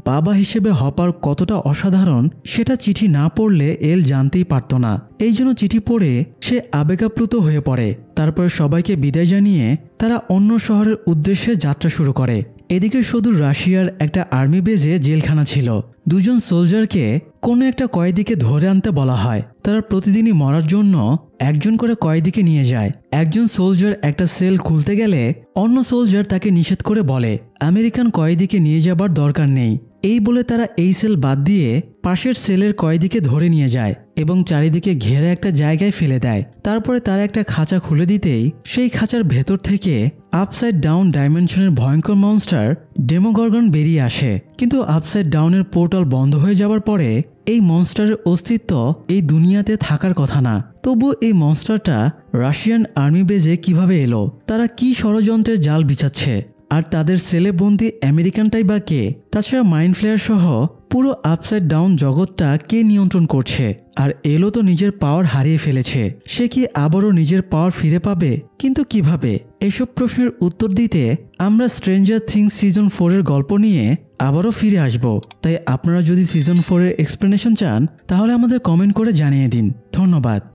বাবা হিসেবে হপার কতটা অসাধারণ সেটা চিঠি না পড়লে এল জানতেই পারত না। এই জন্য চিঠি পড়ে সে আবেগাপ্লুত হয়ে পড়ে। তারপর সবাইকে বিদায় জানিয়ে তারা অন্য শহরের উদ্দেশ্যে যাত্রা শুরু করে। এদিকে শুধু রাশিয়ার একটা আর্মি বেজে জেলখানা ছিল। 2 জন সোলজারকে কোনো একটা কয়েদিকে ধরে আনতে বলা হয়। তারা প্রতিদিনই মরার জন্য একজন করে কয়েদিকে নিয়ে যায়। একজন সোলজার একটা সেল খুলতে গেলে অন্য সোলজার তাকে নিষেধ করে বলে আমেরিকান কয়েদিকে নিয়ে যাবার দরকার নেই। এই বলে তারা এই সেল বাদ দিয়ে পাশের সেলের কয়েদিকে ধরে নিয়ে যায় এবং চারিদিকে ঘেরে একটা জায়গায় ফেলে দেয়। তারপরে তারা একটা খাঁচা খুলে দিতেই সেই খাঁচার ভেতর থেকে আপসাইড ডাউন ডাইমেনশনের ভয়ঙ্কর মনস্টার ডেমোগর্গন বেরিয়ে আসে। কিন্তু আপসাইড ডাউনের পোর্টাল বন্ধ হয়ে যাবার পরে এই মনস্টারের অস্তিত্ব এই দুনিয়াতে থাকার কথা না। তবু এই মনস্টারটা রাশিয়ান আর্মি বেজে কিভাবে এলো, তারা কি ষড়যন্ত্রের জাল বিছাচ্ছে, আর তাদের সেলে বন্দি আমেরিকানটাই বা কে? তাছাড়া মাইন্ড ফ্লেয়ার সহ পুরো আপসাইড ডাউন জগৎটা কে নিয়ন্ত্রণ করছে? আর এলো তো নিজের পাওয়ার হারিয়ে ফেলেছে, সে কি আবারও নিজের পাওয়ার ফিরে পাবে? কিন্তু কিভাবে? এসব প্রশ্নের উত্তর দিতে আমরা স্ট্রেঞ্জার থিংস সিজন 4 এর গল্প নিয়ে আবারও ফিরে আসব। তাই আপনারা যদি সিজন 4 এর এক্সপ্লেনেশন চান তাহলে আমাদের কমেন্ট করে জানিয়ে দিন। ধন্যবাদ।